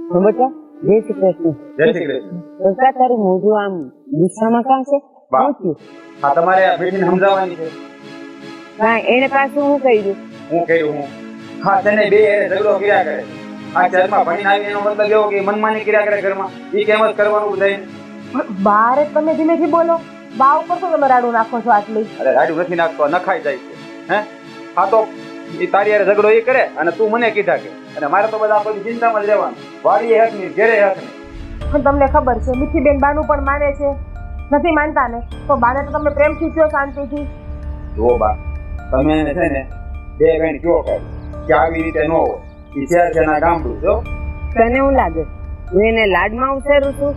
બેટા જય શ્રી કૃષ્ણ. જય શ્રી કૃષ્ણ. બકા તારું મોઢું આમ ગુસ્સામાં કાં છે? બા. શું થયું? હા તમારે બેટીને સમજાવવાની છે. કાંઈ એને પાછું હું કર્યું? હું કહ્યું હું હા તને બે ઝઘડો કર્યા કરે. આ શહેરમાં ભણીને આવી એનો મતલબ એવો કે મનમાની કર્યા કરે ઘરમાં. ઈ કેમ જ કરવાનું બધાય. બારે તમે ધીમેથી બોલો. બા ઉપર તો તમે રાડું નાખો છો આટલી. અરે રાડું નથી નાખતો, નખાઈ જાય છે. હે હા તો ઈ તારી હારે ઝઘડો એ કરે અને તું મને કીધા કે અને મારે તો બધા બધી ચિંતામાં જ રહેવાનું. વાડીએ હક નહીં, ઘેરે હક નહીં. પણ તમને ખબર છે મીઠીબેન બાનું પણ માને છે. નથી માનતા ને તો બાને તો તમે પ્રેમથી કહો, શાંતિથી. જુઓ બા, તમે એને છે ને બે વેણ કયો કર કે આવી રીતે ન હોય. ઈ શહેર છે ના ગામડું જો. તને એવું લાગે હું એને લાડમાં ઉતારું છું?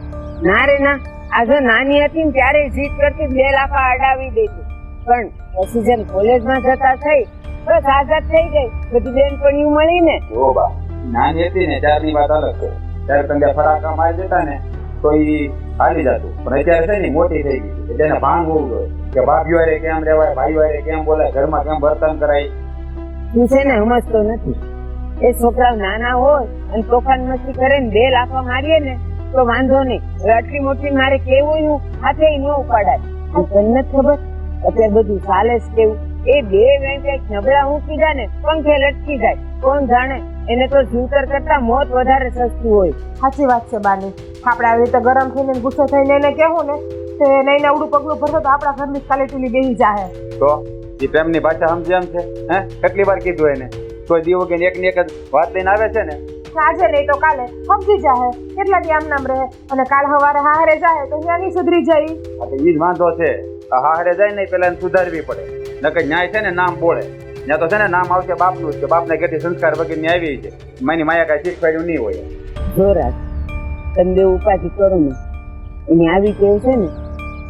ના રે ના. આ જો નાની હતી ને ત્યારે જીદ કરતી, 2 લાફા અડાવી દેતી. પણ પછી જેમ કોલેજમાં જતા થઈ બસ આઝાદ થઈ ગઈ, બધી બેનપણીઓ મળી ને. જુઓ બા, નાની હતી ને ત્યારની વાત અલગ છે. ત્યારે તમે ફટાકા મારી દેતા ને તો ઈ હાલી જતું. પણ અત્યારે છે ને મોટી થઈ ગઈ એટલે એને ભાન હોવું જોઈએ કે ભાભીઓ હારે કેમ રહેવાય, ભાઈઓ હારે કેમ બોલાય, ઘરમાં કેમ વર્તન કરાય. તું છે ને સમજતો નથી. એ છોકરા નાના હોય અને તોફાન મસ્તી કરે ને 2 લાફા મારીએ ને તો વાંધો નહીં. હવે આટલી મોટી મારે કેવું હું હાથે ન ઉપાડાય. અને તને નથી ખબર અત્યારે બધું ચાલે જ કેવું. એ 2 વેણ કઈક નબળા ઊંચી જાય ને પંખે લટકી જાય. કોણ જાણે, એને તો જીવતર કરતા મોત વધારે સસ્તું હોય. સાચી વાત છે બાની. આપણે આવી રીતે ગરમ થઈને ગુસ્સો થઈને એને કહેવું ને તો એને અવડું પગલું ભરતો તો આપણા ઘરની કાલેટીલી બેસી જાહે. તો ઈ પ્રેમની ભાષા સમજે એમ છે? હે કેટલી વાર કીધું એને? કોઈ દીવો કે એકની એક જ વાત લઈને આવે છે ને. આજે નહીં તો કાલે સમજી જાહે. કેટલા દી આમ નામ રહે અને કાલ સવારે હારે જાય તો ત્યાંની સુધરી જાય. આ તો ઈ જ વાંધો છે. આ હારે જાય ને પેલા એને સુધારવી પડે. નકર ન્યાય છે ને નામ બોલે. ત્યાં તો છે ને નામ આવશે બાપનું જ કે બાપને કેટલી સંસ્કાર વગેરેની આવી છે. મારી માયા કાંઈ શીખવાડ્યું નહીં હોય. જોરાજ તમે બે ઉપાધિ કરો ને એની આવી ટેવ છે ને.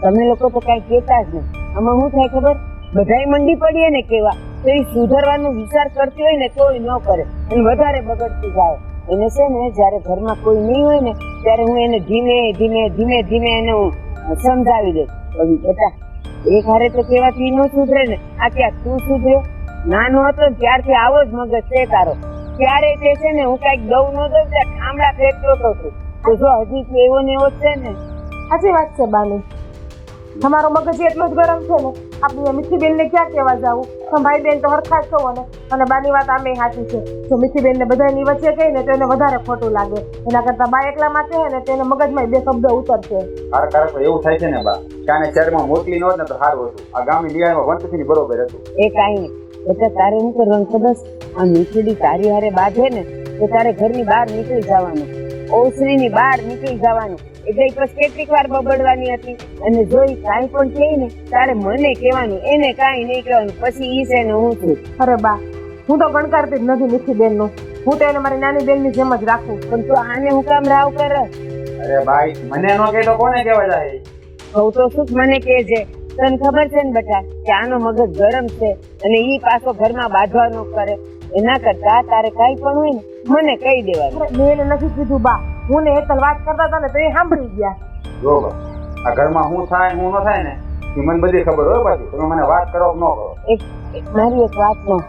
તમે લોકો તો કઈ કહેતા જ નહીં. આમાં શું થાય ખબર? બધાય મંડી પડીએ ને કેવા તો એ સુધારવાનો વિચાર કરતી હોય ને તોય ન કરે અને વધારે બગડતી જાય. એને છે ને જયારે ઘરમાં કોઈ નહીં હોય ને ત્યારે હું એને ધીમે ધીમે ધીમે ધીમે એને હું સમજાવી દઉં. બેટા એક હારે તો કહેવાથી ન સુધરે ને. આ ક્યાં તું સુધર્યો? નાનો હતો ને ત્યારથી આવો જ મગજ છે તારો. ત્યારે તે છે ને હું કઈક દઉં ન દઉં ત્યાં ઠામડા ફેંકતો હતો. તો જો હજી એવો ને એવો જ છે ને. સાચી વાત છે બાની. તમારો મગજ એટલો જ ગરમ છે ને. આપણી મીઠીબેન ને ક્યાં કહેવા જાવું? ભાઈ બેન તો હરખા જ છો ને. અને બાની વાત આમે સાચી છે. જો મીઠીબેન ને બધાની વચ્ચે કહી ને તો એને વધારે ખોટું લાગે. એના કરતા બા એકલામાં કહે ને તો એને મગજમાં 2 શબ્દ ઉતરશે. કારક એવું થાય છે ને બા કે આને શહેરમાં મોકલી ન હોત ને તો સારું હતું. આ ગામની નિયાયમાં વંતથી બરોબર હતું. એ કાંઈ નહીં. એટલે તારે શું કરવાનું ખબર? આ મીઠડી તારી હારે બાંધે ને તો તારે ઘરની બહાર નીકળી જવાનું, ઓસરીની બહાર નીકળી જવાનું. એટલે પછી કેટલીક વાર બબડવાની હતી અને જો ઈ કાંઈ પણ કહે ને તારે મને કહેવાનું, એને કાંઈ નહીં કહેવાનું. પછી ઈ છે ને હું છું. અરે બા, હું તો ગણકારતી જ નથી મીઠીબેન નું. હું તો એને મારી નાની બેન ની જેમ જ રાખું. પણ તું આને હું કામ રાવ કર? અરે ભાઈ મને ન કહે તો કોને કહેવા જાય? કહું તો શું મને કહેજે. તને ખબર છે ને બેટા કે આનો મગજ ગરમ છે અને ઈ પાછો ઘરમાં બાંધવાનો કરે. એના કરતા તારે કાંઈ પણ હોય ને મને કહી દેવાનું. મેં એને નથી કીધું બા. હું ને હેતલ વાત કરતા હતા ને તો એ સાંભળી ગયા. જો બા, આ ઘરમાં હું થાય હું ન થાય ને એ મને બધી ખબર હોય. પાછી તમે મને વાત કરો કે ન કરો. મારી એક વાત ન,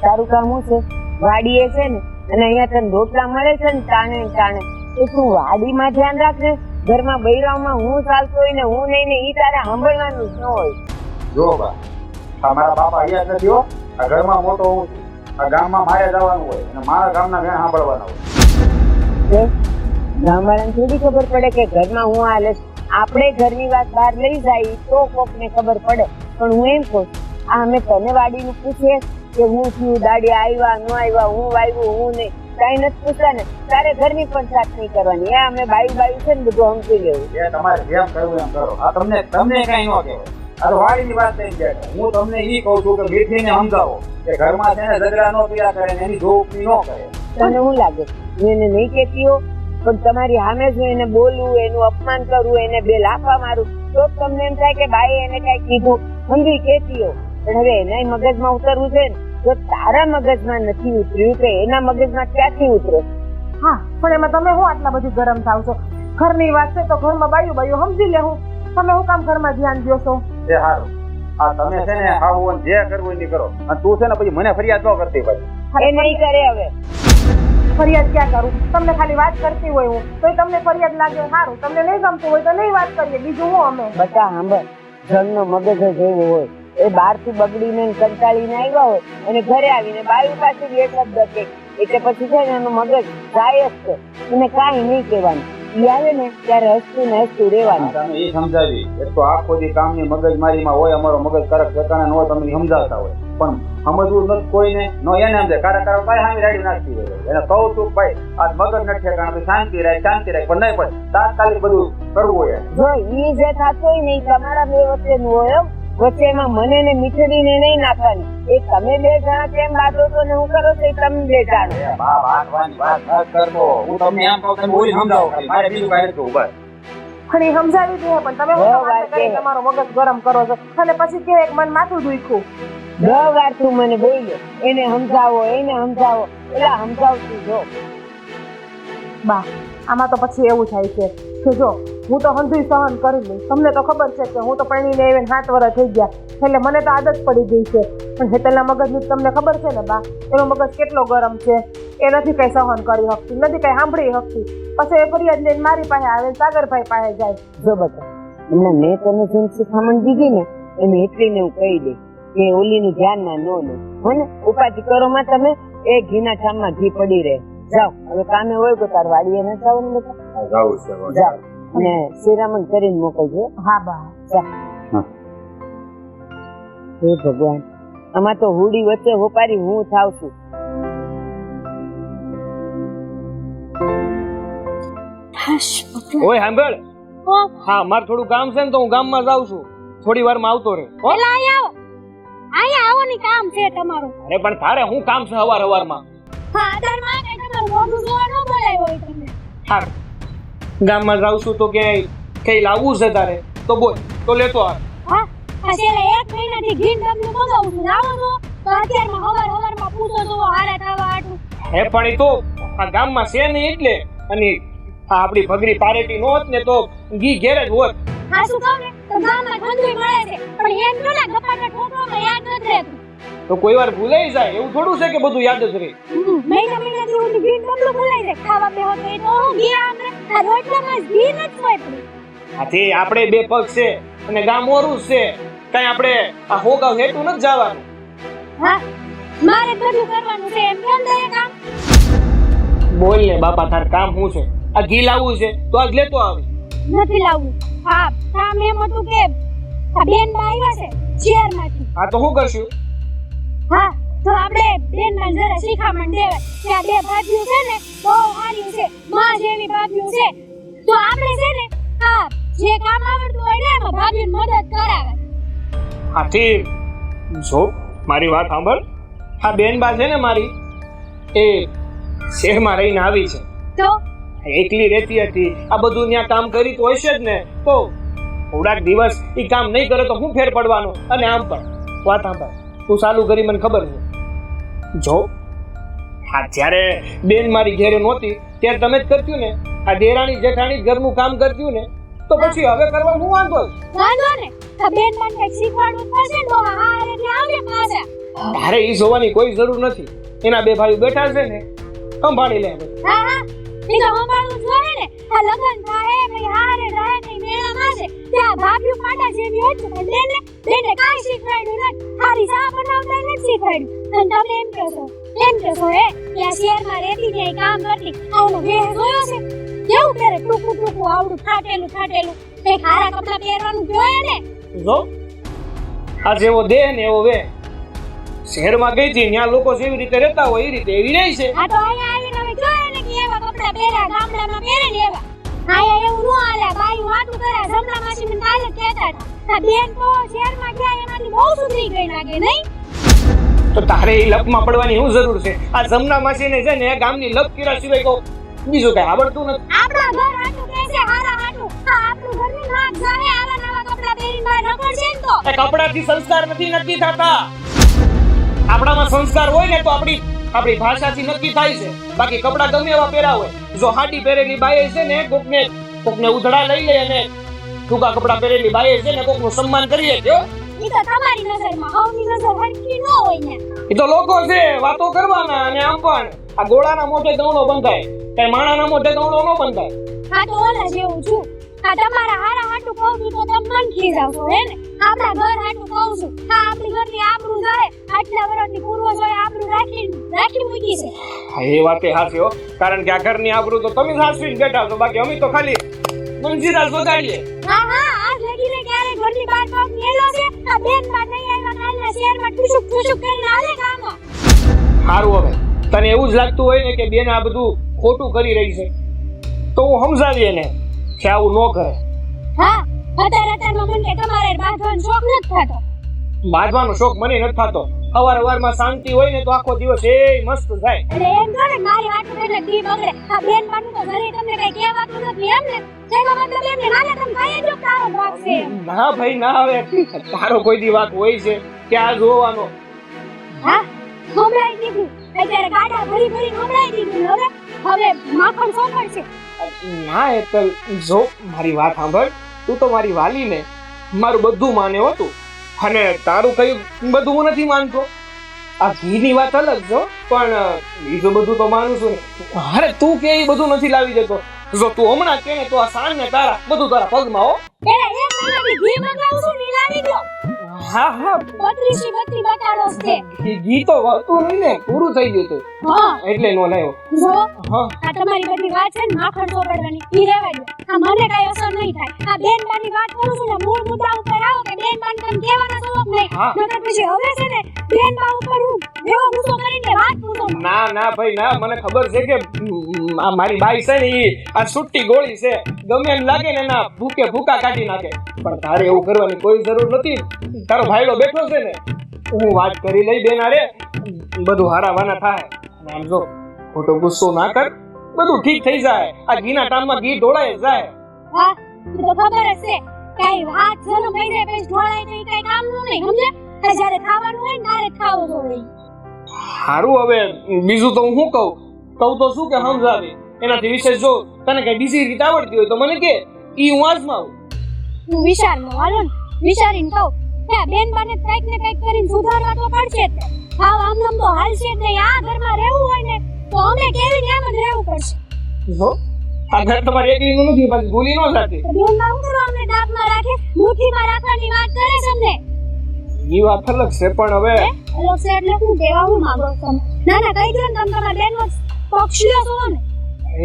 તારું કામ શું છે? વાડીએ છે ને અને અહીંયા તને રોટલા મળે છે ને ટાણે ટાણે. તો તું વાડીમાં ધ્યાન રાખને. ઘરમાં બૈરાવમાં હું ચાલતો હોય ને હું નહીં ને ઈ તારે સાંભળવાનું જ ન હોય. જો બા, આ મારા બાપા અહીંયા જ નથી હો. આ ઘરમાં મોટો હું છું. આ ગામમાં મારે જવાનું હોય અને મારા ગામના વેણ સાંભળવાના હોય. ગામવાળાને થોડી ખબર પડે કે ઘરમાં હું હાલે. આપણે ઘરની વાત બહાર લઈ જાય તો કોકને ખબર પડે. પણ હું એમ કહું, આ અમે તને વાડીનું પૂછીએ કે હું થયું, દાડી આવ્યા ન આવ્યા, હું વાવ્યું હું નહીં, કઈ નથી પૂછતા ને. તારે ઘરની પણ સાથ નહીં કરવાની. એ અમે બાયું છે ને બધું સમજી લેવું. એ તમારે જેમ કરવું એમ કરો. આ તમને કઈ ન કહેવાય. આ તો વાડીની વાત થઈ જાય. હું તમને ઈ કહું છું કે મીઠીને સમજાવો કે ઘરમાં છે ને ઝઘડા ન કર્યા કરે ને એની જોપણી ન કરે. તને શું લાગે હું એને નહીં કહેતી હો? પણ તમારી સામે જ એને બોલવું, એનું અપમાન કરવું, એને 2 લાફા મારું તો તમને એમ થાય કે બાઈ એને કઈ કીધું સમજી કહેતી હો. પણ હવે એના મગજમાં ઉતરવું છે ને. જો તારા મગજમાં નથી ઉતર્યું તો એના મગજમાં ક્યાંથી ઉતરે? હા, પણ એમાં તમે શું આટલા બધી ગરમ થાવ છો? ઘરની વાત છે તો ઘરમાં બાયું સમજી લેવું. તમે શું કામ ઘરમાં ધ્યાન દો છો? એ સારું. આ તમે છે ને ખાવું જે કરવું એ કરો. અને તું છે ને પછી મને ફરિયાદ ન કરતી ભાઈ. એ નહીં કરે હવે. ફરિયાદ ક્યાં કરું? તમને ખાલી વાત કરતી હોય હું તોય તમને ફરિયાદ લાગે સારું, તમને નહીં ગમતું હોય તો નહીં વાત કરીએ, બીજું હું અમે બટા સાંભળ, જણનો મગજ જ એવો હોય, એ બહારથી બગડીને ને કંટાળીને આવ્યા હોય અને ઘરે આવીને બાયું પાસે બે શબ્દ કે એટલે પછી છે ને એનું મગજ જાય જ છે, એને કાંઈ નહીં કહેવાનું. ઈ આવે ને ત્યારે હસતું ને હસતું રહેવાનું. તમે એ સમજાવી, એક તો આખો દી કામની મગજમારીમાં હોય, અમારો મગજ કરક ઠેકાણે ન હોય, તમને સમજાવતા હોય પણ સમજવું નથી કોઈને, નો એને સમજે કારા કારા ભાઈ સામે રાડી નાખતી હોય. એને કહું છું ભાઈ આ મગજ નથી ઠેકાણે, શાંતિ રાખ પણ નહીં, પણ તાત્કાલિક બધું કરવું હોય. જો ઈ જે થતું હોય ને ઈ તમારા બે વચ્ચેનું હોય હો. વચ્ચે એમાં મને ને મીઠડીને નહીં નાખવાની. એ તમે બે જણા કેમ બાંધો છો ને હું કરો છો એ તમે બે જાણો. હું તમને એમ કહું તમે ઓલી સમજાવો, મારે બીજું કાંઈ નથી કહું, બસ. પણ એ સમજાવી દે પણ તમે શું વાત કરી તમારો મગજ ગરમ કરો છો અને પછી કે એક મન માથું દુખ્યું. 10 વાર તું મને બોલ્યો એને સમજાવો એને સમજાવો, એટલે સમજાવતી જો. બા આમાં તો પછી એવું થાય છે કે જો હું તો હંધુય સહન કરી લઈશ. તમને તો ખબર છે કે હું તો પરણીને આવીને 7 વર્ષ થઈ ગયા એટલે મને તો આદત પડી ગઈ છે. પણ હેતલના મગજની તમને ખબર છે ને બા, એનો મગજ કેટલો ગરમ છે. એ નથી કઈ સહન કરી શકતી, નથી કઈ સાંભળી શકતી. પછી એ ફરિયાદ લઈને મારી પાસે આવે, સાગરભાઈ પાસે જાય. જો બતા હમણાં મેં તને જેમ શીખામણ દીધી ને એને એટલીને હું કહી દઈશ કે ઓલીનું ધ્યાન ના નો લે હો ને. ઉપાધિ કરો માં તમે એ ઘીના ઠામમાં ઘી પડી રહે. જાઓ હવે કામે હોય તો તાર વાડીએ ન જાવ ને બેટા, જાઓ અને શિરામણ કરીને મોકલજો. હા બા જા. હે ભગવાન, આમાં તો હુડી વચ્ચે હોપારી હું થાવ છું. ઓય સાંભળ, હા મારે થોડું કામ છે ને તો હું ગામમાં જાઉં છું, થોડી વારમાં આવતો રહે. અહીંયા આવો ની કામ છે તમારું. અરે પણ તારે શું કામ છે હવાર હવારમાં? હા આધારમાં કઈ તમારું મોઢું જોવા ન બોલાય હોય તમને. હા ગામમાં જાઉં છું તો ક્યાંય કઈ લાવવું છે તારે તો બોલ, તો લેતો આવ. હા આ છેલ્લા 1 મહિનાથી ઘી ડબલું મગાવું છું, લાવો છો તો અત્યારમાં હવારમાં પૂછો છો હારા થવા આટલું. હે પણ એ તો આ ગામમાં છે નહીં એટલે, અને આ આપણી ભગરી પારેટી નો હોત ને તો ઘી ઘેરે જ હોત. હા શું કહું ને તો ગામમાં ઠંડુ મળે છે પણ એમ તો ના ગપાટા ઠોકવામાં યાદ નથી રહેતું. તો કોઈ વાર ભૂલાઈ જાય એવું થોડું છે કે બધું યાદ જ રહે. મહિનાથી હું ઘી ડબલું ભૂલાઈ જાય, ખાવા બેહો તો એ તો ઘી આમને આ રોટલામાં ઘી નથી હોય પણ. આથી આપણે બે પગ છે અને ગામ ઓરું છે, કઈ આપણે આ હોગાવ હેઠું નથી જવાનું. હા મારે બધું કરવાનું છે એમ કેમ દે કામ. બોલ ને બાપા, તાર કામ શું છે? આ ઘી લાવવું છે તો આજ લેતો આવી. નથી લાવવું. હા કામ એમ હતું કે આ બેન બા આવ્યા છે શહેરમાંથી. હા તો શું કરશું? હા તો આપણે બેન માં જરા શીખામણ દેવાય કે આ બે ભાભીઓ છે ને બહુ સારી છે, માં જેવી ભાભીઓ છે. તો આપણે છે ને હા જે કામ આવડતું હોય ને એમાં ભાભીને મદદ કરાવે. આથી જો મારી વાત સાંભળ, આ બેનબા છે ને મારી, એ શહેરમાં રહીને આવી છે. તો એકલી રહેતી હતી, આ બધું ત્યાં કામ કરી તો હશે જ ને, તો થોડાક દિવસ એ કામ નહીં કરે તો હું ફેર પડવાનો. અને આમ પણ વાત સાંભળ, તું ચાલુ કરી મને ખબર છે. જો હા જ્યારે બેન મારી ઘેરે નહોતી ત્યારે તમે જ કરતું ને, આ દેરાણી જેઠાણી ઘરનું કામ કરતું ને, તો પછી હવે કરવા હું વાંધો ને આ બેન માં કઈ શીખવાડવું પડશે ને તો હા એટલે આવજે પાછા. તારે ઈ જોવાની કોઈ જરૂર નથી, એના બે ભાઈઓ બેઠા છે ને, સંભાળી લે. હા હા એ તો સંભાળવું જોઈએ ને. આ લગન થાય પછી હારે રહે નહીં મેળામાં છે ત્યાં ભાભીઓ પાડા જેવી હોય છે પણ બેને કાંઈ શીખવાડ્યું નથી. હારી ચા બનાવતા નથી શીખવાડ્યું. અને તમે એમ કહેશો હે કે આ શહેરમાં રહેતી ને કામ કરતી આનો વેહ જોયો છે કેવું કરે, ટૂંકું ટૂંકું આવડું ફાટેલું કઈ હારા કપડા પહેરવાનું જોઈએ ને. જો આ જેવો દેહ ને એવો વે. શહેરમાં ગઈ હતી ત્યાં લોકો જેવી રીતે રહેતા હોય એ રીતે એવી રહી છે. આ તો અહીંયા આવીને હવે જોઈએ ને કે એવા કપડા પહેર્યા ગામડામાં પહેરે ને એવા. અહીંયા એવું ન હાલે, બાઈ વાતું કરે. જમલા માસી મને કાલે કહેતા હતા આ બેન તો શહેરમાં ગયા એનાથી બહુ સુધરી ગઈ લાગે નહીં. તો તારે એ લપમાં પડવાની શું જરૂર છે? આ જમના માસીને છે ને ગામની લપ કર્યા સિવાય કહું બીજું કઈ આવડતું નથી. આપણા ઘર હાટું કહે છે હારા હાટું. આ આપણું ઘરની નાક જાહે આવા નવા કપડા પહેરીને બહાર રખડશે ને તો. એ કપડાથી સંસ્કાર નથી નક્કી થતા. આપણામાં સંસ્કાર હોય ને તો આપણી ભાષાથી નક્કી થાય છે. બાકી કપડા ગમે એવા પહેરા હોય, જો હાડી પહેરેલી બાઈ છે ને કોકને ઉધડા લઈ લે અને ટૂંકા કપડા પહેરેલી બાઈ છે ને કોકનું સન્માન કરીએ છો. ઈ તો તમારી નજરમાં, આવની નજર હરખી ન હોય ને. એ તો લોકો છે વાતો કરવાના અને આમ પણ આ ગોળાના મોઢે દવણો બંધાય, કઈ માણાના મોઢે દવણો ન બંધાય. આ તો ઓલા જેવું છું. આ તમારા હારા હાટું કહું છું તો તમે મન ખીજાવશો હે ને? આપણા ઘર હાટું કહું છું. આ આપણી ઘરની આબરૂ જાય. આટલા વર્ષની પૂર્વજોએ આબરૂ રાખી મૂકી છે. હા, એ વાતે હાચી હો. કારણ કે આ ઘરની આબરૂ તો તમે સાચવીને બેઠા છો, બાકી અમે તો ખાલી મંજીરા વગાડીએ. હા હા, આ લગીને ક્યારે ઘરની બહાર પગ મેલો છે? આ બેન બા નહીં આવ્યા કાલના શહેરમાં ઠુસુક ઠુસુક કરીને હાલે ગામમાં. સારું, હવે તને એવું જ લાગતું હોય ને કે બેન આ બધું ખોટું કરી રહી છે, તો હું સમજાવી એને કે આવું ન કરે. હા, અત્યારમાં મને કે તમારે બાંધવાનો શોખ નથી થતો. બાંધવાનો શોખ મને નથી થતો. સવારમાં શાંતિ હોય ને તો આખો દિવસ એ મસ્ત જાય. એટલે એમ કહો ને મારી વાતો એટલે દી બગડે. આ બેન બાનું તો ઘરે તમને કઈ કહેવાતું નથી એમ ને? તેનો મતલબ એમ ને નાના તમે ભાઈ જો તારો ભાગ છે. ના ભાઈ ના, હવે તારો કોઈ દી વાત હોય છે કે આ જોવાનો. હા, હમણાં દીધું. અત્યારે ગાડા ભરી હમણાં દીધું. હવે માખણ સોપડ છે. ના એટલે જો મારી વાત સાંભળ, તું તો મારી વાલી ને મારું બધું માને હતું, અને તારું કઈ બધું હું નથી માનતો. આ ઘીની વાત અલગ છો, પણ બીજું બધું તો માનું છું ને. અરે તું કે એ બધું નથી લાવી દેતો. જો તું હમણાં કે ને તો આ સાંજ ને તારા બધું તારા પગમાં હો. પેલા એક મહિનાથી ઘી મંગાવું છું ને લાવી દો. હા હા, 32 બતાડો છે. એ ઘી તો હતું નહીં ને, પૂરું થઈ ગયું હતું હા, એટલે નો લાવ્યો. જો હા, આ તમારી બધી વાત છે ને માખણ સોપડવાની ઈ રહેવા દો. આ મને કઈ અસર નહીં થાય. આ બેન બાની વાત કરું છું ને, મૂળ મુદ્દા ઉપર આવો કે બેન બાન તમે કહેવાના જવાબ નહીં. હા. નકર પછી હવે છે ને બેન બા ઉપર હું એવો ગુસ્સો કરીને વાત પૂછો. ના ના ભાઈ ના, મને ખબર છે કે આ મારી બાઈ છે ને ઈ આ સુટ્ટી ગોળી છે, ગમે એમ લાગે ને એના ભૂકે ભૂકા કાઢી નાખે. પણ તારે એવું કરવાની કોઈ જરૂર નથી. તારો ભાઈડો બેઠો છે ને, હું વાત કરી લઈ બેન અરે બધું હારાવાના થાય. અને આમ જો ખોટો ગુસ્સો ના કર, બધું ઠીક થઈ જાય. આ ઘીના ટાઈમમાં ઘી ઢોળાય જાય. હા, ઈ તો ખબર જ છે. કઈ વાત જનો કહી દે પછી ઢોળાય તો ઈ કઈ કામનું નહીં, સમજે? આ જ્યારે ખાવાનું હોય ને ત્યારે ખાવું જોઈએ. સારું, હવે બીજું તો હું શું કહું તો શું કે સમજાવી એનાથી વિશેષ જો તને કઈ બીજી રીત આવડતી હોય તો મને કે ઈ હું આજમાવું. હું વિચારમાં હાલો ને, વિચારીને કહું કે આ બેન બાને કંઈક ને કંઈક કરીને સુધારવા તો પડશે જ. હા, આમ તો હાલશે જ નહીં. આ ઘરમાં રહેવું હોય ને તો અમે કેવી ને એમ જ રહેવું પડશે. જો આ ઘર તમારી એકલીનું નથી, પાછી ભૂલી ન જાતી. તો બેન બા હું કરવા અમને દાબમાં રાખે, મુઠ્ઠીમાં રાખવાની વાત કરે છે અમને. ઈ વાત અલગ છે, પણ હવે અલગ છે એટલે શું કહેવા હું માંગો છો તમે? ના ના કહી દો ને, તમે તમારા બેનનો પક્ષ લ્યો છો ને.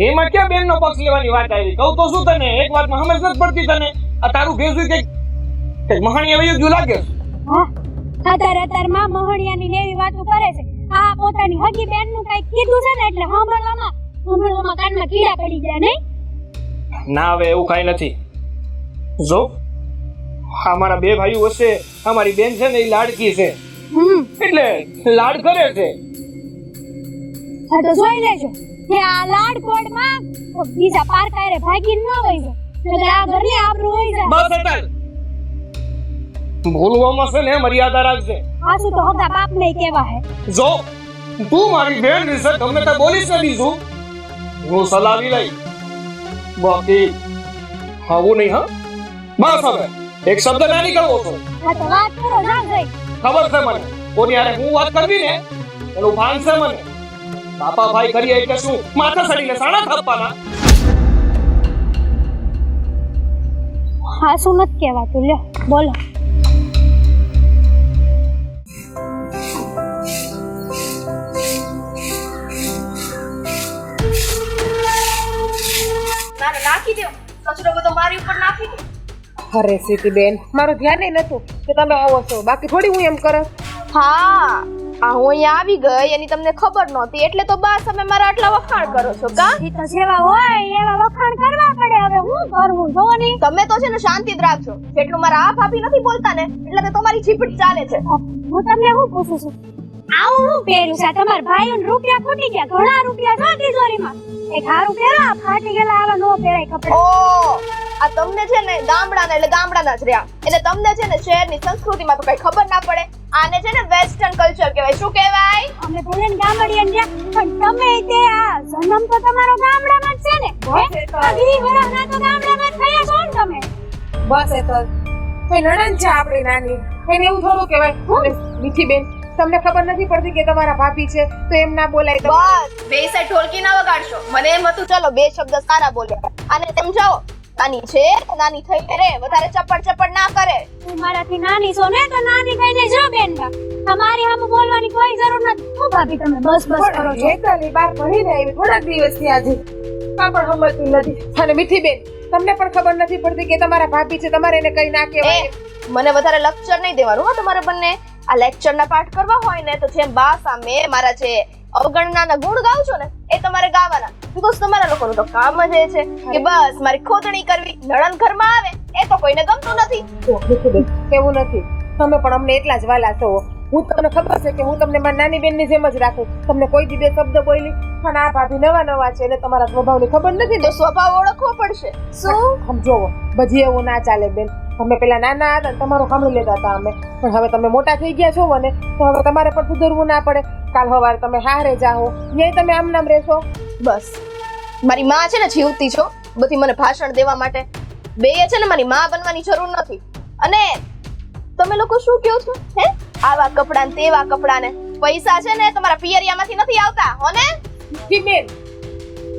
એમાં ક્યાં બેનનો પક્ષ લેવાની વાત આવી? કહું તો શું તને એક વાતમાં સમજ નથી પડતી તને? આ તારું ભેજું કઈક મહાણી આવી ગયું લાગે. હા, અત્યારમાં મહણિયાની ને એવી વાતો કરે છે. આ પોતાની હગી બેનનું કંઈક કીધું છે ને એટલે સાંભળવામાં કાનમાં કીડા પડી ગયા નહીં. ના, હવે એવું કઈ નથી. જો અમારા બે ભાઈઓ વચ્ચે અમારી બેન છે ને એ લાડકી છે, એટલે લાડ કરે છે. હા, તો જોઈ લેજો કે આ લાડકોડમાં બીજા પારકારે ભાગીને ન વઈ જાય. નકર આ ઘરની આબરૂ વઈ જાય. બસ અટલ, ભૂલવામાં છે ને મર્યાદા રાખજે. આસુ તો હગા બાપ નહીં કેવા હે. જો તું મારી બેન વિશે ગમે તે બોલીશ ને બીજું હું સલાવી લઈ, બાકી આવું નહીં. હા બસ, હવે એક શબ્દ ના નીકળવો છો. હા, તો વાત કરો ના જઈ. ખબર છે મને કોની હારે હું વાત કરવી ને એનું ભાન છે મને. બાપા ભાઈ કરીએ એટલે શું માથા સડીને સાણા થાપવાના? આસુ નથી કહેવાતું. લ્યો બોલો. નાખી દો કચરો બધો મારી ઉપર નાખી દો. અરે સીતીબેન, મારું ધ્યાન નતું કે તમે આવો છો, બાકી થોડી હું એમ કરે. હા, આ હું અહીંયા આવી ગઈ એની તમને ખબર નહોતી એટલે તો બસ તમે મારા આટલા વખાણ કરો છો કા? ઈ તો જેવા હોય એવા વખાણ કરવા પડે. હવે હું કરવું જોવો ની. તમે તો છે ને શાંતિ જ રાખજો. જેટલું મારા આ ભાભી નથી બોલતા ને એટલે તો તમારી જીભ ચાલે છે. હું તમને શું પૂછું છું? આવું હું પહેર્યું છે? તમારા ભાઈઓને રૂપિયા ખૂટી ગયા, ઘણા રૂપિયા છે તિજોરીમાં. એક હારું પહેરો, આ ફાટી ગયેલા આવા નો પહેરાય કપડા. ઓ, આ તમને છે ને ગામડાના એટલે ગામડાના જ રહ્યા, એટલે તમને છે ને શહેરની સંસ્કૃતિમાં તો કઈ ખબર ના પડે. આને છે ને વેસ્ટર્ન કલ્ચર કહેવાય. શું કહેવાય? અમે ભલે ને ગામડિયન રહ્યા, પણ તમે તે આ જન્મ તો તમારો ગામડામાં જ છે ને. આ 20 વર્ષના તો ગામડામાં જ થયા છો ને તમે. બસ એ તો કઈ નણંદ છે આપણી નાની, એને એવું થોડું કહેવાય. મીઠી બેન, તમને ખબર નથી પડતી કે તમારા ભાભી છે તો એમ ના બોલાય તો બસ બે સાઈડ ઢોલકી ના વગાડશો. મને એમ હતું ચલો બે શબ્દ સારા બોલ્યા અને સમજાવો નાની છે નાની થઈ રે વધારે ચપડ ના કરે. તું મારાથી નાની છો ને તો નાની કહીને જો બેનબા તમારી સામે બોલવાની કોઈ જરૂર નથી. હું ભાભી તમે બસ બસ કરો છો. હેતલની બાર ભણીને આવી થોડાક દિવસથી આજે કાં પણ સમજતી નથી. અને મીઠી બેન તમને પણ ખબર નથી પડતી કે તમારા ભાભી છે તમારે એને કઈ ના કહેવાય. મને વધારે લેક્ચર નહીં દેવાનું હો તમારે બંને. આ લેક્ચર ના પાઠ કરવા હોય ને તો જેમ બા સામે મારા જે અવગણનાના ગુણ ગાવ છો ને એ તમારે ગાવાના. બીકોઝ તમારા લોકોનું તો કામ જ એ છે કે બસ મારી ખોદણી કરવી. નણંદ ઘરમાં આવે એ તો કોઈને ગમતું નથી. મીઠી બેન એવું નથી, તમે પણ અમને એટલા જ વાલા છો. હું તમને ખબર છે કે હું તમને મારી નાની બેન ની જેમ જ રાખું. તમને કોઈ દી બે શબ્દ બોલી પણ આ ભાભી નવા છે એટલે તમારા સ્વભાવની ખબર નથી. તો સ્વભાવ ઓળખવો પડશે. શું સમજો બધી એવું ના ચાલે બેન. અમે પેલા નાના હતા ને તમારું સાંભળી લેતા હતા અમે, પણ હવે તમે મોટા થઈ ગયા છો ને તો હવે તમારે પણ સુધરવું ના પડે. કાલ સવારે તમે હારે જાઓ ન્યાય તમે આમ નામ રહેશો. બસ મારી માં છે ને જીવતી છો બધી મને ભાષણ દેવા માટે. બે છે ને મારી માં બનવાની જરૂર નથી. અને તમે લોકો શું કહો છો હે આવા કપડા ને તેવા કપડા ને પૈસા છે ને તમારા પિયરિયામાંથી નથી આવતા હો ને. જી બેન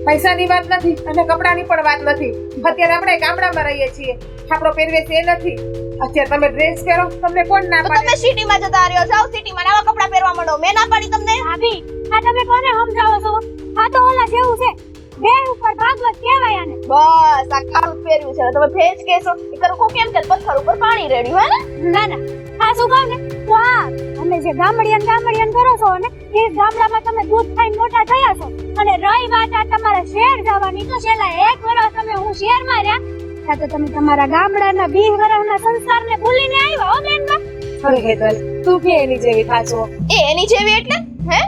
પૈસાની વાત નથી અને કપડાની પણ વાત નથી. અત્યારે આપણે ગામડામાં રહીએ છીએ, આપણો પહેરવેશ એ નથી. અત્યારે તમે ડ્રેસ પહેરો તમને કોણ ના તો પાડે? તમે સિટીમાં જતા રહ્યો જાઓ સિટીમાં આવા કપડા પહેરવા માંડો. મેં ના પાડી તમને. ભાભી આ તમે કોને સમજાવો છો? આ તો ઓલા જેવું છે બે ઉપર ભાગવત કહેવાય આને. બસ આ કાળું પહેર્યું છે તમે ભેજ કેસો એ કરો કેમ કે પથ્થર ઉપર પાણી રેડ્યું હે ને. ના ના આ શું કહું ને તો આ તમે જે ગામડિયન કરો છો ને એ ગામડામાં તમે દૂધ ખાઈને મોટા થયા છો. અને રહી વાત આ તમારા શહેર જવાની તો છેલ્લા 1 વર્ષ તમે હું શહેરમાં રહ્યા ત્યાં તો તમે તમારા ગામડાના 20 વર્ષના સંસ્કારને ભૂલીને આવ્યા હો બેનબા. અરે હેતલ તું કે એની જેવી થાશો. એ એની જેવી એટલે હે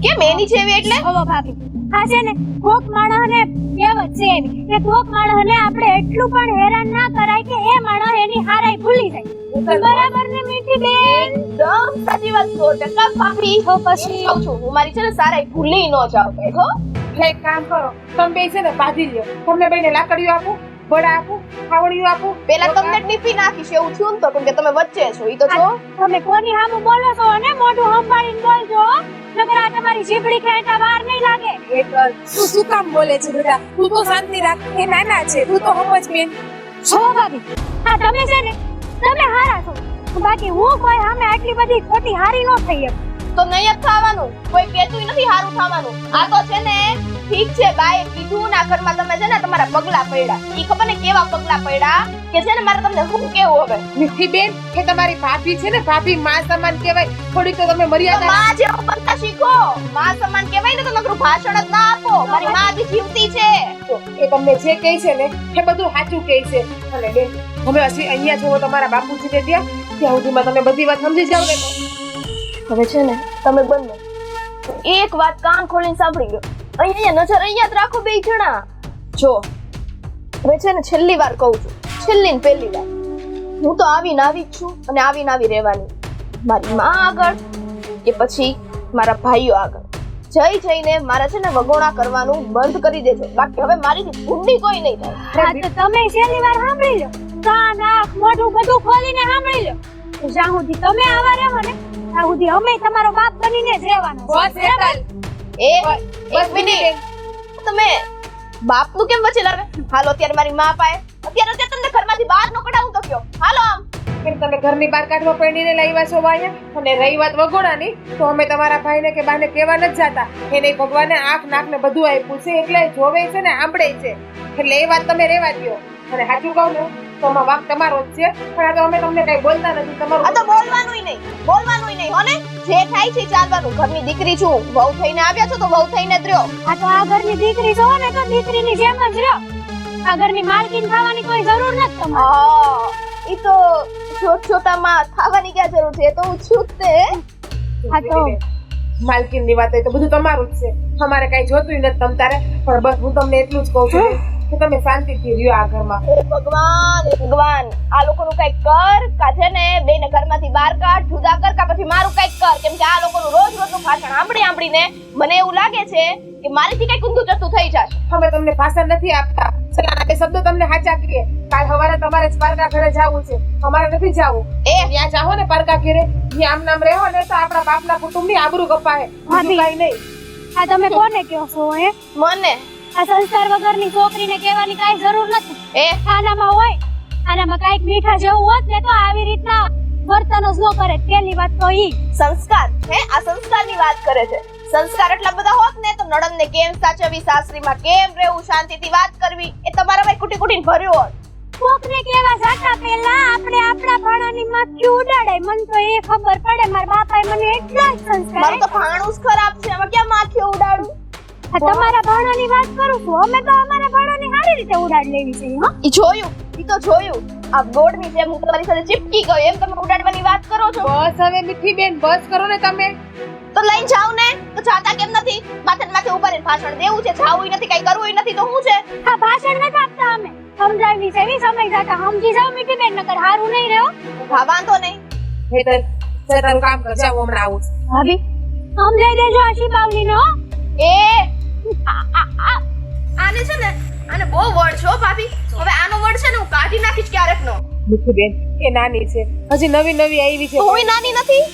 કેમ એની જેવી એટલે? હવે ભાભી આ છે ને કોક માણસને કહેવત છે એવી કે કોક માણસને આપણે એટલું પણ હેરાન ના કરાય કે એ માણસ એની હારાઈ ભૂલી જાય. બરાબર ને મીઠી બેન? એકદમ સાચી વાત 100% ભાભી. તો પછી કહું છું હું મારી છે ને સારાઈ ભૂલી ન જાવ હો. એક કામ કરો તમે બે છે ને બાંધી લ્યો. તમને બેને લાકડીઓ આપું, બડા આપું, ખાવડીઓ આપું. પેલા તમને ટીપી નાખીશ એવું થયું ને તો કેમ કે તમે વચ્ચે છો ઈ તો જો. તમે કોની સામે બોલો છો ને મોઢું સંભાળીને બોલજો નકર આ તમારી જીભડી ખેંચા વાર નહીં લાગે. હેતલ તું શું કામ બોલે છે બેટા? તું તો શાંતિ રાખ. એ નાના છે તું તો સમજ બેન. છો ભાભી આ તમે છે ને તમે હારા છો બાકી હું કોઈ સામે આટલી બધી ખોટી હારી ન થઈ એમ. તો નહીં જ થવાનું. કોઈ કહેતું નથી હારું થવાનું. આ તો છે ને ઠીક છે બાએ કીધું ના ઘરમાં તમે છે ને તમારા પગલા પડ્યા. ઈ ખબર ને કેવા પગલા પડ્યા કે છે ને મારે તમને શું કેવું હવે. મીઠી બેન કે તમારી ભાભી છે ને ભાભી માં સમાન કહેવાય. થોડીક તો તમે તો મર્યાદા માં જેવું બનતા શીખો. માં સમાન કહેવાય ને તો નકરું ભાષણ જ ના આપો. મારી માં બી જીવતી છે. એ તમને જે કહે છે ને એ બધું સાચું કહે છે. અને બેન હવે હજી અહીંયા જોવો તમારા બાપુજીને ત્યાં સુધીમાં તમે બધી વાત સમજી જાવ ને. હવે છે ને તમે બંને એક વાત કાન ખોલીને સાંભળી લો. અહીંયા નજર અહીંયા જ રાખો બે જણા. જો હવે છે ને છેલ્લી વાર કહું છું, છેલ્લી ને પહેલી વાર હું તો આવીને આવી જ છું અને આવીને આવી રહેવાની. મારી માં આગળ કે પછી મારા ભાઈઓ આગળ જઈને મારા છે ને વગોણા કરવાનું બંધ કરી દેજો. બાકી હવે મારીથી ભૂંડી કોઈ નહીં થાય. હા તો તમે છેલ્લી વાર સાંભળી લો. કાન આંખ મોઢું બધું ખોલીને સાંભળી લો. જ્યાં સુધી તમે આવા રહો ને ત્યાં સુધી અમે તમારો બાપ બનીને જ રહેવાનો. બસ હેતલ એક મિનિટ તમે બાપનું કેમ વચ્ચે લાવે? હાલો અત્યારે મારી માં પાએ અત્યારે તમને ઘરમાંથી બહાર ન કઢાવું તો કયો. હાલો આમ કેમ તમે ઘરની બહાર કાઢવા પડીને લાવ્યા છો વાયા? અને રહી વાત વગોડાની તો અમે તમારા ભાઈને કે બાને કહેવા નથી જાતા. એને ભગવાને આંખ નાક ને બધું આપ્યું છે એટલે જોવે છે ને આંબળે છે. એટલે એ વાત તમે રહેવા દો. અને સાચું કહું ને તો આમાં વાંક તમારો જ છે. પણ આ તો અમે તમને કઈ બોલતા નથી. તમારું આ તો બોલવાનુંય નહીં હો ને. જે થાય છે ચાલવાનું. ઘરની દીકરી છું, વહુ થઈને આવ્યા છો તો વહુ થઈને જ રહ્યો. આ તો આ ઘરની દીકરી છો ને તો દીકરીની જેમ જ રહ્યો. આ ઘરની માલકીન થવાની કોઈ જરૂર નથી તમારે. ઈ તો જોતામાં થવાની ક્યાં જરૂર છે? એ તો હું છું જ તે. આ તો માલકીન ની વાત તો બધું તમારું જ છે. અમારે કઈ જોતું નથી તમ તારે. પણ બસ હું તમને એટલું જ કહું છું કે તમે શાંતિથી રહ્યો આ ઘરમાં. ભગવાન આ લોકોનું કઈક કર કા છે ને બેને ઘરમાંથી બહાર કાઢ, જુદા કર કા પછી મારું કઈક કર. કેમ કે આ લોકોનું રોજનું ભાષણ સાંભળીને મને એવું લાગે છે કે મારીથી કઈક ઊંધું ચતું થઈ જશે. અમે તમને ભાષણ નથી આપતા. છેલ્લા બે શબ્દો તમને સાચા કહીએ. કાલ સવારે તમારે પારકા ઘરે જવું છે, અમારે નથી જવું. ત્યાં જાઓ ને પારકા ઘરે, ત્યાં આમ નામ રહો ને તો આપણા બાપના કુટુંબની આબરૂ કપાય. બીજું કાંઈ નહીં. આ તમે કોને કહો છો હે? મને આ સંસ્કાર વગરની છોકરીને કહેવાની કાંઈ જરૂર નથી. આનામાં હોય, આનામાં કાંઈક મીઠા જેવું હોત ને તો આવી રીતના વર્તન જ ન કરે. પહેલી વાત તો ઈ સંસ્કાર આ સંસ્કારની વાત કરે છે. સંસ્કાર એટલા બધા હોત ને તો નણંદને કેમ સાચવવી, સાસરીમાં કેમ રહેવું, શાંતિથી વાત કરવી, એ તમારા ભાઈ કુટી કુટીને ભર્યો હોત. કોકને કેવા જાતા પહેલા આપણે આપણા ભાણાની માખી ઉડાડાય. મને તો એ ખબર પડે, મારા બાપાએ મને એટલા જ સંસ્કાર મારું તો ભાણું જ ખરાબ છે, એમાં ક્યાં માખીઓ ઉડાડું? તમારા ભાણાની વાત કરું છું. અમે તો અમારા ભાણાની સારી રીતે ઉડાડ લેવી છે. હો ઈ તો જોયું. આ ગોળની જેમ હું તમારી સાથે ચીપકી ગયો એમ તમે ઉડાડવાની વાત કરો છો. બસ હવે મીઠી બેન, બસ કરો ને તમે. તો લઈને જાવ ને, તો જાતા કેમ નથી? માથે ને માથે ઉભા રહીને ભાષણ દેવું છે, જાવું નથી, કઈ કરવું નથી તો શું છે? આ ભાષણ નથી આપતા અમે. સમજાવી છે એવી સમય જાતા સમજી જાવ મીઠી બેન, નકર હારું નહીં રહ્યો. હા વાંધો નહીં. હેતર તારું કામ કર, જાવ હમણાં આવું. ભાભી સમજાઈ દેજો આશી બાવલી નો. આને છે ને, આને બહુ વર્ડ છો ભાભી. હવે આનો વર્ડ છે ને હું કાઢી નાખીશ ક્યારેક નો. મીઠી બેન એ નાની છે, હજી નવી નવી આવી છે. હું નાની નથી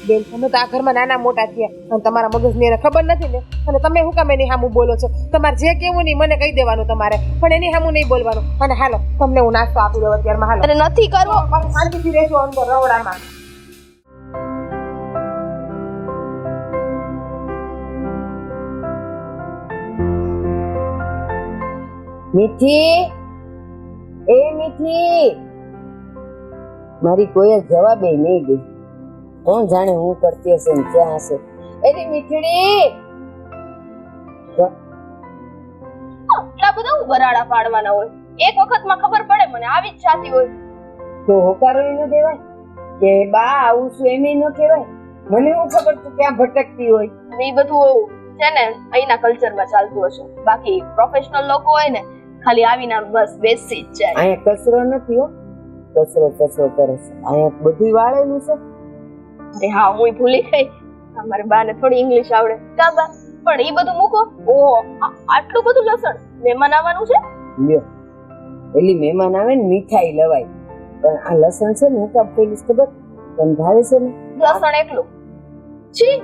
બેન, તમે તો આ ઘરમાં નાના મોટા થયા અને તમારા મગજની એને ખબર નથી ને. અને તમે શું કામ એની સામું બોલો છો? તમારે જે કેવું નહીં મને કહી દેવાનું તમારે, પણ એની સામું નહીં બોલવાનું. અને હાલો તમને હું નાસ્તો આપી દઉં અત્યારમાં. હાલો. અરે નથી કરવો. શાંતિથી રહેજો અંદર રવડામાં. મીઠી, એ મીઠી, મારી કોઈ જવાબ નહીં દે. કોણ જાણે હું કરતી હશે ને ક્યાં હશે. એની મીઠડી, એટલા બધા બરાડા પાડવાના હોય? એક વખતમાં ખબર પડે મને, આવી જ જાતી હોય તો હોકારો ન દેવાય કે બા આવું છું એમ ન કહેવાય. મને હું ખબર તું ક્યાં ભટકતી હોય. એ બધું છે ને અહીંના કલ્ચરમાં ચાલતું હશે. બાકી પ્રોફેશનલ લોકો હોય ને ખાલી આવીને બસ બેસી જ જાય. અહીંયા કચરો નથી હો, કચરો કરે છે. અહીંયા બધું વાળેલું છે. અરે હા, હું ભૂલી ગઈ. અમારે બાને થોડી ઇંગ્લિશ આવડે. કા બા, પણ ઈ બધું મૂકો. ઓહો, આટલું બધું લસણ મહેમાન આવવાનું છે? લ્યો, પેલી મહેમાન આવે ને મીઠાઈ લવાય, પણ આ લસણ છે ને હું કામ પેલી ખબર તને ભાવે છે ને? લસણ એકલું છી,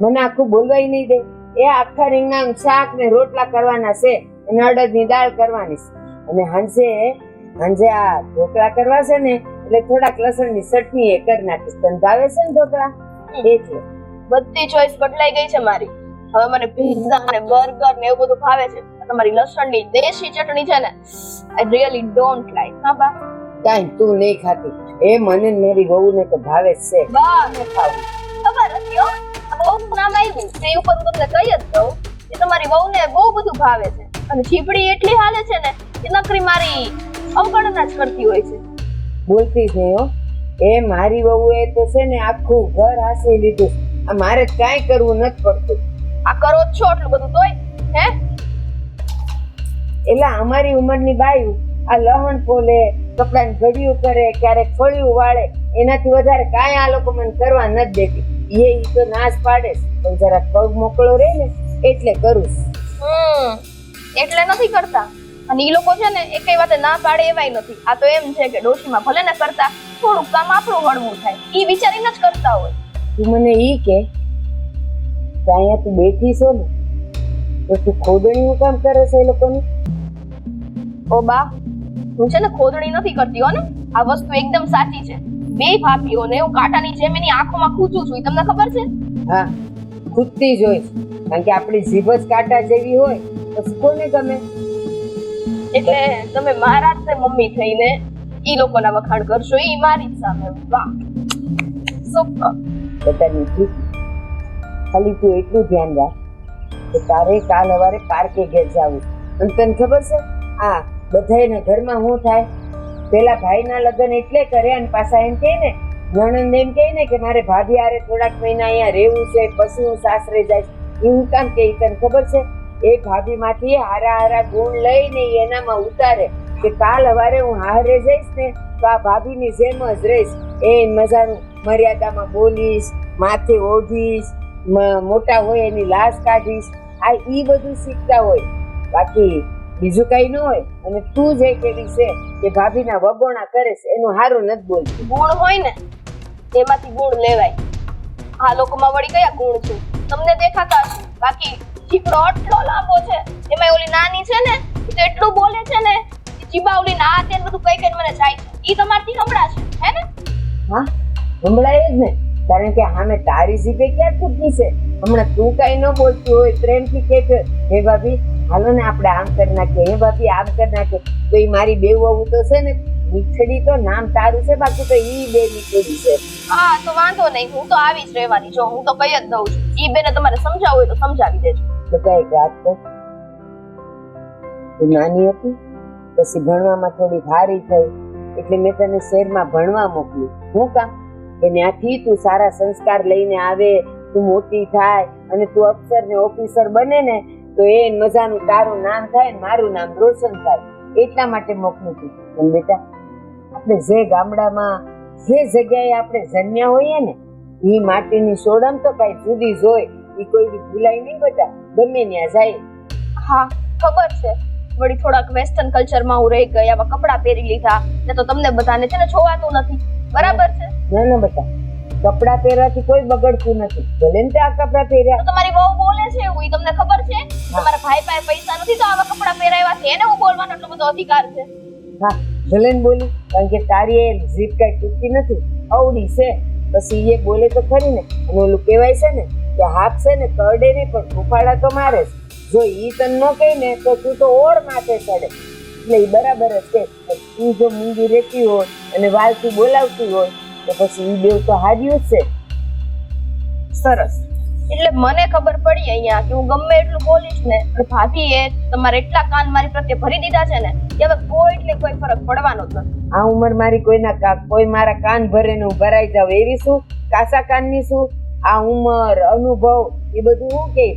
મને આખું બોલવાય નહીં દે. એ આખા રીંગણા શાક ને રોટલા કરવાના છે, અને અડદની દાળ કરવાની છે, અને હાંજે આ ઢોકળા કરવા છે ને એટલે થોડાક લસણની ચટણી એ કરી નાખીશ. તને ભાવે છે ને ઢોકળા? એટલે બધી ચોઈસ બદલાઈ ગઈ છે મારી. હવે મને પિઝા અને બર્ગર ને એવું બધું ભાવે છે. તમારી લસણની દેશી ચટણી છે ને, આઈ રિયલી ડોન્ટ લાઈક. હા બા, કાંઈ તું નહીં ખાતી, એ મને ને મારી વહુ ને તો ભાવે જ છે. બા ખાવું ખબર હતી હો, બહુ નામ આવ્યું તે ઉપર હું તમને કહી જ દઉં કે તમારી વહુને બહુ બધું ભાવે છે. અને છીપડી એટલી હાલે છે ને કે નકરી મારી અવગણના જ કરતી હોય છે. બોલતી છે હો, એ મારી વહુ એ તો છે ને આખું ઘર હાંસી લીધું. આ મારે કાંઈ કરવું નથી પડતું. આ કરો જ છો એટલું બધું તોય હે? એટલે અમારી ઉંમરની બાયું આ લહણ ફોલે, કપડાની ઘડિયું કરે, ક્યારેક ફળિયું વાળે, એનાથી વધારે કાંઈ આ લોકો મને કરવા નથી દેતી. એ તો નાશ પાડે, પણ જરા પગ મોકળો રહે ને એટલે કરું. એટલે નથી કરતા. અને ઈ લોકો છે ને એકેય વાતે ના પાડે એવાય નથી. આ તો એમ છે કે ડોશીમાં ભલે ને કરતા થોડુંક કામ આપણું હળવું થાય, ઈ વિચારીને જ કરતા હોય. તું મને ઈ કે અહીંયા તું બેઠી છો ને તો તું ખોદણીનું કામ કરે છે એ લોકોની? ઓ બા, હું છે ને ખોદણી નથી કરતી હો ને. આ વસ્તુ એકદમ સાચી છે. બે ભાભીઓને હું કાંટાની જેમ એની આંખોમાં ખૂંચું છું. તમને ખબર છે? હા, ખૂદતી જ હોય, કારણ કે આપણી જીભ જ કાંટા જેવી હોય તો કોને ગમે. એટલે તમે મારા જ મમ્મી થઈને ઈ લોકોના વખાણ કરશો, ઈ મારી જ સામે. વાહ, સુપર. બધાની ઠીક, ખાલી તું એટલું ધ્યાન રાખ કે તારે કાલ સવારે પાર્કે ઘેર જાવું. અને તને ખબર છે આ બધાના ઘરમાં શું થાય? પેલા ભાઈના લગ્ન એટલે કરે અને પાછા એમ કહે ને, નણંદ એમ કહે ને કે મારે ભાભી હારે થોડાક મહિના અહીંયા રહેવું છે, પછી હું સાસરે જઈશ. એવું કામ કે તને ખબર છે? એ ભાભી માંથી હારા ગુણ લઈને એનામાં ઉતારે કે કાલ સવારે હું હારે જઈશ ને તો આ ભાભીની જેમ જ રહીશ. એ મજાનું મર્યાદામાં બોલીશ, માથે ઓઢીશ, મોટા હોય એની લાશ કાઢીશ. આ ઈ બધું શીખતા હોય. બાકી બીજું કઈ ન હોય. અને તું જે કેવી છે કે ભાભીના વગોણા કરે છે એનું હારું નથી બોલતી. ગુણ હોય ને એમાંથી ગુણ લેવાય. આ લોકોમાં વળી કયા ગુણ છે તમને દેખાતા હશે. બાકી ચીકડો આટલો લાંબો છે, એમાં ઓલી નાની છે ને ઈ તો એટલું બોલે છે ને ચીબાવલી ના તે બધું કઈ કઈ મને જાય છે. ઈ તમારથી સંભળાશે હે ને? હા, સંભળાય જ ને, કારણ કે સામે તારી જીભે ક્યાં છૂટકી છે. હમણાં તું કઈ ન બોલતી હોય, પ્રેમથી કે છે, હે ભાભી હાલો ને આપણે આમ કરી નાખીએ, હે ભાભી આમ કરી નાખીએ, તો એ મારી બેવ વહુ તો છે ને મીઠડી તો નામ તારું છે, બાકી તો ઈ બે મીઠડી છે. હા તો વાંધો નહીં, હું તો આવી જ રહેવાની. જો હું તો કઈ જ દઉં છું. ઈ બેને તમારે સમજાવવું હોય તો સમજાવી દેજો. બધા એક વાત કર, તું નાની હતી પછી ભણવામાં થોડી ભારી થઈ એટલે મેં તને શહેરમાં ભણવા મોકલી. હું કામ કે ત્યાંથી તું સારા સંસ્કાર લઈને આવે, તું મોટી થાય અને તું અફસર ને ઓફિસર બને ને તો એ મજાનું તારું નામ થાય ને મારું નામ રોશન થાય, એટલા માટે મોકલી હતી. પણ બેટા આપણે જે ગામડામાં જે જગ્યાએ આપણે જન્મ્યા હોઈએ ને એ માટીની સોડમ તો કઈ જુદી જ હોય, એ કોઈ ભૂલાય નહીં બેટા, ગમે ત્યાં જાય. હા ખબર છે, વળી થોડાક વેસ્ટર્ન કલ્ચરમાં હું રહી ગઈ, આવા કપડાં પહેરી લીધા ને તો તમને બધાને છે ને જોવાતું નથી. બરાબર છે? ના ના બેટા, કપડાં પહેરવાથી કોઈ બગડતું નથી, ભલે ને તે આ કપડાં પહેર્યા. તો તમારી બહુ બોલે છે એવું ઈ તમને ખબર છે? તમારા ભાઈ પાસે પૈસા નથી તો આવા કપડાં પહેરાવ્યા છે, એને હું બોલવાનો એટલો બધો અધિકાર છે. હા ભલે ને બોલી, કારણ કે તારી એ જીભ કઈ તૂટતી નથી, અવડી છે. પછી એ બોલે તો ખરી ને. અને ઓલું કહેવાય છે ને કે હાથ છે ને કરડે નહીં પણ ફૂફાડા તો મારે જ. જો ઈ તને ન કહે ને તો તું તો ઓળ માથે ચડે, એટલે ઈ બરાબર જ છે. તું જો મૂંગી રહેતી હોય અને વાલથી બોલાવતી હોય તો પછી ઈ બેવ તો હાર્યું જ છે. સરસ, એટલે મને ખબર પડી અહીંયા કે હું ગમે એટલું બોલીશ ને કે ભાભીએ તમારે એટલા કાન મારી પ્રત્યે ભરી દીધા છે ને કે હવે કોઈ એટલે કોઈ ફરક પડવાનો જ નથી. આ ઉંમર મારી કોઈ મારા કાન ભરે ને હું ભરાઈ જાવ એવી શું? કાસા કાનની શું? આ ઉંમર અનુભવ એ બધું હું કે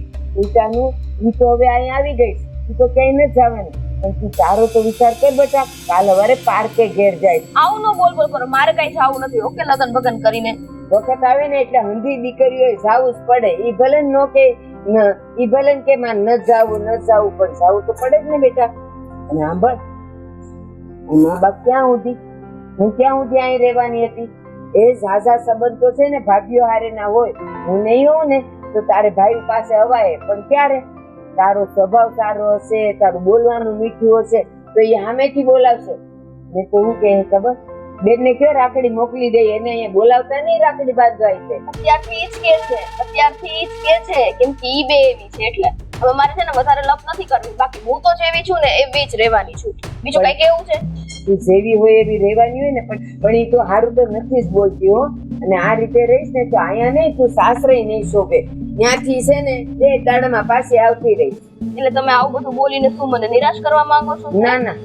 ઉલટાનું ઈ તો હવે અહીંયા આવી ગઈ, ઈ તો ક્યાંય નથી જવાની. પણ તું તારો તો વિચાર કર બેટા, કાલ સવારે પાર્કે ઘેર જાય. આવું ન બોલ કરો, મારે કઈ જવું નથી. ઓકે, લગન ભગન કરીને વખત આવે ને એટલે હંધી દીકરીઓ જાવું જ પડે. ઈ ભલે ન કે ઈ ભલે કે માં ન જાવું પણ જાવું તો પડે જ ને બેટા. અને સાંભળ, મા બાપ ક્યાં સુધી, હું ક્યાં સુધી અહીં રહેવાની હતી? એ ઝાઝા સંબંધ તો છે ને ભાભીઓ હારે ના હોય. હું નહીં હોઉં ને તો તારે ભાઈ પાસે અવાય, પણ ક્યારે? તારો સ્વભાવ સારો હશે, તારું બોલવાનું મીઠું હશે તો એ સામેથી બોલાવશે. ને તો હું કે ખબર, બેન ને કયો રાખડી મોકલી દે, એને અહીંયા બોલાવતા નહીં, રાખડી બાંધવા છે. અત્યારથી જ કે છે કેમ કે ઈ બે એવી છે. એટલે હવે મારે છે ને વધારે લપ નથી કરવી. બાકી હું તો જેવી છું ને એવી જ રહેવાની છું. બીજું કઈ કેવું છે? તું જેવી હોય એવી રહેવાની હોય ને, પણ ઈ તો હારું તો નથી જ બોલતી હો. અને આ રીતે રહીશ ને તો અહીંયા નહીં, તું સાસરે નહીં શોભે. ત્યાંથી છે ને બે દાડામાં પાછી આવતી રહીશ. એટલે તમે આવું બધું બોલીને શું મને નિરાશ કરવા માંગો છો? ના ના,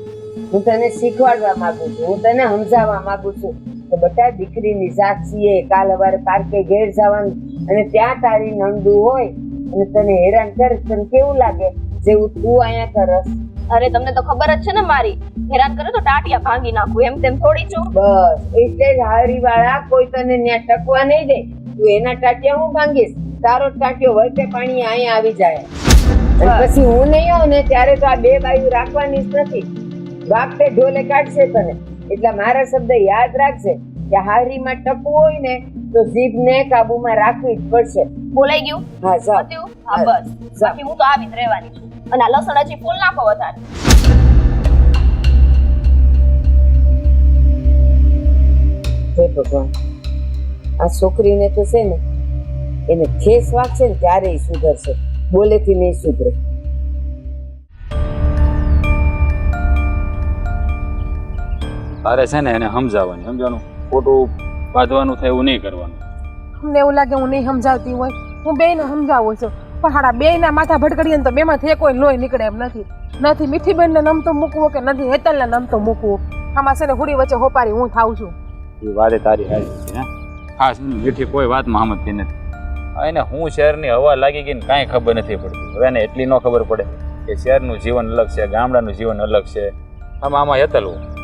હું તને શીખવાડવા માંગુ છું, હું તને સમજાવવા માંગુ છું કે બેટા દીકરીની જાત છીએ. કાલ સવારે પાર્કે ઘેર જવાનું અને ત્યાં તારી નંદુ હોય અને તને હેરાન કરે, તને કેવું લાગે? જેવું તું અહીંયા કરસ. અરે તમને તો ખબર જ છે ને, મારી હેરાન કરે તો ટાટિયા ભાંગી નાખું, એમ તેમ થોડી છું. બસ એટલે જ હારી વાળા કોઈ તને ત્યાં ટકવા નહીં દે. તું એના ટાટિયા હું ભાંગીશ, તારો ટાટિયો વળતે પાણી અહીંયા આવી જાય. અને પછી હું નહીં આવું ને ત્યારે તો આ બે બાયું રાખવાની જ નથી, વાગતે ઢોલે કાઢશે તને. એટલે મારા શબ્દ યાદ રાખજે કે હારીમાં ટકવું હોય ને તો જીભને કાબુમાં રાખવી જ પડશે. બોલાઈ ગયું? હા જા. હા બસ, બાકી હું તો આવી જ રહેવાની છું. અને આ લસણ હજી ફૂલ નાખો વધારે. હે ભગવાન, આ છોકરીને તો છે ને એને ઠેસ વાગશે ને ત્યારે ઈ સુધરશે, બોલેથી નહીં સુધરે. તારે છે ને એને સમજાવવાનું, ખોટું બાંધવાનું થાય એવું નહીં કરવાનું. અમને એવું લાગે હું નહીં સમજાવતી હોય, હું બેયને સમજાવું છું, પણ હાડા બેયના માથા ભડકડીએ ને તો બેમાંથી કોઈ લોહી નીકળે એમ નથી મીઠી બેનને નમતો મૂકવો કે નથી હેતલને નમતો મૂકવો. આમાં છે ને હુડી વચ્ચે હોપારી હું થાઉં છું. એ વાતે તારી હારી છે. ખાસ મીઠી કોઈ વાતમાં સમજતી નથી. એને હું શહેરની હવા લાગી ગઈ ને કાંઈ ખબર નથી પડતી. હવે એને એટલી ન ખબર પડે કે શહેરનું જીવન અલગ છે, ગામડાનું જીવન અલગ છે. આમાં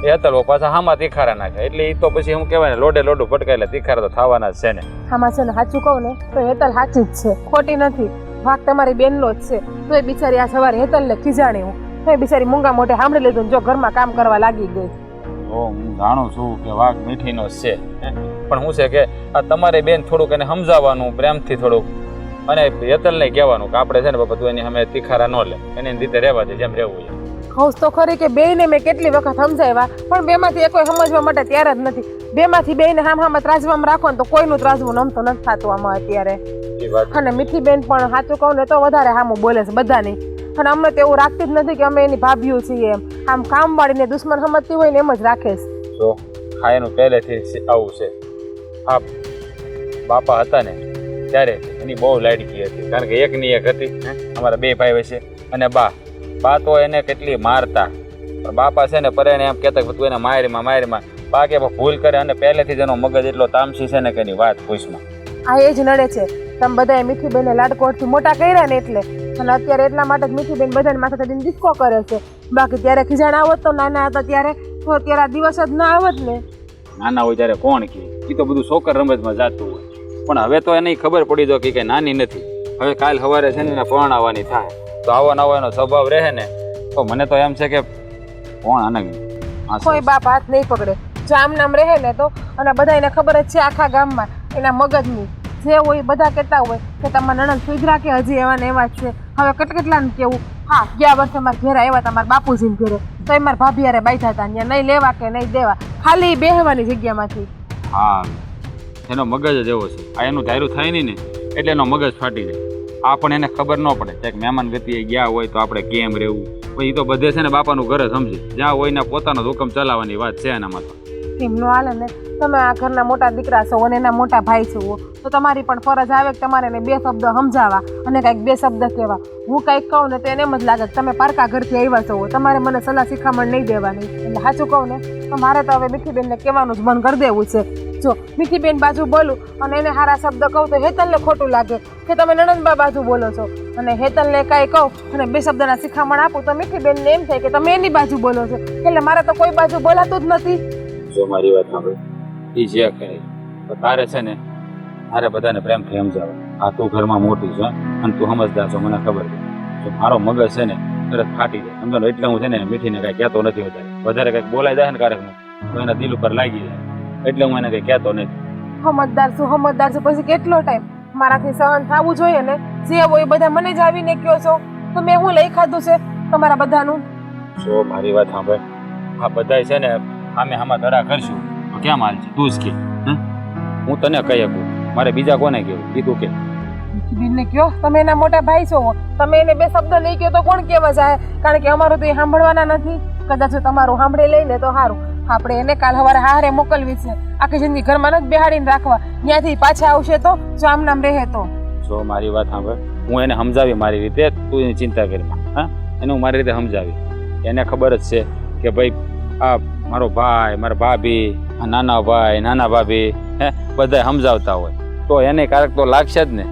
હેતલવો પાછા હામાં તીખારા નાખે, એટલે એ તો પછી હું કહેવાય ને લોડે લોડું પટકાયેલા તીખારા તો થવાના જ છે ને. આમાં છે ને સાચું કહું ને તો હેતલ સાચી જ છે, ખોટી નથી. વાક તમારી બેનનો જ છે. તો એ બિચારી આ સવારે હેતલને ખીજાણી હું એ બિચારી મૂંગા મોઢે સાંભળી લીધું ને જો ઘરમાં કામ કરવા લાગી ગઈ. હું જાણું છું કે વાઘ મીઠીનો જ છે, પણ શું છે કે આ તમારે બેન થોડુંક એને સમજાવવાનું પ્રેમથી થોડુંક, અને હેતલને કહેવાનું કે આપણે છે ને બાપા તું એની સામે તીખારા ન લે, એની રીતે રહેવા દે જેમ રહેવું છે. કહું તો ખરી કે બેયને મેં કેટલી વખત સમજાવ્યા, પણ બેમાંથી કોઈ સમજવા માટે તૈયાર જ નથી. બેમાંથી બેયને હામ ત્રાજવામાં રાખો ને તો કોઈનું ત્રાજવું નમતું નથી થતું આમાં અત્યારે. એ વાત અને મીઠી બેન પણ સાચું કહું ને તો વધારે હામું બોલે છે બધાની, અને અમને તો એવું રાખતી જ નથી કે અમે એની ભાભીઓ છીએ એમ. આમ કામ વાળીને દુશ્મન સમજતી હોય ને એમ જ રાખે છે. જો હા એનું પહેલેથી આવું છે. આ બાપા હતા ને ત્યારે એની બહુ લાડકી હતી, કારણ કે એકની એક હતી, અમારા બે ભાઈ વચ્ચે, અને બા તો એને કેટલી મારતા, પણ બાપા છે ને પરેણે એમ કહેતા કે તું એને મારીમાં બા કે ભૂલ કરે, અને પહેલેથી જ એનો મગજ એટલો તામસી છે ને કે એની વાત પૂછમાં. આ એ જ નડે છે. તમે બધાએ મીઠી બેનને લાડકોડથી મોટા કર્યા ને એટલે, અને અત્યારે એટલા માટે જ મીઠી બેન બધાને માથે ચડીને ડિસ્કો કરે છે. બાકી ત્યારે ખીજાણ આવત તો નાના હતા ત્યારે, તો અત્યારે આ દિવસ જ ના આવત ને. નાના હોય ત્યારે કોણ કહે, એ તો બધું છોકર રમતમાં જાતું હોય, પણ હવે તો એને ખબર પડી જો કે નાની નથી. હવે કાલ સવારે છે ને એને પરણાવવાની થાય, તો આવો એનો સ્વભાવ રહે ને તો મને તો એમ છે કે કોણ આને કોઈ બાપ હાથ નહીં પકડે. જો આમ નામ રહે ને તો, અને બધાને ખબર જ છે આખા ગામમાં એના મગજની જે હોય બધા કહેતા હોય કે તમારા નણંદ સુધરા કે હજી એવા ને એવા જ છે. હવે કેટલાને કેવું, હા ગયા વર્ષે મારા ઘેર આવ્યા હતા મારા બાપુજીને ઘેરે, તો એ મારા ભાભી હારે બાઈઠા હતા, ત્યાં નહીં લેવા કે નહીં દેવા, ખાલી બેહવાની જગ્યામાંથી. હા એનો મગજ જ એવો છે. આ એનું ધાર્યું થાય નહીં ને એટલે એનો મગજ ફાટી જાય. આ પણ એને ખબર ન પડે ક્યાંક મહેમાન ગતિએ ગયા હોય તો આપણે કેમ રહેવું, પછી એ તો બધે છે ને બાપાનું ઘર જ સમજે, જ્યાં હોય ને પોતાનો જ હુકમ ચલાવવાની વાત છે એનામાં. તો એમનું હાલે ને, તમે આ ઘરના મોટા દીકરા છો અને એના મોટા ભાઈ છો, તો તમારી પણ ફરજ આવે કે તમારે એને બે શબ્દ સમજાવવા અને કંઈક બે શબ્દ કહેવા. હું કંઈક કહું ને તો એને એમ જ લાગે કે તમે પારકા ઘરથી આવ્યા છો, તમારે મને સલાહ શિખામણ નહીં દેવાની. એટલે સાચું કહું ને તો મારે તો હવે મીઠીબેનને કહેવાનું જ બંધ કરી દેવું છે. જો મીઠીબેન બાજુ બોલું અને એને સારા શબ્દ કહું તો હેતલને ખોટું લાગે કે તમે નણંદબા બાજુ બોલો છો, અને હેતલને કાંઈ કહું અને બે શબ્દના શિખામણ આપું તો મીઠીબેનને એમ થાય કે તમે એની બાજુ બોલો છો. એટલે મારે તો કોઈ બાજુ બોલાતું જ નથી. જો મારી વાત સાંભળ, એ જે કહે તો તારે છે ને મારે બધાને પ્રેમથી સમજાવે. આ તું ઘરમાં મોટી છે અને તું સમજદાર છો, મને ખબર છે. જો મારો મગજ છે ને તરત ફાટી જાય સમજો, એટલે હું છે ને મીઠીને કાંઈ કહેતો નથી. વધારે કંઈક બોલાઈ જાય ને કાર્યક્રમ તો એના દિલ ઉપર લાગી જાય, એટલે હું એને કંઈ કહેતો નથી. સમજદાર છું પછી કેટલો ટાઈમ મારાથી સહન થવું જોઈએ ને. જે હોય બધા મને જ આવીને કહો છો તો મેં હું લઈ ખાધું છે તમારા બધાનું. જો મારી વાત સાંભળ, આ બધાય છે ને આમે આમાં ધડા કરશું તો કેમ હાલ છે તું જ કે. હું તને કહી શકું, મારે બીજા કોને કહેવું કીધું કે બેનને કહો, તમે એના મોટા ભાઈ છો, તમે એને બે શબ્દ નહીં કહો તો કોણ કહેવા જાય? કારણ કે અમારું તો એ સાંભળવાના નથી. કદાચ તમારું સાંભળી લઈને તો સારું. આપણે એને કાલ સવારે હારે મોકલવી છે, આખી જિંદગી ઘરમાં જ બેહાડીને રાખવા. ત્યાંથી પાછા આવશે તો જો આમ નામ રહે તો. જો મારી વાત સાંભળ, હું એને સમજાવી મારી રીતે, તું એની ચિંતા કરી. હા એને હું મારી રીતે સમજાવી. એને ખબર જ છે કે ભાઈ આ મારો ભાઈ, મારા ભાભી, નાના ભાઈ, નાના ભાભી બધા સમજાવતા હોય તો એને ક્યારેક તો લાગશે જ ને.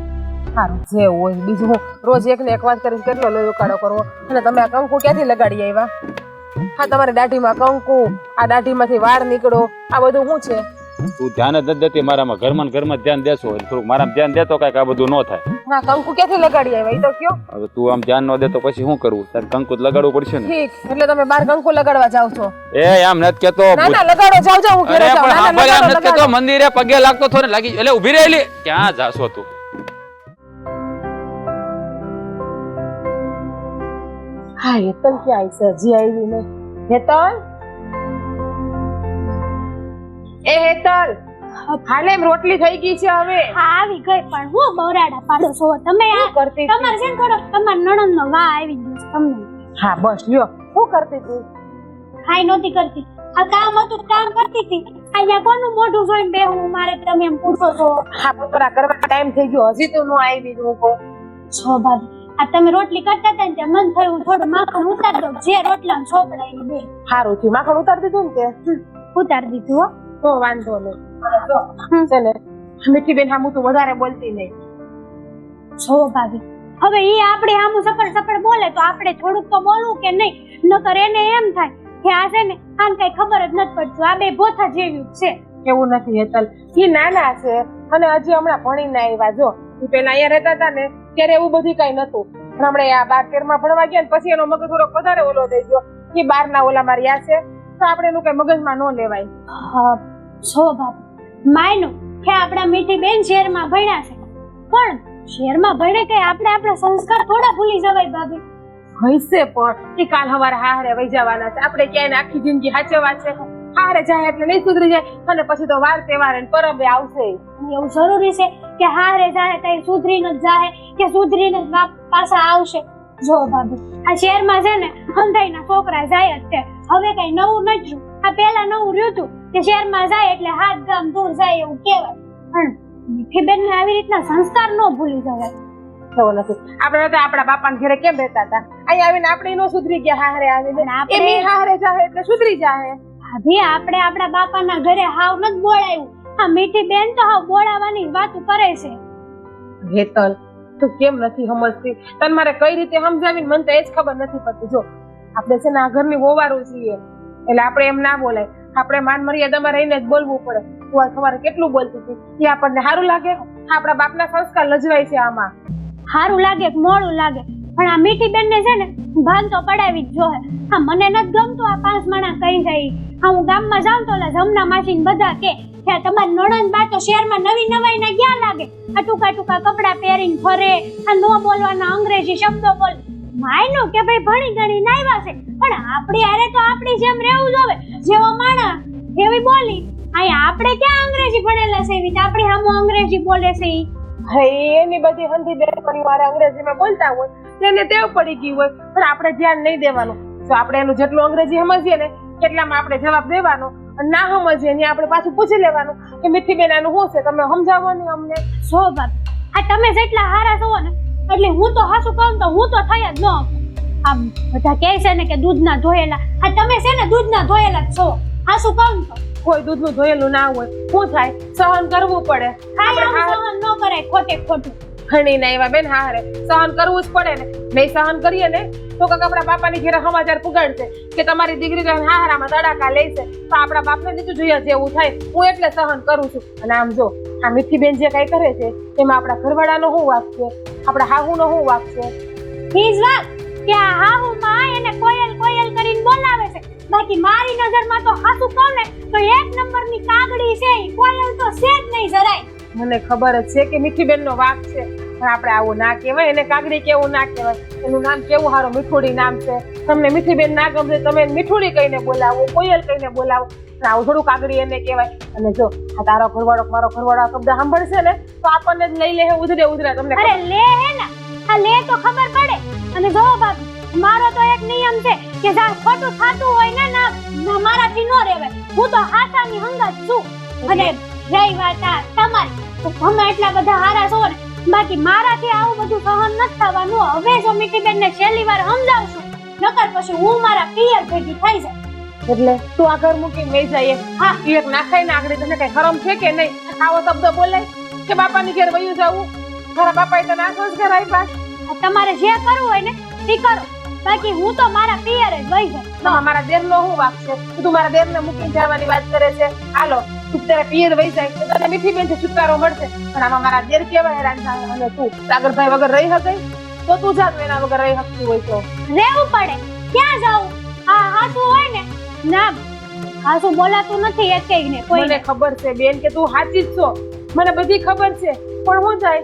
સારું જે હોય બીજું હું રોજ એકને એક વાત કરીને કેટલો લોહી ઉકાળો કરવો. અને તમે આ કંકુ ક્યાંથી લગાડી આવ્યા? હા તમારી દાઢીમાં કંકુ, આ દાઢીમાંથી વાળ નીકળો, આ બધું શું છે? તું ધ્યાન જ નથી દેતી મારામાં. ઘરમાં ધ્યાન દેશો થોડુંક મારામાં ધ્યાન દેતો કાંઈક આ બધું ન થાય. હા કંકુ ક્યાંથી લગાડી આવ્યા એ તો કયો. હવે તું આમ ધ્યાન ન દે તો પછી શું કરવું? તારે કંકુ લગાડવું પડશે ને. ઠીક, એટલે તમે બાર કંકુ લગાડવા જાવ છો? એ આમ નથી કેતો. ના ના લગાડો, જાવ હું ઘરે જાઉં. ના ના આમ નથી કેતો, મંદિરે પગે લાગતો થો ને લાગી એટલે ઊભી રહેલી. ક્યાં જાશો તું? હા હેતલ ક્યાં આવી છે? હજી આવી ને. હેતલ, એ હેતલ, હાલે એમ રોટલી થઈ ગઈ છે હવે. હા આવી ગઈ, પણ હું બરાડા પાડો છો તમે? આ કરતી તમારે છે ને થોડો તમાર નણંદનો વાહ આવી ગયો છે તમને. હા બસ લ્યો, શું કરતી તું? ખાઈ નહોતી કરતી, આ કામ હતું કામ કરતી હતી. અહીંયા કોનું મોઢું જોઈને બેહું મારે તમે એમ પૂછો છો? હા બપોરા કરવા ટાઈમ થઈ ગયો, હજી તું ન આવી. હું કહું છો ભાભી, આ તમે રોટલી કરતા હતા ને ત્યાં મન થયું હું થોડું માખણ ઉતાર દઉં, જે રોટલા છોકરાની બે. સારું થયું, માખણ ઉતારી દીધું ને તે? ઉતાર દીધું હો. તો વાંધો નહીં. છે ને મીઠી બેન હામું તું વધારે બોલતી નહીં. છો ભાભી, હવે એ આપણે આમું સપડ બોલે તો આપણે થોડુંક તો બોલવું કે નહીં? નકર એને એમ થાય કે આ છે ને આમ કઈ ખબર જ નથી પડતું, આ બે ભોથા જેવી છે. એવું નથી હેતલ, એ નાના છે અને હજી હમણાં ભણીને આવ્યા. જો એ પેલા અહીંયા રહેતા હતા ને ત્યારે એવું બધું કઈ નતું, હમણાં આ 12-13માં ભણવા ગયા ને પછી એનો મગજ થોડોક વધારે ઓલો થઈ ગયો એ 12ના ઓલામાં રહ્યા છે તો આપણે એનું કઈ મગજમાં ન લેવાય. છો બાપુ માયનું કે આપણા મીઠી બેન શહેરમાં ભણ્યા છે પણ શહેરમાં ભણે કે આપણે આપણા સંસ્કાર થોડા ભૂલી જવાય ભાભી. હશે પણ એ કાલ સવારે હારે વહી જવાના છે. આપણે ક્યાંય આખી જિંદગી સાચવવા છે. હારે જાય એટલે નહીં સુધરી જાય અને પછી તો વાર તહેવાર ને પરબે આવશે. એવું જરૂરી છે કે હારે જાય તો સુધરીને જ જાય કે સુધરીને જ પાછા આવશે? જો ભાભી આ શહેરમાં છે ને હંધાઈના છોકરા જાય જ છે. હવે કઈ નવું નથી. આ પેલા નવું રહ્યું હતું કે શહેરમાં જાય એટલે હાથ ગામ દૂર જાય એવું કહેવાય પણ મીઠી બેન ને આવી રીતના સંસ્કાર ન ભૂલી જવાય. થવો નથી. આપણે તો આપણા બાપાના ઘરે કેમ રહેતા હતા અહીંયા આવીને આપણે નો સુધરી ગયા હારે આવીને એમ હારે જાય એટલે સુધરી જાય. ભાભી આપણે આપણા બાપાના ઘરે હાવ નથી બોલાયું. આ મીઠી બેન તો હાવ બોલાવાની વાતો કરે છે. હેતલ તું કેમ નથી સમજતી? તને મારે કઈ રીતે સમજાવીને મને તો એ જ ખબર નથી પડતી. જો આપણે છે ને આ ઘરની વોવારું છીએ એટલે આપણે એમ ના બોલાય. આપણે માન મર્યાદામાં રહીને જ બોલવું પડે. તું આ સવારે કેટલું બોલતી હતી એ આપણને સારું લાગે? આપણા બાપના સંસ્કાર લજવાય છે આમાં. સારું લાગે કે મોડું લાગે પણ આ મીઠી બેન ને છે ને ભાન તો પડાવી જ જોહે. હા મને નથી ગમતું આ 5 માણસ કહી જાય. હા હું ગામમાં જાઉં તો ઓલા જમના માસીને બધા કે તમારી નણંદ બા તો શહેરમાં નવી નવાઈ ના ક્યાં લાગે? આ ટૂંકા ટૂંકા કપડા પહેરીને ફરે, આ નો બોલવાના અંગ્રેજી શબ્દો બોલ. માયનો કે ભાઈ ભણી ગણી નાયવા છે પણ આપણી હારે તો આપણી જેમ રહેવું જોવે. જેવો માણસ એવી બોલી. અહીંયા આપણે ક્યાં અંગ્રેજી ભણેલા છે એવી આપણી સામે અંગ્રેજી બોલે છે ઈ. એની બધી હંધી બેન પરિવાર અંગ્રેજીમાં બોલતા હોય તેને ટેવ પડી ગઈ હોય પણ આપણે ધ્યાન નહીં દેવાનું. જો આપણે એનું જેટલું અંગ્રેજી સમજીએ ને કેટલામાં આપણે જવાબ દેવાનો અને ના સમજીએ ને આપણે પાછું પૂછી લેવાનું કે મીઠી બેન આનું શું છે તમે સમજાવો ને અમને. સો બાપ આ તમે જેટલા હારા છો ને એટલે હું તો હાસું કહું તો હું તો થઈ જ ન. આમ બધા કહે છે ને કે દૂધના ધોયેલા. આ તમે છે ને દૂધના ધોયેલા જ છો. હાસું કહું તો કોઈ દૂધનું ધોયેલું ના હોય શું થાય? સહન કરવું પડે. આપણે સહન ન કરાય ખોટે ખોટું. ઘણી ના એવા બેન હારે સહન કરવું જ પડે ને. નહીં સહન કરીએ ને તો કાક આપણા બાપાની ઘેરે સમાચાર પુગાડશે કે તમારી દીકરી તો હારામાં તડાકા લે છે તો આપણા બાપને નીચું જોઈએ જેવું થાય. હું એટલે સહન કરું છું. અને આમ જો આ મીઠી બેન જે કઈ કરે છે એમાં આપણા ઘરવાળાનો શું વાંક છે? આપણા હાહુનો શું વાંક છે? ઈ જ વાત કે આ હાહુ માં એને કોયલ કોયલ કરીને બોલાવે છે. બાકી મારી નજરમાં તો હાસું કહું ને તો 1 નંબરની કાગડી છે. કોયલ તો છે જ નહીં જરાય. મને ખબર જ છે કે મીઠી બેન નો વાંક છે પણ આપણે આવું ના કહેવાય. એને કાગડી કેવું ના કહેવાય. એનું નામ કેવું સારું મીઠુડી નામ છે. તમને મીઠી બેન ના ગમશે તમે મીઠુડી કહીને બોલાવો, કોયલ કહીને બોલાવો. આવું થોડું કાગડી એને કહેવાય. અને જો આ તારો ઘરવાળો મારો ઘરવાળો શબ્દ સાંભળશે ને તો આપણને જ લઈ લે ઉધરે ઉધરે. તમને અરે લે હે ને આ લે તો ખબર પડે. અને જો બાપુ મારો તો એક નિયમ છે કે જ્યાં ખોટું થાતું હોય ને ના મારાથી ન રહેવાય. હું તો હાથાની હંગત છું. અને રહી વાત આ તમારી તો તમે એટલા બધા હારા છો ને બાકી મારાથી આવું બધું સહન નથી થવાનું. હવે જો મીઠી બેન ને છેલ્લી વાર સમજાવશું નકર પછી હું મારા પિયર ભેગી થઈ જાય. એટલે તું આ ઘર મૂકીને વહી જાય? હા એક નાખાય ને આગળ તને કઈ શરમ છે કે નહીં? આવો શબ્દ બોલાય કે બાપાની ઘેર વયું જવું? તારા બાપાએ તને આ સંસ્કાર આપ્યા? તમારે જે કરવું હોય ને એ કરો બાકી હું તો મારા પિયર જ વહી જાય. મારા દેર નો શું વાક છે? તું મારા દેર ને મૂકીને જવાની વાત કરે છે. હાલો તું તારા પિયર વહી જાય તો તને મીઠી બેન થી છુટકારો મળશે. પણ આમાં મારા દેર કેવા હેરાન થાય. અને તું સાગરભાઈ વગર રહી શકે તો તું જા. એના વગર રહી શકતી હોય તો રહેવું પડે. ક્યાં જાવું? હા હાસું હોય ને ના હાસું બોલાતું નથી એક કઈ ને કોઈ. મને ખબર છે બેન કે તું સાચી જ છો. મને બધી ખબર છે પણ હું જાય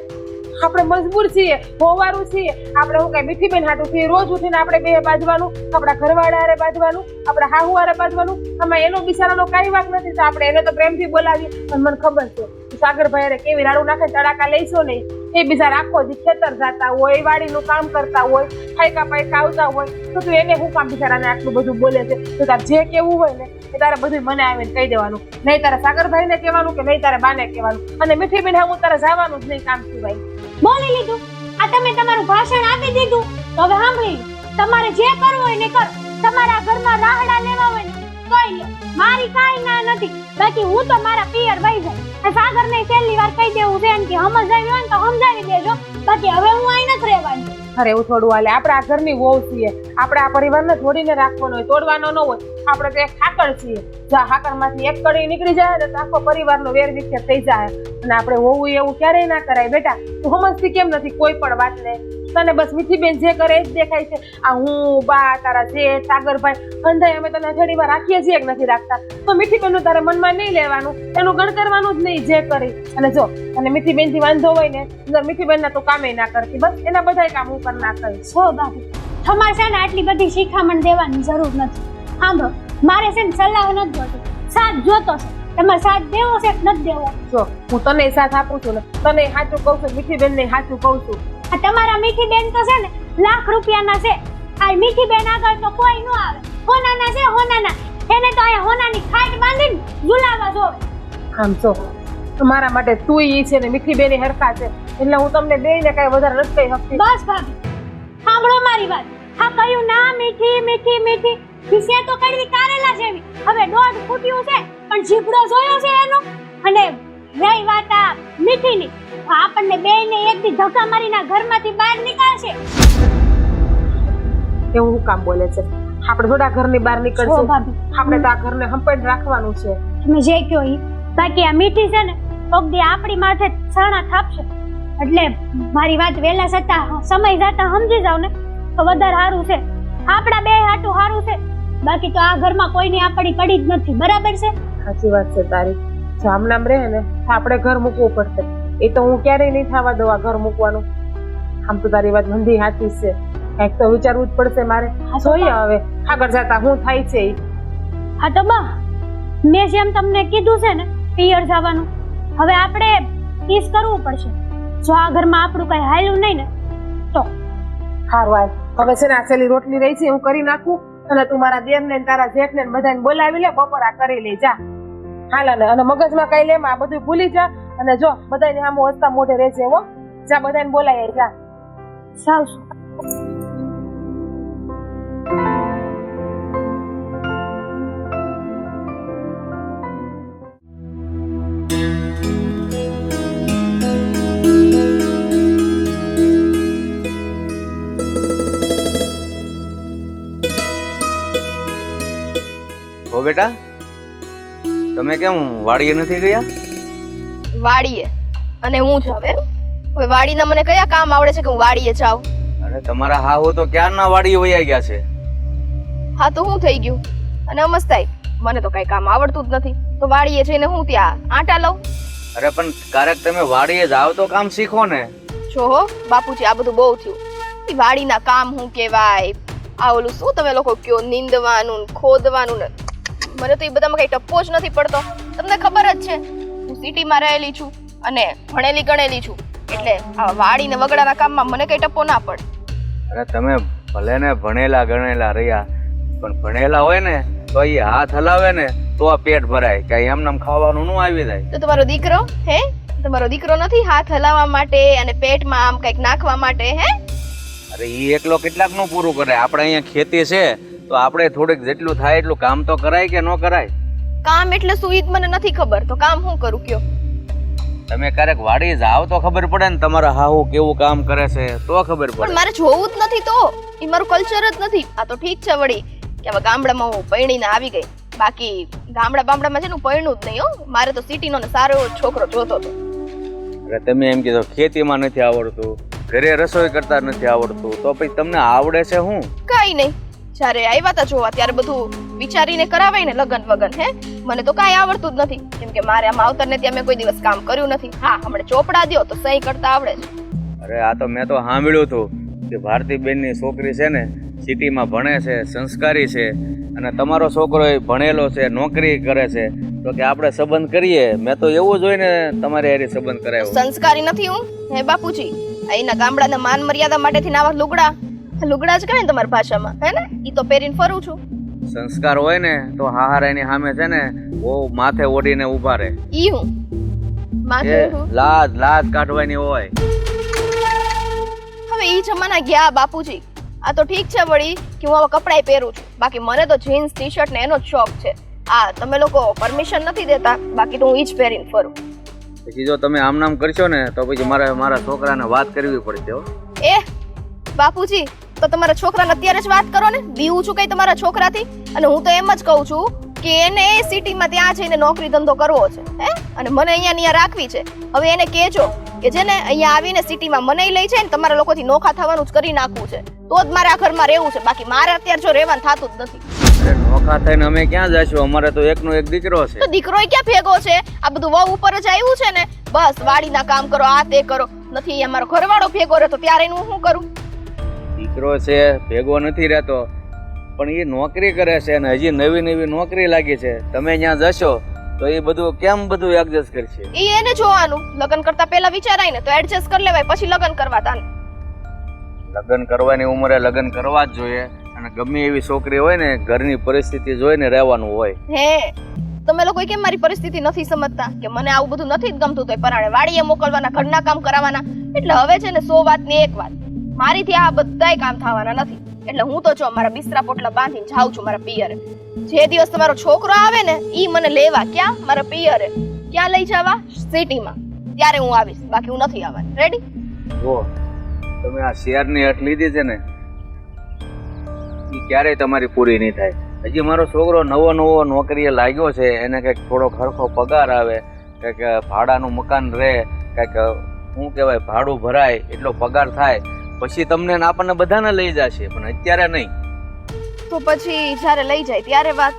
આપણે મજબૂર છીએ, હોવારું છીએ. આપણે હું કઈ મીઠી બેન હાટું છીએ રોજ ઉઠીને આપણે બે બાંધવાનું, આપણા ઘરવાળા હારે બાંધવાનું, આપણા હાહુ હારે બાંધવાનું. આમાં એનો બિચારાનો કઈ વાક નથી તો આપણે એને તો પ્રેમથી બોલાવીએ. પણ મને ખબર છે સાગરભાઈ હારે કેવી રાડું નાખે તડાકા લઈશો નહીં. એ બિચારા આખો દી ખેતર જતા હોય, વાડીનું કામ કરતા હોય, ફાયકા પાયકા આવતા હોય તો તું એને હું કામ બિચારાને આટલું બધું બોલે છે? તો તારે જે કેવું હોય ને એ તારે બધું મને આવીને કહી દેવાનું. નહીં તારે સાગરભાઈ ને કહેવાનું કે નહીં તારે બાને કહેવાનું. અને મીઠી બેન હું તારે જવાનું જ નહીં કામ સિવાય. બોલી લીધું. આ તમે તમારું ભાષણ આપી દીધું તો હવે સાંભળી તમારે જે કરવું હોય ને કરો. તમારા ઘરમાં રાહડા લેવા હોય ને કઈ લો. મારી કાઈ ના નથી. બાકી હું તો મારા પિયર વહી જાય. આ સાગરને છેલ્લી વાર કહી દેવું છે કે સમજાવી હોય ને તો સમજાવી દેજો. બાકી હવે હું અહીં નથી રહેવાની. અરે એવું થોડું હાલે. આપણે આ ઘરની વહુ છીએ. આપણે આ પરિવારને જોડીને રાખવાનો હોય, તોડવાનો ન હોય. આપણે તો એક હાકર છીએ. જો હાકરમાંથી એક કડી નીકળી જાય ને તો આખો પરિવારનો વેર વિખેર થઈ જાય. અને આપણે હોવું એવું ક્યારેય ના કરાય. બેટા તું સમજતી કેમ નથી કોઈ પણ વાતને? તને બસ મીઠીબેન જે કરે એ જ દેખાય છે. આ હું, બા, તારા જેઠ, સાગરભાઈ અંધાઈ અમે તને અઠવાડિયામાં રાખીએ છીએ કે નથી રાખતા? તો મીઠીબેનનું તારે મનમાં નહીં લેવાનું, એનું ગણ કરવાનું જ નહીં જે કરી. અને જો અને મીઠીબેનથી વાંધો હોય ને તો મીઠીબેનના તો કામે ના કરતી, બસ એના બધાય કામ હું કરી નાખીશ. છો ભાભી, તમારે છે ને આટલી બધી શિખામણ દેવાની જરૂર નથી. સાંભળો, મારે છે ને સલાહ નથી જોતી, સાથ જોતો છે. તમારે સાથ દેવો છે કે નથી દેવો? જો હું તને સાથ આપું છું ને, તને સાચું કહું છું, મીઠીબેનને સાચું કહું છું. આ તમારા મીઠીબેન તો છે ને લાખ રૂપિયાના છે. આ મીઠીબેન આગળ તો કોઈ ન આવે. હોનાના છે, હોનાના. એને તો અહીંયા હોનાની ખાટ બાંધીને ઝુલાવા જોવે. આમ જો મારા માટે તું ઈ છે ને મીઠીબેન હરખા છે, એટલે હું તમને બેયને કઈ વધારે નથી કહી શકતી. બસ ભાભી, સાંભળો મારી વાત. આ કયું ના મીઠી મીઠી મીઠી વિશે તો કડવી કારેલા જેવી. હવે દોઢ ફૂટ્યું છે પણ જીભડો જોયો છે એનો. અને રહી વાત આ મીઠીની, તો આપણને બેયને એક દી ધક્કા મારીને ઘરમાંથી બહાર નીકળશે. એવું હું કામ બોલે છે? આપણે થોડા ઘરની બહાર છો નીકળશું, ભાભી, આપણે તો આ ઘરને હંપેટ રાખવાનું છે. તમે જે કહો ઈ. બાકી આ મીઠી છે ને કોક દી આપણી માથે છાણા થાપશે. એટલે મારી વાત વહેલા છતાં સમય જતા સમજી જાવ ને તો વધારે સારું છે. આપણા બે હાટું સારું છે. બાકી તો આ ઘરમાં કોઈની આપણી પડી જ નથી. બરાબર છે? સાચી વાત છે તારી. જો આમ નામ રહે ને તો આપણે ઘર મૂકવું પડશે. એ તો હું ક્યારેય નહીં થવા દઉં આ ઘર મૂકવાનું. આમ તો તારી વાત મંદી સાચી છે, કંઈક તો વિચારવું જ પડશે મારે. જોઈએ હવે આગળ જતા હું થાય છે ઈ. હા તો બા, મેં જેમ તમને કીધું છે ને પિયર જવાનું, હવે આપણે ઈસ કરવું પડશે. જો આ ઘરમાં આપણું કઈ હાલ્યું નહીં ને તો હારું આય. હવે છે ને આ છેલ્લી રોટલી રહી છે હું કરી નાખું, અને તું મારા દેરને ને તારા જેઠને ને બધાને બોલાવી લે, બપોરા કરી લે જા. હાલ અને મગજમાં કઈ લેમ, આ બધું ભૂલી જા. અને જો બધાને સામે હસતા મોઢે રહેજે હો. જા બધાને બોલાય જા. સાવશું. હો બેટા, તમે કેમ વાડીએ નથી ગયા? વાડીએ અને હું જ હવે વાડીના મને કયા કામ આવડે છે કે હું વાડીએ જાઉં? અરે તમારા હાહુ તો ક્યારના વાડીએ વયા ગયા છે. હા તો હું થઈ ગયું? અને અમસ્તાઈ મને તો કઈ કામ આવડતું જ નથી, તો વાડીએ જઈને હું ત્યાં આટા લઉં? અરે પણ ક્યારેક તમે વાડીએ જાવ તો કામ શીખો ને. જો હો બાપુજી, આ બધું બહુ થયું. ઈ વાડીના કામ હું કહેવાય? આ ઓલું શું તમે લોકો કયો નીંદવાનું ને ખોદવાનું ને, મને તો એ બધામાં કઈ ટપ્પો જ નથી પડતો. તમને ખબર જ છે હું સિટીમાં રહેલી છું અને ભણેલી ગણેલી છું, એટલે આ વાડી ને વગડાના કામમાં મને કઈ ટપ્પો ના પડે. અરે તમે ભલે ને ભણેલા ગણેલા રહ્યા, પણ ભણેલા હોય ને તો એ હાથ હલાવે ને તો આ પેટ ભરાય, કઈ એમ નામ ખાવાનું નું આવી જાય. તો તમારો દીકરો હે? તમારો દીકરો નથી હાથ હલાવવા માટે અને પેટમાં આમ કઈક નાખવા માટે હે? અરે ઈ એકલો કેટલાક નું પૂરું કરે? આપણે અહીંયા ખેતી છે તો આપણે થોડીક જેટલું થાય એટલું કામ તો કરાય કે ન કરાય? કામ એટલે શું ઈ જ મને નથી ખબર, તો કામ હું કરું કયો? તમે ક્યારેક વાડી જાવ તો ખબર પડે ને તમારા હાહુ કેવું કામ કરે છે, તો ખબર પણ પડે. મારે જોવું જ નથી, તો ઈ મારું કલ્ચર જ નથી. આ તો ઠીક છે વળી કે હવે ગામડામાં હું પૈણીને આવી ગઈ, બાકી ગામડામાં છે ને હું પૈણું જ નહીં હો. મારે તો સિટીનો ને સારો એવો છોકરો જોતો હતો. અરે તમે એમ કીધું ખેતીમાં નથી આવડતું, ઘરે રસોઈ કરતા નથી આવડતું, તો પછી તમને આવડે છે હું? કઈ નહીં, જ્યારે આવ્યા તા જોવા ત્યારે બધું વિચારીને કરાવાય ને લગન વગન. હે મને તો કાંઈ આવડતું જ નથી, કેમ કે મારે આમ આવતરને ત્યાં મેં કોઈ દિવસ કામ કર્યું નથી. હા હમણાં ચોપડા દ્યો તો સહી કરતા આવડે છે. અરે આ તો મેં તો સાંભળ્યું હતું કે ભારતીબેનની છોકરી છે ને સિટીમાં ભણે છે, સંસ્કારી છે, અને તમારો છોકરો એ ભણેલો છે, નોકરી કરે છે, તો કે આપણે સંબંધ કરીએ. મેં તો એવું જોઈને તમારે હારે સંબંધ કરાવ્યો. સંસ્કારી નથી હું હે બાપુજી? અહીંના ગામડાના માન મર્યાદા માટેથી આવા લુગડા જ કહેવાય ને તમારી ભાષામાં, હે ને? ઈ તો પહેરીને ફરું છું. સંસ્કાર હોય ને તો હાહારાની સામે છે ને બહુ માથે ઓઢીને ઊભા રહે. ઈ હું માથે એ હું? લાજ કાઢવાની હોય. હવે ઈ જમાના ગયા બાપુજી. આ તો ઠીક છે વળી કે હું આવા કપડાય પહેરું છું, બાકી મને તો જીન્સ ટી શર્ટ ને એનો જ શોખ છે. આ તમે લોકો પરમિશન નથી દેતા, બાકી તો હું ઈ જ પહેરીને ફરું. પછી જો તમે આમ નામ કરશો ને તો પછી મારા છોકરાને વાત કરવી પડશે હો. એ બાપુજી, તો તમારા છોકરાને અત્યારે જ વાત કરો ને. બીવું છું કઈ તમારા છોકરાથી? અને હું તો એમ જ કહું છું કે એને સિટીમાં ત્યાં જઈને નોકરી ધંધો કરવો છે હે અને મને અહીંયા રાખવી છે. હવે એને કહેજો કે છે ને અહીંયા આવીને સિટીમાં મને લઈ જાય ને તમારા લોકોથી નોખા થવાનું જ કરી નાખવું છે તો જ મારે આ ઘરમાં રહેવું છે. બાકી મારે અત્યારે જો રહેવાનું થતું જ નથી. અરે નોખા થઈને અમે ક્યાં જઈશું? અમારે તો એકનો એક દીકરો છે. તો દીકરો ક્યાં ભેગો છે? આ બધું વહુ ઉપર જ આવ્યું છે ને. બસ વાડીના કામ કરો, આ તે કરો. નથી અહીંયા મારો ઘરવાળો ભેગો રહેતો ત્યારે હું શું કરું? દીકરો છે ભેગો નથી રહેતો પણ એ નોકરી કરે છે અને હજી નવી નવી નોકરી લાગી છે. તમે ત્યાં જશો તો એ બધું કેમ બધું એડજસ્ટ કરશે? એ એને જોવાનું. લગ્ન કરતા પહેલા વિચારાય ને તો એડજસ્ટ કરી લેવાય, પછી લગ્ન કરવા તાને. લગ્ન કરવાની ઉંમરે લગ્ન કરવા જ જોઈએ અને ગમે એવી છોકરી હોય ને ઘરની પરિસ્થિતિ જોઈને રહેવાનું હોય. હે તમે લોકો કેમ મારી પરિસ્થિતિ નથી સમજતા કે મને આવું બધું નથી જ ગમતું? તો પરાણે વાડીએ મોકલવાના, ઘરના કામ કરાવવાના. એટલે હવે છે ને 100 વાતની એક વાત, મારીથી આ બધાય કામ થવાના નથી. એટલે હું તો જો મારા બિસ્તરા પોટલા બાંધીને જાઉં છું મારા પિયરે. જે દિવસ તમારો છોકરો આવે ને ઈ મને લેવા ક્યાં? મારા પિયરે. ક્યાં લઈ જવા? સિટીમાં. ત્યારે હું આવીશ, બાકી હું નથી આવવાની. રેડી? જો તમે આ શેરની હટ લીધી છે ને એ ક્યારેય તમારી પૂરી નહીં થાય. હજી મારો છોકરો નવો નવો નોકરીએ લાગ્યો છે, એને કંઈક થોડો ખરખો પગાર આવે, કંઈક ભાડાનું મકાન રહે, કંઈક શું કહેવાય ભાડું ભરાય, એટલો પગાર થાય પછી તમને ને આપણને બધાને લઈ જશે. પણ અત્યારે નહીં. તો પછી જ્યારે લઈ જાય ત્યારે વાત.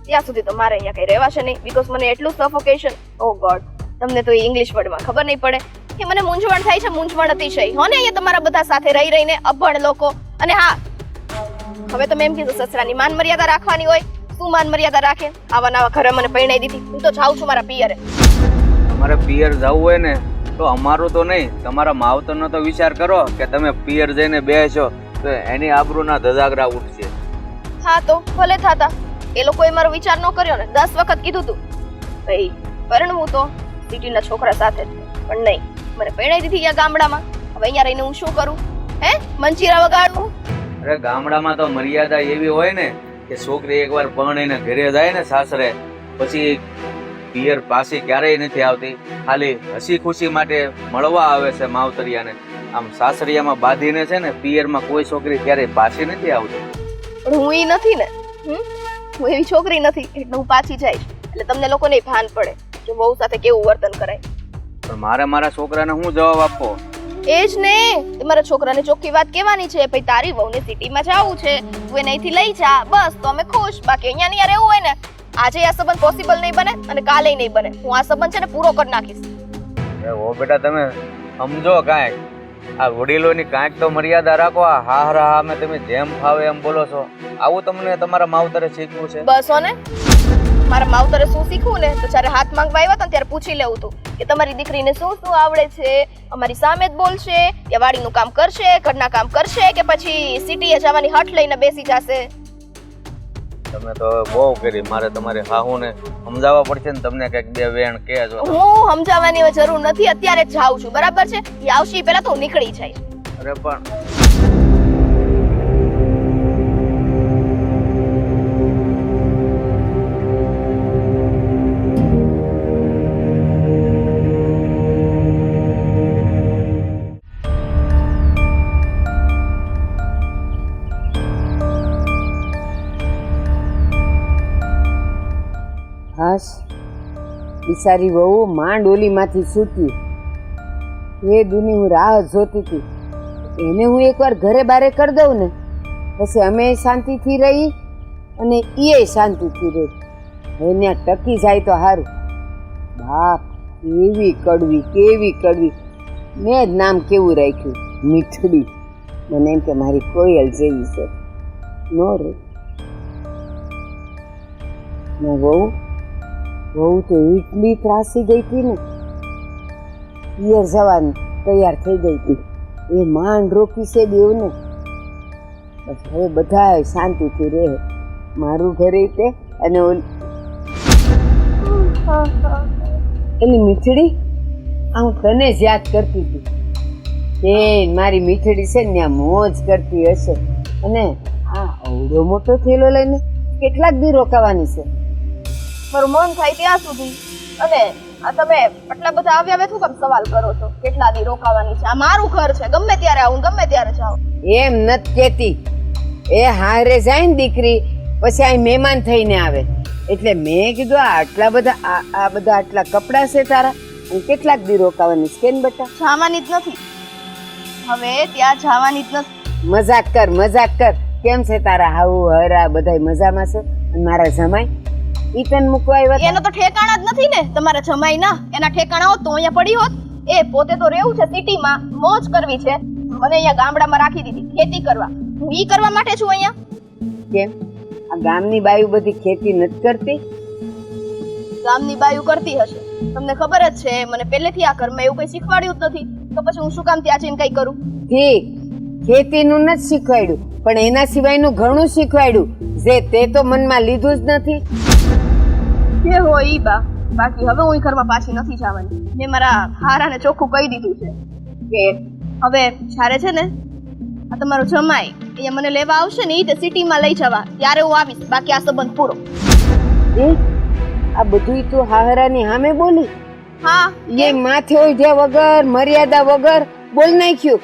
ત્યાં સુધી તો મારે અહીંયા કઈ રહેવાશે નહીં. બીકોઝ મને એટલું સફોકેશન, ઓ ગોડ, તમને તો ઇંગ્લિશ વર્ડમાં ખબર નહીં પડે કે મને મૂંઝવણ થાય છે. મૂંઝવણ અતિશય હો ને અહીંયા તમારા બધા સાથે રહી રહીને અભણ લોકો. અને હા, હવે તમે એમ કીધું સસરાની માન મર્યાદા રાખવાની હોય. શું માન મર્યાદા રાખે? આવા નવા ઘરે મને પરણાઈ દીધી. હું તો જાઉં છું મારા પિયરે. તમારે પિયર જવું હોય ને તો અમારું તો નહીં, તમારા માવતરનો તો વિચાર કરો કે તમે પિયર જઈને બેસો તો એની આબરૂના ધજાગરા ઉઠશે. હા તો ભલે થાતા. એ લોકોએ મારો વિચાર ન કર્યો ને 10 વખત કીધું તું ભાઈ પરણવું તો સિટીના છોકરા સાથે જ, પણ નહીં, મને પરણાઈ દીધી અહીંયા ગામડામાં. હવે અહીંયા રહીને હું શું કરું? હે મંચીરા વગાડું? અરે ગામડામાં તો મર્યાદા એવી હોય ને કે છોકરી એકવાર પરણીને ઘરે જાય ને સાસરે પછી પિયર પાછી ક્યારેય નથી આવતી. ખાલી હસી ખુશી માટે મળવા આવે છે માવતરિયાને. આમ સાસરિયામાં બાંધીને છે ને પિયરમાં કોઈ છોકરી ક્યારેય પાછી નથી આવતી. પણ હું ઈ નથી ને. હું એવી છોકરી નથી એટલે હું પાછી જઈશ. એટલે તમને લોકોને ભાન પડે કે વહુ સાથે કેવું વર્તન કરાય. પણ મારે મારા છોકરાને શું જવાબ આપવો? એ જ ને, તમારા છોકરાને ચોખ્ખી વાત કહેવાની છે ભાઈ તારી વહુને સિટીમાં જવું છે, તું એને અહીંથી લઈ જા, બસ તો અમે ખુશ. બાકી અહીંયા નહીં રહેવું હોય ને, આજે આ સંબંધ પોસિબલ નહીં બને અને કાલે નહીં બને. હું આ સંબંધ છે ને પૂરો કરી નાખીશ. ઓ બેટા તમે સમજો કાંઈક, આ વડીલોની કાંઈક તો મર્યાદા રાખો. આ હા હા અમે તમે જેમ ફાવે એમ બોલો છો. આવું તમને તમારા માવતરે શીખવું છે? બસ હો ને, મારા માવતરે શું શીખવું ને તો જ્યારે હાથ માંગવા આવ્યા હતા ત્યારે પૂછી લેવું હતું કે તમારી દીકરીને શું શું આવડે છે, અમારી સામે જ બોલશે કે વાડીનું કામ કરશે, ઘરના કામ કરશે કે પછી સિટીએ જવાની હઠ લઈને બેસી જશે. તમે તો બહુ કરી. મારે તમારે હાહુને સમજાવવા પડશે ને. તમને કંઈક બે વેણ કે જો. હું સમજાવવાની હવે જરૂર નથી, અત્યારે જ જાઉં છું. બરાબર છે? એ આવશે પહેલા તો હું નીકળી જઈશ. અરે પણ હાશ, બિચારી વહુ માંડ ઓલીમાંથી છૂટી. એ દુની હું રાહ જોતી હતી. એને હું એકવાર ઘરે બારે કરી દઉં ને પછી અમે શાંતિથી રહી અને એ શાંતિથી રહી. એને ટકી જાય તો સારું. બાપ, કેવી કડવી, કેવી કડવી. મેં જ નામ કેવું રાખ્યું, મીઠડી. મને એમ કે મારી કોયલ જેવી છે. નો રે વહુ તો એટલી ત્રાસી ગઈ હતી ને, પિયર જવાની તૈયાર થઈ ગઈ હતી. એ માંડ રોકી છે દેવને. બસ હવે બધા શાંતિથી રહે. મારું ઘરે તે અને એની મીઠડી હું તને જ યાદ કરતી હતી. એ મારી મીઠડી છે ને ત્યાં મોજ કરતી હશે. અને આ અવડો મોટો થેલો લઈને કેટલાક દી રોકાવાની છે? મારું મન થાય ત્યાં સુધી. અને આ તમે આટલા બધા આવ્યા શું કામ સવાલ કરો છો? કેટલા દી રોકાવાની છે? આ મારું ઘર છે, ગમે ત્યારે આવું, ગમે ત્યારે જાઉં. એમ નથી કેતી. એ હારે જાય ને દીકરી પછી અહીં મહેમાન થઈને આવે. એટલે મેં કીધું આ બધા આટલા કપડાં છે તારા અને કેટલાક દી રોકાવાની છે કેમ બટા? જવાની જ નથી હવે, ત્યાં જવાની જ નથી. મજાક કર. કેમ છે તારા હાઉ હરા બધાય મજામાં છે? અને મારા જમાઈ ઈ તને મૂકવા આવ્યા એનો તો ઠેકાણા જ નથી ને તમારા જમાઈ ના. એના ઠેકાણા હોત તો અહીંયા પડી હોત. એ પોતે તો રહેવું છે સિટીમાં, મોજ કરવી છે. મને અહીંયા ગામડામાં રાખી દીધી ખેતી કરવા. હું ઈ કરવા માટે છું અહીંયા. કેમ આ ગામની બાયુ બધી ખેતી નથી કરતી? ગામની બાયુ કરતી હશે, તમને ખબર જ છે. મને પહેલેથી આ ઘરમાં એવું કઈ શીખવાડ્યું જ નથી, તો પછી હું શું કામ ત્યાં જઈને કઈ કરું? ઠીક, ખેતીનું નથી શીખવાડ્યું પણ એના સિવાયનું ઘણું શીખવાડ્યું જે તે તો મનમાં લીધું જ નથી. જે હોય ઈ બા, બાકી હવે હું ઈ ઘરમાં પાછી નથી જવાની. મેં મારા હારાને ચોખ્ખું કહી દીધું છે કે હવે જ્યારે છે ને આ તમારો જમાઈ અહીંયા મને લેવા આવશે ને ઈ તે સિટીમાં લઈ જવા, ત્યારે હું આવીશ. બાકી આ સંબંધ પૂરો. એ આ બધું તું હાહરાની સામે બોલી? હા, એ માથે ઓઢ્યા વગર મર્યાદા વગર બોલ નાખ્યું.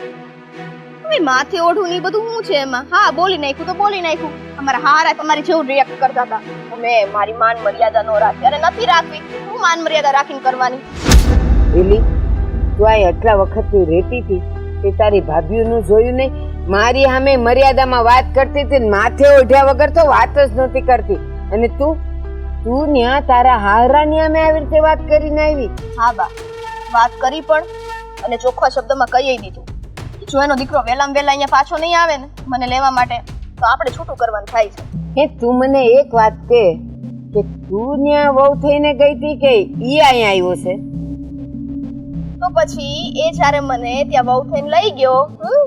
હવે માથે ઓઢું ને ઈ બધું શું છે એમાં? હા, બોલી નાખ્યું તો બોલી નાખ્યું. અમારા હારા તમારી જેવું રિએક્ટ કરતા હતા. અમે મારી માન મર્યાદા નો રાખી, અને નથી રાખવી. હું માન મર્યાદા રાખીને કરવાની. એલી તું આ આટલા વખતથી રહેતી હતી તે તારી ભાભીઓનું જોયું નહીં? મારી સામે મર્યાદામાં વાત કરતી હતી, માથે ઓઢ્યા વગર તો વાત જ નહોતી કરતી. અને તું ન્યા તારા હારાની સામે આવી રીતે વાત કરીને આવી? હા બા, વાત કરી પણ અને ચોખ્ખા શબ્દમાં કહી દીધું. જો એનો દીકરો વેલામાં વેલા અહીંયા પાછો નહીં આવે ને મને લેવા માટે, તો આપણે છૂટું કરવાનું થાય છે. હે તું મને એક વાત કહે કે તું ન્યા વહુ થઈને ગઈ હતી કે ઈ અહીંયા આવ્યો છે? તો પછી એ જ્યારે મને ત્યાં વહુ થઈને લઈ ગયો,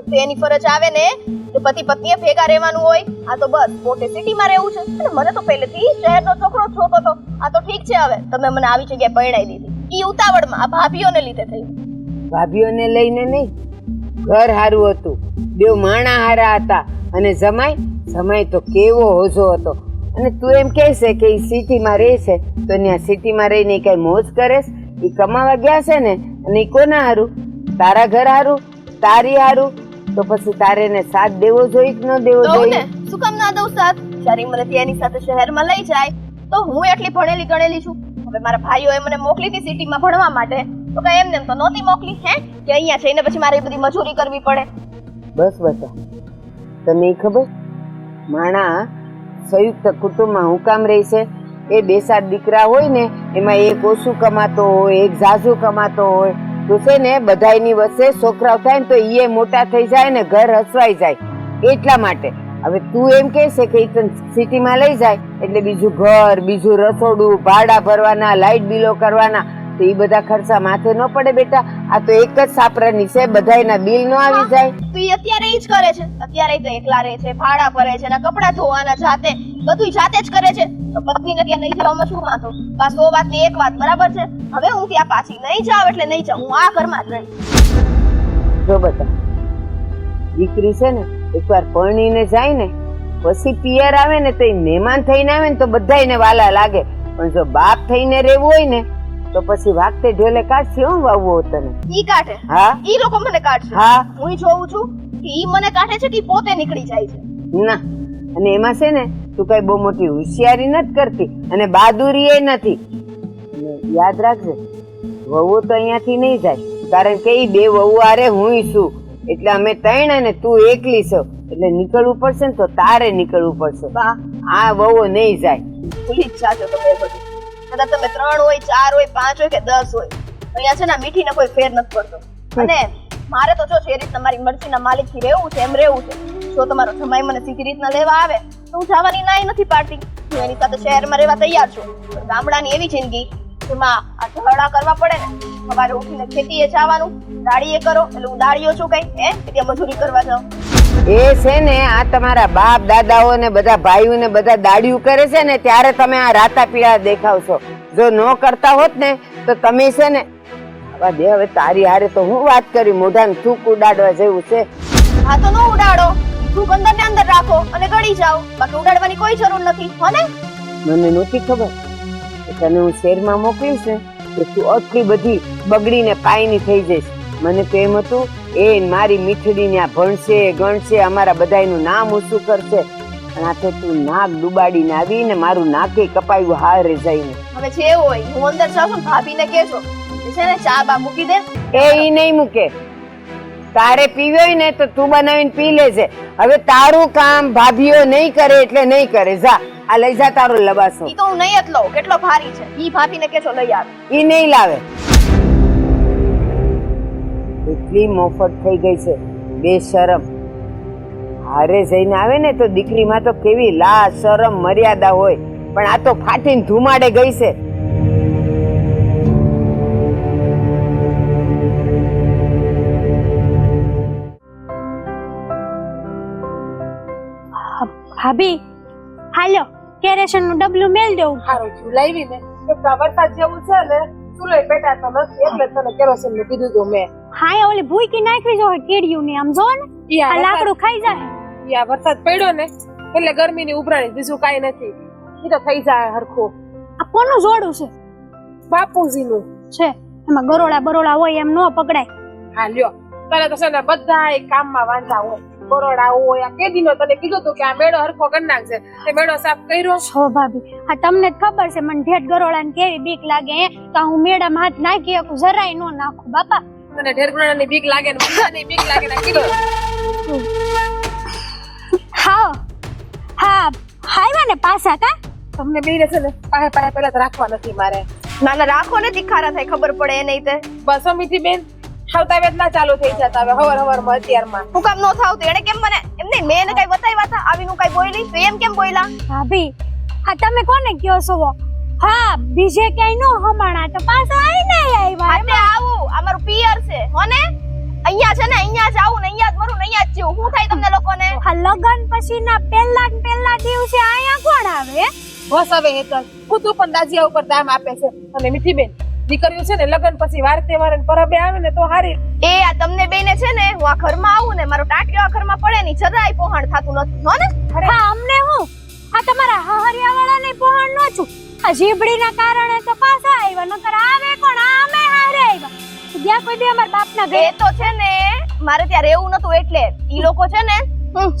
તો એની ફરજ આવે ને કે પતિ પત્નીએ ભેગા રહેવાનું હોય. આ તો બસ પોતે સિટીમાં રહેવું છે. અને મને તો પહેલેથી શહેરનો છોકરો જોતો હતો. આ તો ઠીક છે, હવે તમે મને આવી જગ્યાએ પરણાઈ દીધી. ઈ ઉતાવળમાં આ ભાભીઓને લીધે થઈ. ભાભીઓને લઈને નહીં, ઘર હારું હતું, બેવ માણા હારા હતા. અને જમાઈ તો કેવો હોજો હતો. અને તું એમ કહે છે કે ઈ સિટીમાં રહે છે તો ત્યાં સિટીમાં રહીને કઈ મોજ કરે છે? ઈ કમાવા ગયા છે ને, અને ઈ કોના હારું? તારા ઘર હારું, તારી હારું. તો પછી તારે એને સાથ દેવો જોઈએ કે ન દેવો જોઈએ? શું કામ ના દઉં સાથ? જ્યારે મને તેની સાથે શહેરમાં લઈ જાય તો હું એટલી ભણેલી ગણેલી છું. હવે મારા ભાઈઓએ મને મોકલી હતી સિટીમાં ભણવા માટે, તો કઈ એમને તો નહોતી મોકલી હે કે અહીંયા જઈને પછી મારે બધી મજૂરી કરવી પડે. બસ બતા, તને ખબર માણા સંયુક્ત કુટુંબમાં હું કામ રહી છે? એ 2-7 દીકરા હોય ને એમાં એક ઓછું કમાતો હોય, એક ઝાઝુ કમાતો હોય, તો છે ને બધાયની વચ્ચે છોકરાઓ થાય ને તો એ મોટા થઈ જાય ને ઘર હસવાઈ જાય. એટલા માટે હવે તું એમ કહે છે કે તને સિટીમાં લઈ જાય એટલે બીજું ઘર, બીજું રસોડું, ભાડા ભરવાના, લાઇટ બિલો કરવાના, તો એ બધા ખર્ચા માથે ન પડે બેટા? આ તો એક જ સાપરાની છે, બધાયના બિલ ન આવી જાય? તો એ અત્યારે ઈ જ કરે છે. અત્યારે તો એકલા રહે છે, ભાડા ભરે છે, ને કપડાં ધોવાના જાતે, બધું જાતે જ કરે છે. તો પત્નીને ત્યાં નહીં જવામાં શું વાંધો? બસ 100 વાતની એક વાત બરાબર છે. હવે હું ત્યાં પાછી નહીં જાઉં એટલે નહીં જાઉં. હું આ ઘરમાં જ રહીશ. જો બતા, દીકરી છે ને એકવાર પરણીને જાય ને પછી પિયર આવે ને તો એ મહેમાન થઈને આવે ને તો બધાયને વાલા લાગે. પણ જો બાપ થઈને રહેવું હોય ને તો પછી વાગતે ઢોલે કાઢશે. હું વાવવો તને? ઈ કાઢે? હા, ઈ લોકો મને કાઢશે. હા, હું જોઉં છું કે ઈ મને કાઢે છે કે પોતે નીકળી જાય છે. ના. અને એમાં છે ને તું કઈ બહુ મોટી હોશિયારી નથી કરતી અને બહાદુરી એ નથી. અને યાદ રાખજે, વહુ તો અહીંયાથી નહીં જાય, કારણ કે ઈ 2 વહુ આરે હું છું. એટલે અમે 3 અને તું એકલી છો, એટલે નીકળવું પડશે ને તો તારે નીકળવું પડશે. આ વહુ નહીં જાય. ભૂલી જ જાજો તમે એ બધું. કદાચ તમે 3 હોય, 4 હોય, 5 હોય કે 10 હોય, અહીંયા છે ને મીઠીને કોઈ ફેર નથી પડતો. અને મારે તો જો જે રીત તમારી મરજીના માલિકથી રહેવું છે એમ રહેવું છે. જો તમારો જમાઈ મને સીધી રીતના લેવા આવે તો હું જવાની નાઈ નથી પાડતી. હું એની સાથે શહેરમાં રહેવા તૈયાર છું. ગામડાની એવી જિંદગી જેમાં આ ઝઘડા કરવા પડે ને, સવારે ઉઠીને ખેતીએ જવાનું, દાડીએ કરો એટલે હું દાડીઓ છું કઈ હે કે ત્યાં મજૂરી કરવા જાઉં? એ છે ને આ તમારા બાપ દાદાઓ ને બધા ભાઈઓ ને બધા દાડિયું કરે છે ને ત્યારે તમે આ રાતા પીળા દેખાવશો. જો ન કરતા હોત ને તો તમે છે ને હવે તારી હારે તો હું વાત કરી, મોઢાને થૂક ઉડાડવા જેવું છે. હા તો ન ઉડાડો, થૂક અંદર ને અંદર રાખો અને ગળી જાઓ. બાકી ઉડાડવાની કોઈ જરૂર નથી હો ને? મને નહોતી ખબર કે તને હું શહેરમાં મોકલીશ ને તો તું આટલી બધી બગડીને પાયની થઈ જઈશ. મને તો એમ હતું એ મારી મીઠડી ને ભણશે, ગણશે, અમારા બધાયનું નામ ઊંચું કરશે. પણ આ તો તું નાક ડુબાડીને આવી ને મારું નાકે કપાયું હારે જઈને. હવે જે હોય હું અંદર જાઉં છું, ભાભીને કહેજો છે ને ચા બા મૂકી દે. એ ઈ નહીં મૂકે. તારે પીવી હોય ને તો તું બનાવીને પી લેજે. હવે તારું કામ ભાભીઓ નહીં કરે એટલે નહીં કરે. જા આ લઈ જા તારો લબાસો. ઈ તો હું નહીં જ લઉં, કેટલો ભારી છે. ઈ ભાભીને કહેજો લઈ આવે. ઈ નહીં લાવે. એટલી મોફત થઈ ગઈ છે બેશરમ. હારે જઈને આવે ને તો દીકરીમાં તો કેવી લાજ શરમ મર્યાદા હોય, પણ આ તો ફાટીને ધુમાડે ગઈ છે. ભાભી હાલો કેરેશન નું ડબલું મેલ દેવું. સારું થયું લાવી ને તો વરસાદ જેવું છે ને ચૂલો પેટાતો નથી એટલે તને કેરોસીન નું કીધું હતું મેં. હા ઓલી ભૂકી નાખવી જોઈએ કેડિયું ને આમ જો ને આ લાકડું ખાઈ જાય. યા વરસાદ પડ્યો ને એટલે ગરમીની ઉભરાણી, બીજું કાઈ નથી. ઈ તો થઈ જાય હરખું. આ કોનું જોડું છે? બાપુજીનું છે એમાં ગરોળા બરોળા હોય એમ ન પકડાય. હા લ્યો તને તો છે ને બધા કામમાં વાંધા હોય, બરોડા હોય. આ કેદીનો તને કીધું તું કે આ મેળો હરખો કરી નાખજે, તે મેળો સાફ કર્યો. છો ભાભી આ તમને જ ખબર છે મને ઢેટ ગરોળા ને કેવી બીક લાગે તો હું મેળામાં હાથ નાખી શકું જરાય ન નાખું બાપા. તને ઢેરગુણાની બીક લાગે ને બધાની બીક લાગે ને કીધું. હા હા હાઈવા ને પાછા કા તમને બે છે ને પાહે પાહે પેલા તો રાખવા નથી મારે. ના ના રાખો ને તીખારા થાય ખબર પડે એ નહીં તે. બસો મીઠી બેન આવતા વેત ના ચાલુ થઈ જતા હવે હવાર માં અત્યારમાં. હું કામ નો થાવ તો એને કેમ મને એમ નહીં મેં એને કઈ બતાવ્યા હતા આવીનું કઈ બોલી તો એમ કેમ બોલ્યા? ભાભી હા તમે કોને કયો છો? હા બીજે ક્યાંય નો હમાણા તો પાછા આવીને આવ્યા. હાતે આવું આ મારું પિયર છે હોને. અહીંયા છે ને અહીંયા જ આવું ને અહીંયા જ મરું ને અહીંયા જ જીવું. શું થાય તમને લોકોને? આ લગન પછી ના પહેલા દિવસે આયા કોણ આવે? બસ હવે હેતલ હું તું પણ દાજિયા ઉપર દામ આપે છે. અને મીઠી બેન દીકરીઓ છે ને લગન પછી વાર તહેવાર ને પરબે આવે ને તો હારી. એ આ તમને બેને છે ને હું આ ઘરમાં આવું ને મારો ટાટિયો આ ઘરમાં પડે ની જરાય પહોંચ થાતું નથી હો ને. હા અમને હું આ તમારા હહરિયા વાળા ને પહોંચ નો છું. આ જીબડી ના કારણે તો પાછા આવ્યા નકર આવે કોણ? આમે હારે આવ્યા. જ્યાં કોઈ બી અમાર બાપ ના ઘરે એ તો છે ને મારે ત્યાં રહેવું નતું એટલે ઈ લોકો છે ને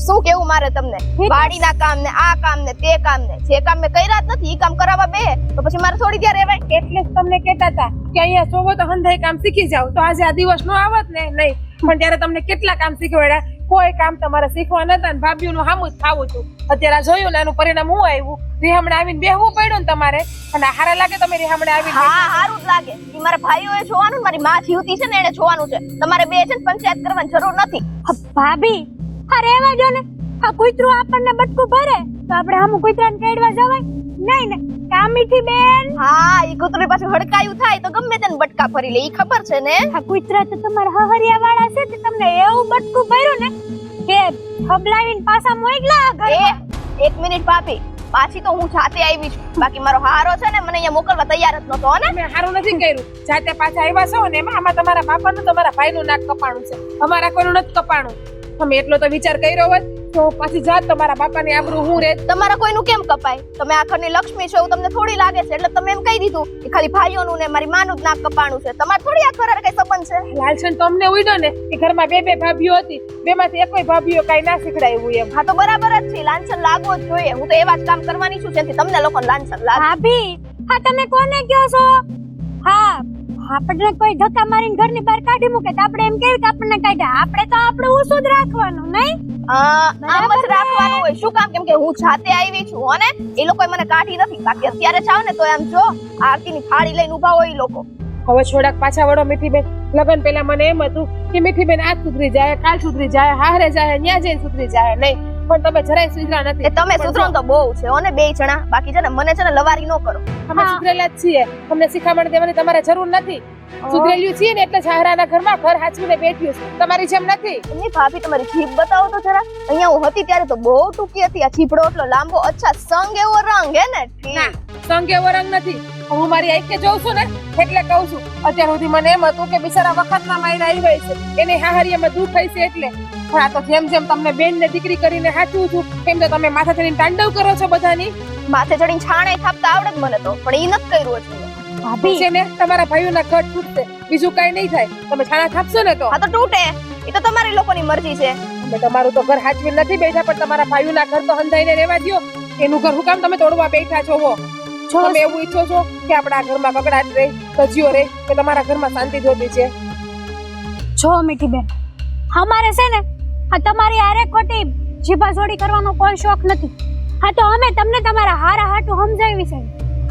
શું કેવું મારે તમને વાડીના કામ ને આ કામ ને તે કામ ને જે કામ મેં કર્યા જ નથી ઈ કામ કરાવવા બે તો પછી મારે થોડી ત્યાં રહેવાય. એટલે જ તમને કહેતા હતા કે અહીંયા જોવો તો હંધાઈ કામ શીખી જાવ તો આજે આ દિવસ નો આવત ને નહીં. પણ ત્યારે તમને કેટલા કામ શીખવાડ્યા, કોઈ કામ તમારે શીખવા નતા ને ભાભીઓનું હામું જ થાવું હતું. અત્યારે જોયું ને આનું પરિણામ હું આવ્યું. રેહમણે આવીને બેહવું પડ્યું ને તમારે અને હારા લાગે તમે રેહમણે આવીને. હા હારું જ લાગે. ઈ મારા ભાઈઓએ જોવાનું મારી માં જીવતી છે ને એને જોવાનું છે. તમારે બે છે ને પંચાયત કરવાની જરૂર નથી. ભાભી આ રેવા જો ને આ કૂતરું આપણને બટકું ભરે તો આપણે આમ કૂતરાને કેડવા જવાય નહીં ને. કા મીઠી બેન હા ઈ કૂતરું પાછું હડકાયું થાય તો ગમે તેને બટકા ફરી લે ઈ ખબર છે ને. આ કૂતરા તો તમારા હહરિયા વાળા છે તે તમને એવું બટકું ભર્યું ને કે હબલાવીને પાછા મોકલા ઘરમાં. એક મિનિટ ભાભી પાછી તો હું જાતે આવી છું. બાકી મારો હારો છે ને મને અહીંયા મોકલવા તૈયાર જ નતો ને. મેં હારું નથી કર્યું. જાતે પાછા આવ્યા છો ને એમાં તમારા બાપાનું તમારા ભાઈનું નાક કપાણું છે, અમારા કોઈનું નથી કપાણું. તમે એટલો તો વિચાર કર્યો હોત તો પાછી જાત તમારા બાપાની આબરૂ હું રે. તમારા કોઈનું કેમ કપાય? તમે આ ઘરની લક્ષ્મી છો એવું તમને થોડી લાગે છે એટલે તમે એમ કહી દીધું કે ખાલી ભાઈઓનું ને મારી માનું જ નાક કપાણું છે. તમારે થોડી આ ઘર કઈ સંબંધ છે? લાલચન તો અમને ઉડ્યો ને કે ઘરમાં બે ભાભીઓ હતી, બેમાંથી એકય ભાભીઓ કઈ ના શીખડાયું એમ. હા તો બરાબર જ છે, લાંછન લાગવો જ જોઈએ. હું તો એવા જ કામ કરવાની છું જેથી તમને લોકોને લાંછન લાગે. ભાભી હા તમે કોને કયો છો? હા આપણે કોઈ ધક્કા મારીને ઘરની બહાર કાઢી મૂકે તો આપણે એમ કેવી કે આપણને કાઢ્યા? આપણે તો આપણું ઉસુદ રાખવાનું નહીં. આમ જ રાખવાનું હોય. શું કામ? કેમ કે હું જાતે આવી છું હો ને. એ લોકોએ મને કાઢી નથી. બાકી અત્યારે જાવ ને તો આમ જો આરતીની થાળી લઈને ઊભા હોય ઈ લોકો. હવે છોડાક પાછા વળો મીઠી બેન. લગન પેલા મને એમ હતું કે મીઠી બેન આજ સુધરી જાય, કાલ સુધરી જાય, હારે જાય, ન્યા જઈને સુધરી જાય નહીં. પણ તમે જરાય સુધરા નથી. એ તમે સુધરો તો બહુ છે હો ને બે જણા. બાકી છે ને મને છે ને લવારી ન કરો. અમે સુધરેલા જ છીએ. તમને શિખામણ દેવાની તમારે જરૂર નથી. સુધરેલું છીએ ને એટલે સહારાના ઘરમાં ઘર હાચવીને બેઠ્યું છે. તમારી જેમ નથી. એમની ભાભી તમારી જીભ બતાવો તો જરા. અહીંયા હું હતી ત્યારે તો બહુ ટૂંકી હતી. આ જીભડો એટલો લાંબો. અચ્છા સંગ એવો રંગ હે ને? ના સંગ એવો રંગ નથી. હું મારી આંખે જોઉં છું ને એટલે કહું છું. અત્યાર સુધી મને એમ હતું કે બિચારા વખતના માયના આવી ગઈ છે એને હાહરિયામાં દુઃખ થઈ છે એટલે. પણ આ તો જેમ જેમ તમને બેન ને દીકરી કરીને હાચવું છું એમ તો તમે માથે ચડીને તાંડવ કરો છો બધાની. માથે ચડીને છાણે થાપતા આવડે જ મને તો, પણ ઈ નથી કર્યું છે. ભાભી છે ને તમારા ભાઈઓના ઘટ તૂટશે, બીજું કઈ નહીં થાય. તમે છાણા થાપશો ને તો હા તો તૂટે. એ તો તમારી લોકોની મરજી છે. તમે તમારું તો ઘર હાચવી નથી બેઠા, પણ તમારા ભાઈઓના ઘર તો હંધાઈને રહેવા દ્યો. એનું ઘર હું કામ તમે તોડવા બેઠા છો? તમે એવું ઈચ્છો છો કે આપણા ઘરમાં કકડાટ રહે, કજિયો રહે, કે તમારા ઘરમાં શાંતિ જોતી છે? જો મીઠી બેન, અમારે છે ને આ તમારી હારે ખોટી જીભાજોડી કરવાનો કોઈ શોખ નથી. હા તો અમે તમને તમારા હારા હાટું સમજાવી છે.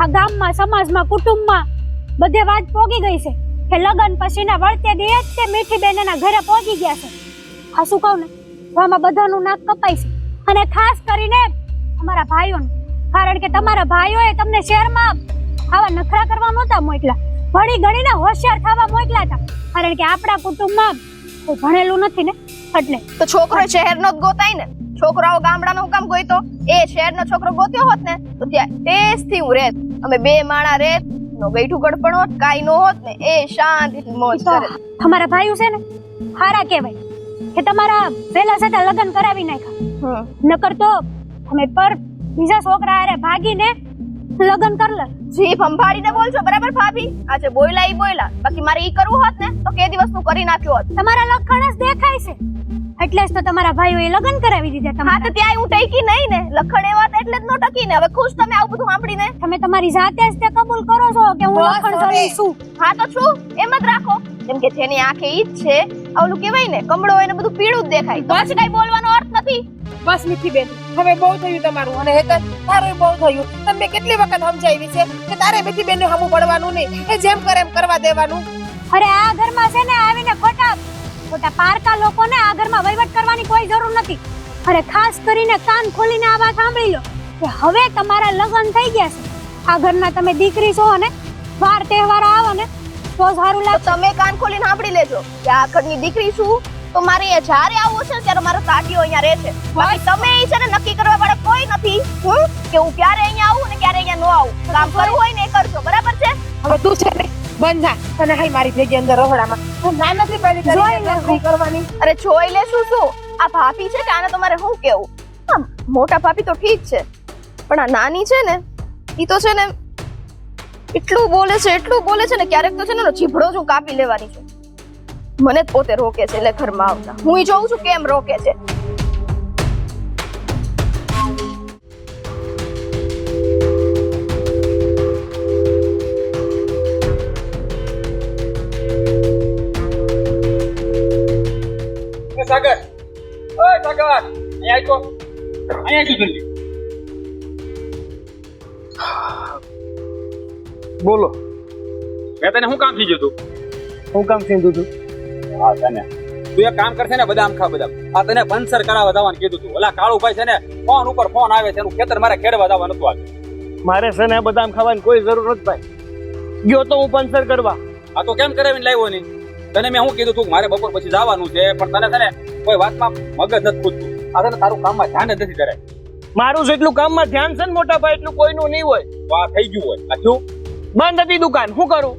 આ ગામમાં, સમાજમાં, કુટુંબમાં બધે વાત પોગી ગઈ છે કે લગન પછીના વળતે દે જ તે મીઠી બેન એના ઘરે પહોંચી ગયા છે. હા શું કહું ને, આમાં બધાનું નાક કપાય છે, અને ખાસ કરીને અમારા ભાઈઓનું. કારણ કે તમારા ભાઈઓએ તમને શહેરમાં આવા નખરા કરવા નહોતા મોકલા, ભણી ગણીને હોશિયાર થવા મોકલા હતા. કારણ કે આપણા કુટુંબમાં કોઈ ભણેલું નથી ને, એટલે તો છોકરો શહેરનો જ ગોતાય ને. છોકરાઓ ગામડાનો હું કામ ગોઈતો? એ શહેરનો છોકરો ગોત્યો હોત ને તો ત્યાં ટેસ્ટથી હું રહેત. અમે બે માણા રહેત, નો ગઈઠું ગડપણ હોત, કાઈ નો હોત ને, એ શાંતિથી મોજ કરે. તમારા ભાઈઓ છે ને હારા કહેવાય કે તમારા વેલા સાથે લગ્ન કરાવી નાખ્યા. નકર તો અમે પર બીજા છોકરા હારે ભાગીને લગ્ન કરલે. જીભ સંભાળીને બોલજો બરાબર ભાભી? આજે બોયલા ઈ બોયલા, બાકી મારે ઈ કરવું હોત ને તો કે દિવસનું કરી નાખ્યું હોત. તમારા લખણ જ દેખાય છે, એટલે જ તો તમારા ભાઈઓએ લગ્ન કરાવી દીધા. હા તો ત્યાં હું ટકી નહીં ને, લખણ એવા હતા એટલે જ નો ટકી ને. હવે ખુશ તમે આવું બધું સાંભળીને? તમે તમારી જાતે જ તે કબૂલ કરો છો કે હું લખણ જોઈ છું? હા તો છું, એમ જ રાખો. કેમ કે જેની આંખે ઈ જ છે, ઓલું કહેવાય ને કમળો હોય ને બધું પીળું જ દેખાય, તો પછી કઈ બોલવાનો અર્થ નથી. બસ મીઠી બેન, હવે બહુ થયું તમારું, અને હેતર તારું બહુ થયું. તમે કેટલી વખત સમજાવી છે કે તારે મીઠી બેન ને સામું પડવાનું નહીં, એ જેમ કરે એમ કરવા દેવાનું. અરે આ ઘરમાં છે ને આવીને ખોટા પારકા લોકોને આ ઘરમાં વહીવટ કરવાની કોઈ જરૂર નથી. અરે ખાસ કરીને કાન ખોલીને આ વાત સાંભળી લો કે હવે તમારા લગ્ન થઈ ગયા છે. આ ઘરના તમે દીકરી છો, અને વાર તહેવાર આવે ને તો સારું લાગે. તમે કાન ખોલીને સાંભળી લેજો કે આ ઘરની દીકરી છું, તો મારે અહીંયા જ્યારે આવવું છે ત્યારે મારો તાટીઓ અહીંયા રહે છે. બાકી તમે ઈ છે ને નક્કી કરવા વાળા કોઈ નથી કે હું ક્યારે અહીંયા આવું ને ક્યારે અહીંયા નો આવું. કામ કરવું હોય ને એ કરજો, બરાબર છે? હવે તું છે ને બંધ થા, અને હાલ મારી ભેગી અંદર રહોડામાં. ના નથી પેલી કરી કરવાની. અરે જોઈ લેશું શું? આ ભાભી છે કે આને તમારે શું કેવું? હા, મોટા ભાભી તો ઠીક છે, પણ આ નાની છે ને ઈ તો છે ને એટલું બોલે છે ને ક્યારેક તો છે ને જીભડો જ હું કાપી લેવાની છું. મને જ પોતે રોકે છે એટલે ઘરમાં આવતા. હું જોઉં છું કેમ રોકે છે. સાગર, ઓય સાગર, અહીંયા આવો. અહીંયા શું જલ્દી? બોલો. મેં તને શું કામ કીધું તું? હું કામ કીધું તું? હા તને તું એક કામ કરશે ને, બદામ ખા બદામ. આ તને પંચર કરાવવા જવાનું કીધું તું. ઓલા કાળુભાઈ છે ને ફોન ઉપર ફોન આવે છે, એનું ખેતર મારે ખેડવા જવા નતું આવ્યું. મારે છે ને બદામ ખાવાની કોઈ જરૂર નથી ભાઈ. ગયો તો હું પંચર કરવા. આ તો કેમ કરાવીને લાવ્યો નહીં? તને મેં શું કીધું તું મારે બપોર પછી જવાનું છે, પણ તને છે ને કોઈ વાતમાં મગજ નથી ખૂટતું. આ છે ને તારું કામમાં ધ્યાન જ નથી કરે. મારું જેટલું કામમાં ધ્યાન છે ને મોટા ભાઈ એટલું કોઈનું નહીં હોય. તો આ થઈ ગયું હોય. આ શું બંધ હતી દુકાન, શું કરું?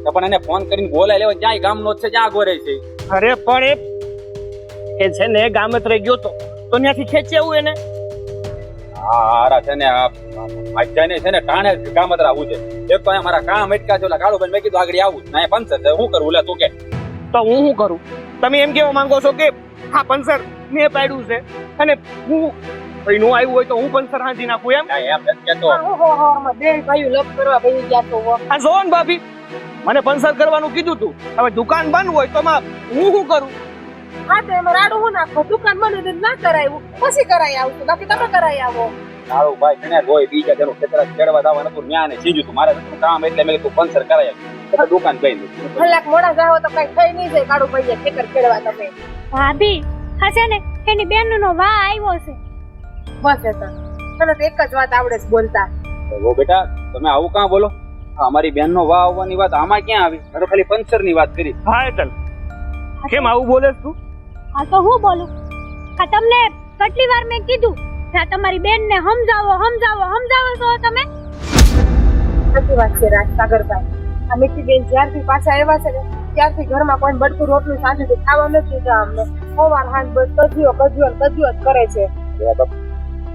તો પણ એને ફોન કરીને બોલાય લેવા, જ્યાં ગામનો જ છે જ્યાં ગોરે છે. અરે પણ એ છે ને ગામત્રે ગયો તો ત્યાંથી ખેંચી આવું એને. હા હારા છે ને આ આચાને છે ને ટાણે ગામત્રા આવું છે. એક તો મારા કામ અટકા છે. ઓલા કાળુભાઈ મેં કીધું આગળ આવું ના પંચર છે, શું કરવું? લે તું કે. તો હું શું કરું? તમે એમ કેવા માંગો છો કે હા પંચર મેં પાડ્યું છે અને હું ભાઈનું આવ્યું હોય તો હું પંચર હાંજી નાખું એમ? એમ નથી કેતો. બે ભાઈઓ લપ કરવા ભાઈ ગયા તો આ જો ને ભાભી, મને પંચર કરવાનું કીધું તું. હવે દુકાન બંધ હોય તો હું શું કરું? હા તો એમાં રાડું હું નાખો. દુકાન બંધ ના કરાયું પછી કરાઈ આવશું, બાકી તમે કરાઈ આવો. કાળુભાઈ છે ને રોય બીજા તેનું ખેતર ખેડવા જવાનું હતું, ન્યા ને સીજું તું. મારે કામ એટલે મેં કીધું પંચર કરાય એટલે દુકાન બંધ. કલાક મોડા જાઓ તો કઈ થઈ નહીં જાય. કાળું ભાઈ ખેતર ખેડવા તમે ભાભી હશે ને એની બેનનો વા આવ્યો છે. બસ હતા તને તો એક જ વાત આવડે છે બોલતા. ઓ બેટા તમે આવું કાં બોલો? અમારી બેનનો વાહ આવવાની વાત આમાં ક્યાં આવી? મેં તો ખાલી પંચર ની વાત કરી. હા એતલ, કેમ આવું બોલે તું? હા તો હું બોલું? આ તમને કેટલી વાર મેં કીધું કે આ તમારી બેનને સમજાવો છો તમે? સાચી વાત છે રાજસાગરભાઈ. આ મીઠી બેન જ્યારથી પાછા આવ્યા છે ને ત્યારથી ઘરમાં કોઈ બટકું રોટલું સાંજે ખાવા નથી દીધા અમને. સવાર સાંજ બસ કજિયો જ કરે છે.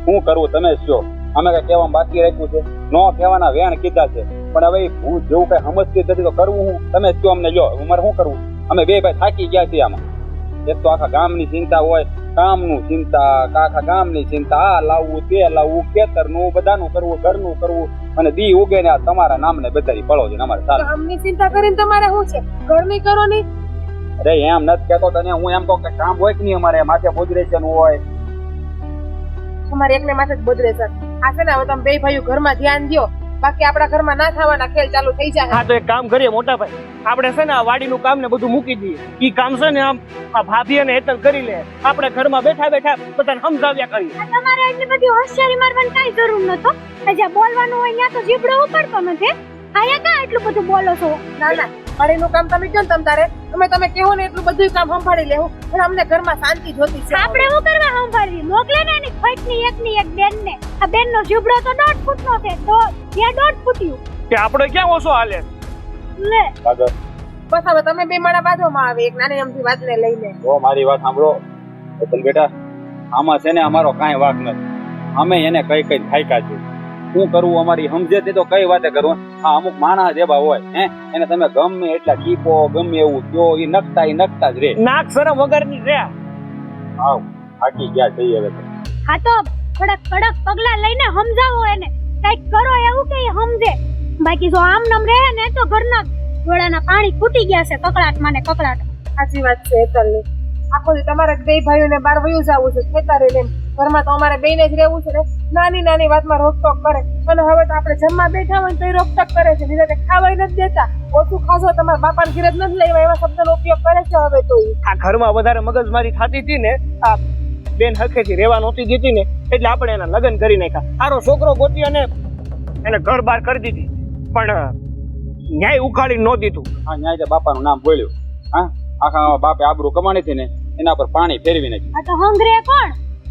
શું કરવું તમે શું? અમે કઈ કહેવામાં બાકી રાખ્યું છે? નો કહેવાના વેણ કીધા છે, પણ હવે હું જેવું કઈ સમજતી નથી તો કરવું હું? તમે શું અમને લ્યો, મારે શું કરવું? અમે બે ભાઈ થાકી ગયા છીએ આમાં. એક તો આખા ગામની ચિંતા હોય, કામનું ચિંતા, આખા ગામની ચિંતા, આ લાવવું તે લાવવું, ખેતરનું બધાનું કરવું, ઘરનું કરવું, અને દી ઉગે ને આ તમારા નામને બધારી પડો છે ને અમારે સારું. કામની ચિંતા કરીને તમારે શું છે? ઘરની કરો નહીં. અરે એમ નથી કહેતો તને, હું એમ કહું કે કામ હોય કે નહીં અમારે માથે બોજરેશન હોય. તમારે એકને માથે જ બોધરે છે. આ છે ને હવે તમે બે ભાઈઓ ઘરમાં ધ્યાન દો, બાકી આપણા ઘરમાં ના થવાના ખેલ ચાલુ થઈ જાય. હા તો એક કામ કરીએ મોટા ભાઈ, આપણે છે ને આ વાડીનું કામ ને બધું મૂકી દઈએ. ઈ કામ છે ને આમ આ ભાભી અને હેતલ કરી લે, આપણે ઘરમાં બેઠા બેઠા બધાને સમજાવ્યા કરીએ. આ તમારે એટલી બધી હોશિયારી મારવાની કાંઈ જરૂર નતો. જ્યાં બોલવાનું હોય ત્યાં તો જીભડો ઉપાડતો નથી. અહીંયા ક્યાં એટલું બધું બોલો છો? ના ના, વાડીનું કામ તમે કહો ને તમ તારે, તમે કહો ને એટલું બધું કામ સંભાળી લેવું, પણ અમને ઘરમાં શાંતિ જોતી છે. આપણે શું કરવા સંભાળવી? મોકલે ને એની ખોટની એકની એક બેનને. આ બેનનો જીભડો તો 1.5 ફૂટનો છે, તો ત્યાં 1.5 ફૂટ્યું. કે આપણે ક્યાં ઓછો હાલે? લે આગળ બસ હવે તમે બે મારા બાજુમાં આવે એક નાની અમથી વાતને લઈને. જો મારી વાત સાંભળો હેતલ બેટા, આમાં છે ને અમારો કાંઈ વાંક નથી. અમે એને કઈ કઈ થાક્યા છે. શું કરવું અમારી સમજે તે તો કઈ વાતે કરવું. આ અમુક માણસ જેવા હોય હે, એને તમે ગમે એટલા કીપો ગમે એવું કયો, એ નખતા જ રે. નાક શરમ વગરની રે. આવ થાકી ગયા જઈએ હવે તો. હા તો થોડાક કડક પગલા લઈને સમજાવો એને, કઈક કરો એવું કે ઈ સમજે. બાકી જો આમ નામ રહે ને તો ઘરના ગોળાના પાણી ફૂટી ગયા છે કકડાટમાં ને કકડાટ. સાચી વાત છે હેતલની. આખો દી તમારે બે ભાઈઓને બહાર વયું જવું છે ખેતરે લઈને, ઘરમાં તો અમારે બેને જ રહેવું છે ને. નાની નાની વાતમાં રોકટોક કરે, અને હવે તો આપણે જમવા બેઠા હોય તો એ રોકટોક કરે છે, બીજા ખાવાય નથી દેતા. ઓછું ખાશો તમારા બાપાને ઘરે જ નથી લેવા, એવા શબ્દનો ઉપયોગ કરે છે હવે તો. આ ઘરમાં વધારે મગજમારી થતી હતી ને, આ બેન હરખેથી રહેવા નહોતી દેતી ને, એટલે આપણે એના લગ્ન કરી નાખ્યા. આરો છોકરો ગોતી અને એને ઘર બહાર કરી દીધી, પણ ન્યાય ઉખાડી ન દીધું. હા ન્યાય બાપાનું નામ બોલ્યું. હા આખા બાપે આબરૂ કમાણી હતી ને એના પર પાણી ફેરવી નાખ્યું. આ તો હંગરે કોણ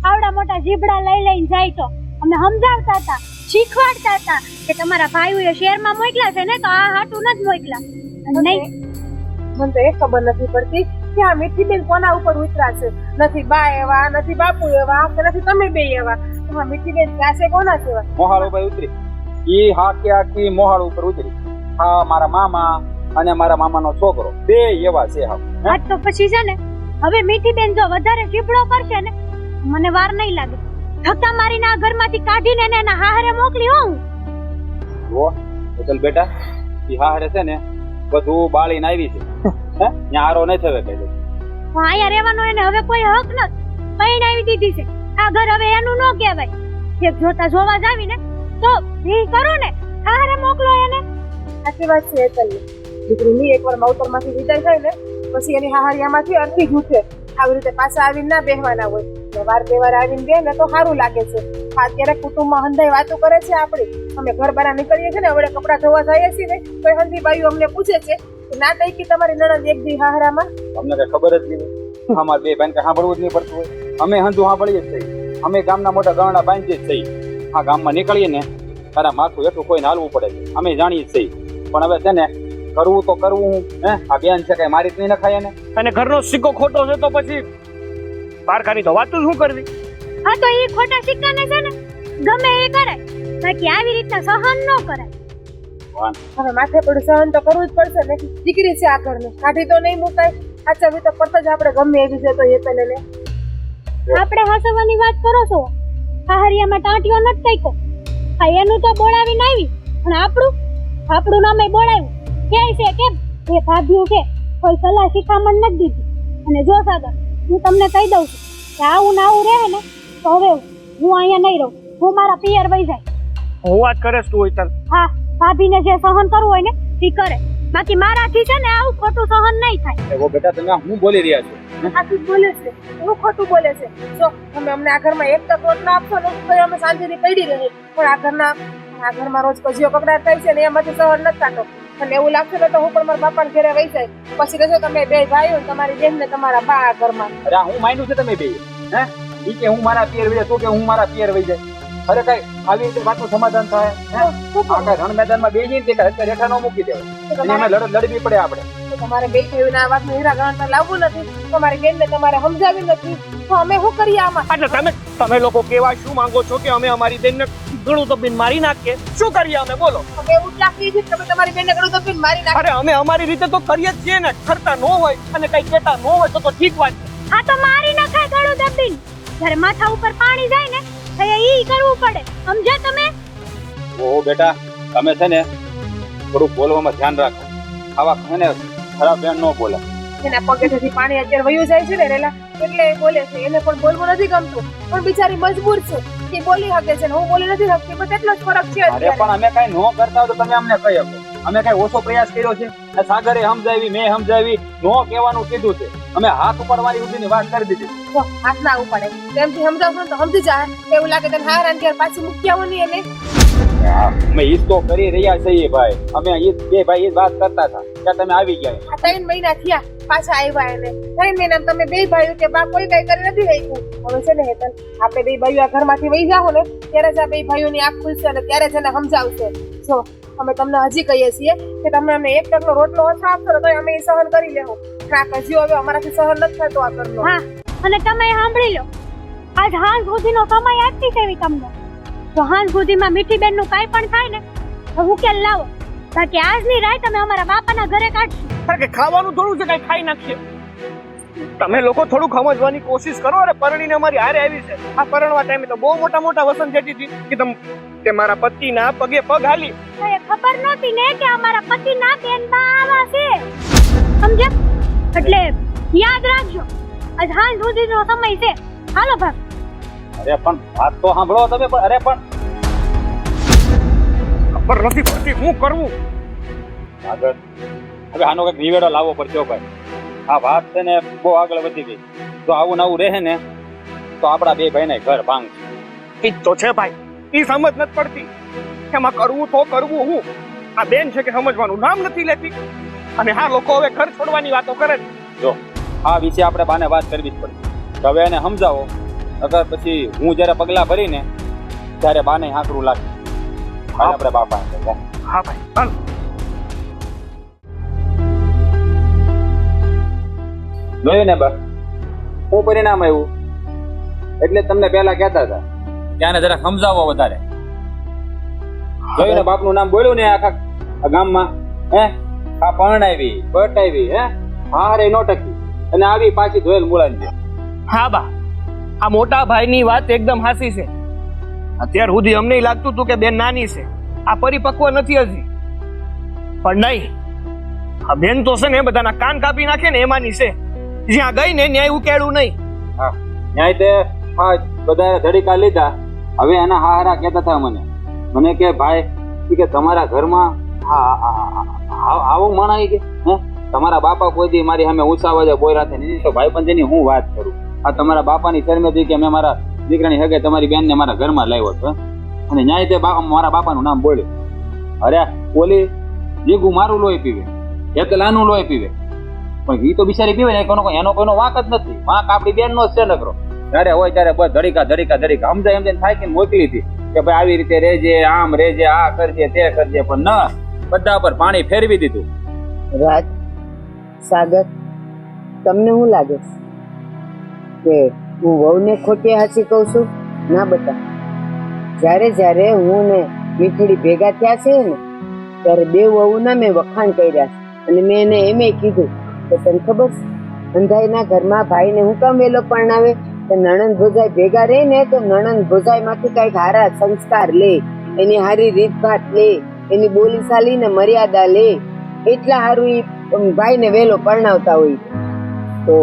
આવડા મોટા જીબડા લઈ લઈને જાય તો અમને સમજાવતા હતા, શીખવાડતા હતા કે તમારા ભાઈઓએ શહેરમાં મોકલ્યા છે ને તો આ હાટું નથી મોકલ્યા. નહીં મને તો એ ખબર નથી પડતી કે આ મીઠીબેન કોના ઉપર ઉતરાશે. નથી બા એવા, નથી બાપુ એવા, કે નથી તમે બે એવા. એમાં મીઠીબેન ક્યાં છે, કોના છે? મોહાળ ઉપર ઉતરી. ઈ હાકે આખી મોહાળ ઉપર ઉતરી. હા મારા મામા અને મારા મામાનો છોકરો બે એવા છે. હા તો પછી છે ને હવે મીઠીબેન જો વધારે જીબડો કરશે ને, મને વાર નહીં લાગે. ધક્કા મારીને આ ઘરમાંથી કાઢીને એને એના હારે મોકલી હું. જો હેતલ બેટા, ઈ હારે છે ને બધું બાળીને આવી છે. હે ન્યારો નહીં થવે કઈ. અહીંયા રહેવાનો એને હવે કોઈ હક નથી. પરણાવી દીધી છે. આ ઘર હવે એનું ન કહેવાય. એક જોતા જોવા જાવી ને તો એ કરો ને, હારે મોકલો એને. સાચી વાત છે હેતલની. દીકરીની એકવાર માવતરમાંથી વિદાય થાય ને પછી એની હાહરિયામાંથી અર્થી જૂઠે. આવી રીતે પાછા આવીને ના બેહવાના હોય. વાર બે વાર આવીને બે ને તો સારું લાગે છે. અત્યારે કુટુંબમાં હંધાઈ વાતો કરે છે આપણી. અમે ઘર બહાર નીકળીએ છીએ ને, હવે કપડાં ધોવા જઈએ છીએ ને તો હંધી બાઈઓ અમને પૂછે છે ના થઈ કે તમારી નણંદ એક દી હાહરામાં. અમને કઈ ખબર જ નહીં. અમારે બે બેન કઈ સાંભળવું જ નહીં પડતું હોય. અમે હંધું સાંભળીએ જ થઈ. અમે ગામના મોટા ગરણા બાંધીએ જ થઈ. આ ગામમાં નીકળીએ ને તારા માથું એટલું કોઈને હાલવું પડે છે. અમે જાણીએ જ થઈ. પણ હવે છે ને કરવું તો કરવું. હે આ બેન છે કઈ મારી જ નહીં નખાય ને. અને ઘરનો સિક્કો ખોટો છે તો પછી બહાર કાઢી તો વાત શું કરવી? હા તો એ ખોટા સિક્કાને છે ને ગમે એ કરાય, બાકી આવી રીતના સહન ન કરાય. હવે માથે પડ્યું સહન તો કરવું જ પડશે ને. દીકરી છે આ ઘરને, કાઢી તો નહીં મુકાય. આચા વિતો પડતા જ આપણે ગમે એવી છે તો એ પેલે આપણે હસવાની વાત કરો છો. હાહરિયામાં ટાંટીઓ નથી કાઈકો. આ એનું તો બોલાવીને આવી, અને આપણું નામે બોલાવ્યું. ક્યાંય છે કેમ એ ભાભ્યું છે, કોઈ સલાહ શિખામણ નથી દીધી. અને જો સાગર, હું તમને કહી દઉં છું કે આવું ને આવું રહે ને તો હવે હું અહીંયા નહીં રહું. હું મારા પિયર વહી જાય. હું વાત કરે તું હોય તને. હા, ભાભીને જે સહન કરવું હોય ને એ કરે, બાકી મારાથી છે ને આવું ખોટું સહન નહીં થાય. એવો બેટા તમે હું બોલી રહ્યા છો? સાચું બોલે છે, એવું ખોટું બોલે છે. જો તમે અમને આ ઘરમાં એક તક રોટલો આપશો ને તો અમે શાંતિથી પડી રહી. પણ આ ઘરમાં રોજ કજીઓ કકડાટ થાય છે ને એમાંથી સહન નથી થતો. અને એવું લાગશે ને તો હું પણ મારા બાપાને ઘરે વહી જાય. પછી રહેશો તમે બે ભાઈઓ, તમારી બેન ને તમારા બા આ ઘરમાં. અરે હું માન્યું છે તમે બે હે ઈ કે હું મારા પિયર વહી જાય, કે હું મારા પિયર વહી જાય. અરે કઈ આવી રીતે વાતનું સમાધાન થાય? આ કઈ રણ મેદાનમાં બે જઈને તે રેઠા ન મૂકી દેવાય. અને અમે લડવી પડે આપણે. તમારે બે ભાઈઓના આ વાતનું હીરા ગણતર લાવવું નથી, તમારી બેનને તમારે સમજાવી નથી, તો અમે શું કરીએ આમાં? એટલે તમે લોકો કેવા શું માંગો છો કે અમે અમારી બેનને ગળું દબીને મારી નાખીએ? શું કરીએ અમે બોલો? અમે એવું જ લાગીએ છીએ કે તમે તમારી બેનને ગળું દબીને મારી નાખો. અરે અમે અમારી રીતે તો કરીએ જ છીએ ને. કરતા ન હોય અને કઈ કહેતા ન હોય તો ઠીક વાત છે, આ તો મારી નખાય ગળું દબીને. જ્યારે માથા ઉપર પાણી જાય ને ત્યારે ઈ કરવું પડે. સમજ્યા તમે? ઓ બેટા તમે છે ને થોડું બોલવામાં ધ્યાન રાખો. આવા છે ને ખરાબ બેન ન બોલે. એના પગેથી પાણી અત્યારે વયું જાય છે ને રેલા, એટલે એ બોલે છે. એને પણ બોલવું નથી ગમતું, પણ બિચારી મજબૂર છે. એ બોલી શકે છે ને હું બોલી નથી શકતી, બસ એટલો જ ફરક છે. અરે પણ અમે કઈ નો કરતા હોય તો તમે અમને કહી શકો. અમે કઈ ઓછો પ્રયાસ કર્યો છે? સાગરે સમજાવી, મેં સમજાવી, નો કહેવાનું કીધું છે. અમે હાથ ઉપાડવાની સુધીની વાત કરી દીધી. જો હાથ ના ઉપાડે, તેમથી સમજાવશો ને તો સમજી જાય. એવું લાગે તને હાર અને પાછી મૂકી આવો નહીં એને. અમે ઈ તો કરી રહ્યા છીએ ભાઈ. અમે ઈ બે ભાઈ ઈ વાત કરતા હતા ત્યાં તમે આવી ગયા. આ 3 મહિના થયા પાછા આવ્યા એને. 3 મહિના તમે બે ભાઈઓ કે બા કોઈ કઈ કરી નથી રાખ્યું. હવે છે ને હેતલ, આપણે બે ભાઈઓ આ ઘરમાંથી વહી જાઓ ને ત્યારે જ આ બે ભાઈઓની આંખ ખુલશે અને ત્યારે જ એને સમજાવશે. જો અમે તમને હજી કહીએ છીએ કે તમે અમને 1 ટકનો રોટલો ઓછો આપશો ને તો અમે એ સહન કરી લેવું. આ કજ્યો હવે અમારાથી સહન નથી થતો આ ઘરનો. હા, અને તમે સાંભળી લો, આજ હાંજ સુધીનો સમય આપતી છે તમને. તો હાંજ સુધીમાં મીઠી બેન નું કાંઈ પણ થાય ને તો ઉકેલ લાવો, બાકી આજની રાત તમે અમારા બાપાના ઘરે કાઢશો. કારણ કે ખાવાનું થોડું છે, કઈ ખાઈ નાખીએ. તમે લોકો થોડું સમજવાની કોશિશ કરો. અરે પરણીને અમારી હારે આવી છે. આ પરણવા ટાઈમે તો બહુ મોટા મોટા વસન જતી હતી કે તે મારા પતિના પગે પગ હાલી. એ ખબર નહોતી ને કે અમારા પતિના બેનમાં આવા છે. સમજ્યા? એટલે યાદ રાખજો, આજ હાંજ સુધીનો સમય છે. હાલો ભાગ. અરે પણ વાત તો સાંભળો તમે. અરે પણ ખબર નથી પડતી શું કરવું. આગળ હવે આનો કઈક નિવેડો લાવવો પડશે ભાઈ. આ વાત છે ને બહુ આગળ વધી ગઈ. જો આવું નવું રહે ને તો આપણા બે ભાઈને ઘર ભાંગ છે. ઈ તો છે ભાઈ, ઈ સમજ નથી પડતી. એમાં કરવું તો કરવું હું. આ બેન છે કે સમજવાનું નામ નથી લેતી, અને હા લોકો હવે ઘર છોડવાની વાતો કરે છે. જો આ વિશે આપણે બાને વાત કરવી જ પડશે. હવે એને સમજાવો, અગર પછી હું જયારે પગલા ભરીને ત્યારે બાને હાંકરું લાગે. આપણે બાપા હા ભાઈ ચાલો. જોયું ને બા શું પરિણામ આવ્યું? એટલે તમને પહેલા કહેતા હતા ત્યાંને જરા સમજાવો વધારે. જોયું ને બાપનું નામ બોલ્યું ને આખા ગામમાં. હે આ પરણાવી પટાવી, હે હારે નો ટકી અને આવી પાછી ધોયેલ મુળાની. હા બા, આ મોટા ભાઈની વાત એકદમ હાસી છે. અત્યાર સુધી અમને લાગતું હતું કે બેન નાની છે, આ પરિપક્વ નથી હજી. પણ નહીં, આ બેન તો છે ને બધાના કાન કાપી નાખે ને એમાંની છે. જ્યાં ગઈ ને ન્યાય ઉકેલું નહીં. હા ન્યાય તે બધા ધડીકા લીધા. હવે એના હારા કહેતા હતા મને કે ભાઈ કે તમારા ઘરમાં આવું માણાય કે હે તમારા બાપા કોઈ દી મારી સામે ઊંચા અવાજે બોલ્યા છે નહીં. તો ભાઈ પણ જેની હું વાત કરું, આ તમારા બાપાની શરમેથી કે મેં મારા દીકરાની હગે તમારી બેનને મારા ઘરમાં લાવ્યો હતો અને ન્યાય તે મારા બાપાનું નામ બોલ્યું. અરે ઓલી જીગું મારું લોહી પીવે, એકલાનું લોહી પીવે, પણ એ તો બિચારી પીવે ને એનો કોઈનો વાંક જ નથી. વાંક આપણી બેન નો જ છે નકરો. ત્યારે હોય ત્યારે બસ ધડીકા સમજાય થાય કે મોકલી હતી કે ભાઈ આવી રીતે રેજે, આમ રેજે, આ કરજે તે કરજે, પણ ન બધા પર પાણી ફેરવી દીધું. રાજ, સાગર, તમને શું લાગે છે કે હું વહુને ખોટી હાચી કહું છું? ના બતા, જ્યારે હું ને મીઠડી ભેગા થયા છે ને ત્યારે બે વહુના મેં વખાણ કર્યા છે અને મેં એને એમ કીધું કે તને ખબર અંધાઈના ઘરમાં ભાઈને હું કામ વેલો પરણાવે તો નણંદ ભોજાઈ ભેગા રહે ને તો નણંદ ભોજાઈ માંથી કઈક હારા સંસ્કાર લે, એની હારી રીતભાત લે, એની બોલી ચાલી ને મર્યાદા લે, એટલા હારું ઈ ભાઈને વેલો પરણાવતા હોય. તો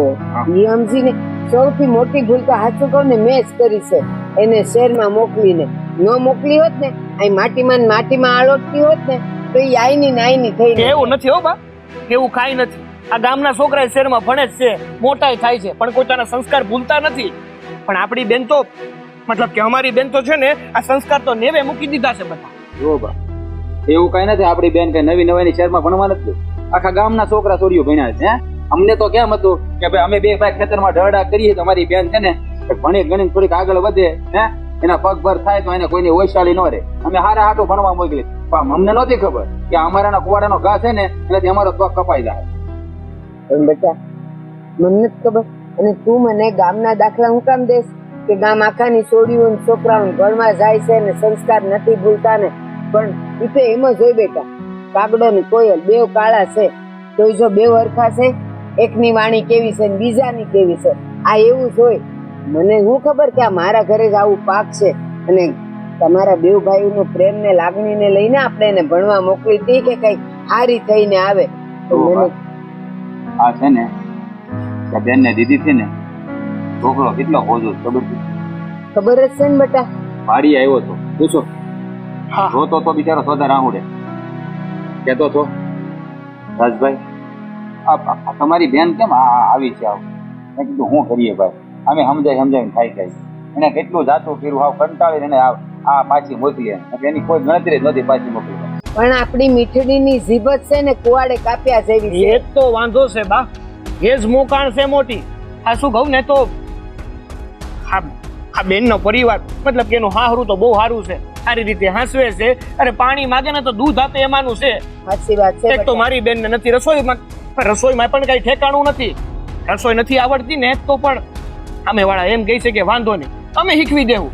ઈ સમજીને સૌથી મોટી ભૂલ તો સાચું કહું ને મેં જ કરી છે. એને શહેરમાં મોકલીને ન મોકલી હોત ને, અહીં માટીમાં આળોટતી હોત ને તો ઈ આઈની થઈ. એવું નથી હો બા, એવું કાંઈ નથી. આ ગામના છોકરા શહેરમાં ભણે જ છે, મોટાઈ થાય છે, પણ પોતાના સંસ્કાર ભૂલતા નથી. પણ આપણી બેન તો મતલબ કે અમારી બેન તો છે ને આ સંસ્કાર તો નેવે મૂકી દીધા છે બધા. જો બા એવું કઈ નથી. આપણી બેન કઈ નવી શહેરમાં ભણવા નથી, આખા ગામના છોકરા છોડીઓ ભણ્યા છે. અમને તો કેમ હતું કે ભાઈ અમે બે ભાઈ ખેતરમાં ઢળડા કરીએ તો અમારી બેન છે ને ભણી ગણી થોડીક આગળ વધે, હે એના પગ ભર થાય તો એને કોઈની ઓછાળી ન રહે. અમે હારા હાટું ભણવા મોકલી, પણ અમને નહોતી ખબર કે અમારાના કુવાડાનો ઘા છે ને એનાથી અમારો પગ કપાઈ જાય. બેટા મને નથી ખબર, અને તું મને ગામના દાખલા હું કામ દેશ કે ગામ આખાની છોડીઓ છોકરાઓ ભણવા જાય છે ને સંસ્કાર નથી ભૂલતા ને? પણ એ તો એમ જ હોય બેટા, કાગડો ને કોયલ બેવ કાળા છે તો જો બેવ હરખા છે? એકની વાણી કેવી છે ને બીજાની કેવી છે? આ એવું જ હોય. મને શું ખબર કે આ મારા ઘરે જ આવું પાક છે અને તમારા બેવ ભાઈનો પ્રેમ ને લાગણીને લઈને આપણે એને ભણવા મોકલી હતી કે કઈ હારી થઈને આવે. તો મને આ છે ને કે બેન ને દીધી છે ને છોકરો કેટલો હોજો ખબર છે? ખબર જ છે ને બેટા. વાડી આવ્યો તો પૂછો હા જોતો તો બિચારો સોદા રાહુડે કેતો તો રાજભાઈ આ તમારી બેન કેમ આવી છે આવું? મેં કીધું શું કરીએ ભાઈ, અમે સમજાવીને ખાઈ જાય. એને કેટલું જાતું કર્યું, હાવ કંટાળીને એને આ પાછી મોકલી એટલે એની કોઈ ગણતરી જ નથી પાછી મોકલી. પણ આપણી મીઠડીની જીભ જ છે ને કુવાડે કાપ્યા જેવી છે. એ જ તો વાંધો છે બા, એ જ મોકાણ છે મોટી. આ શું કહું ને તો આ બેનનો પરિવાર મતલબ કે એનું હાહરું તો બહુ સારું છે, સારી રીતે હાંસવે છે. અરે પાણી માગે ને તો દૂધ આપે એમાંનું છે. સાચી વાત છે એક તો મારી બેનને નથી રસોઈમાં પણ કઈ ઠેકાણું નથી. રસોઈ નથી આવડતી ને તો પણ સામેવાળા એમ કહે છે કે વાંધો નહીં અમે શીખવી દેવું,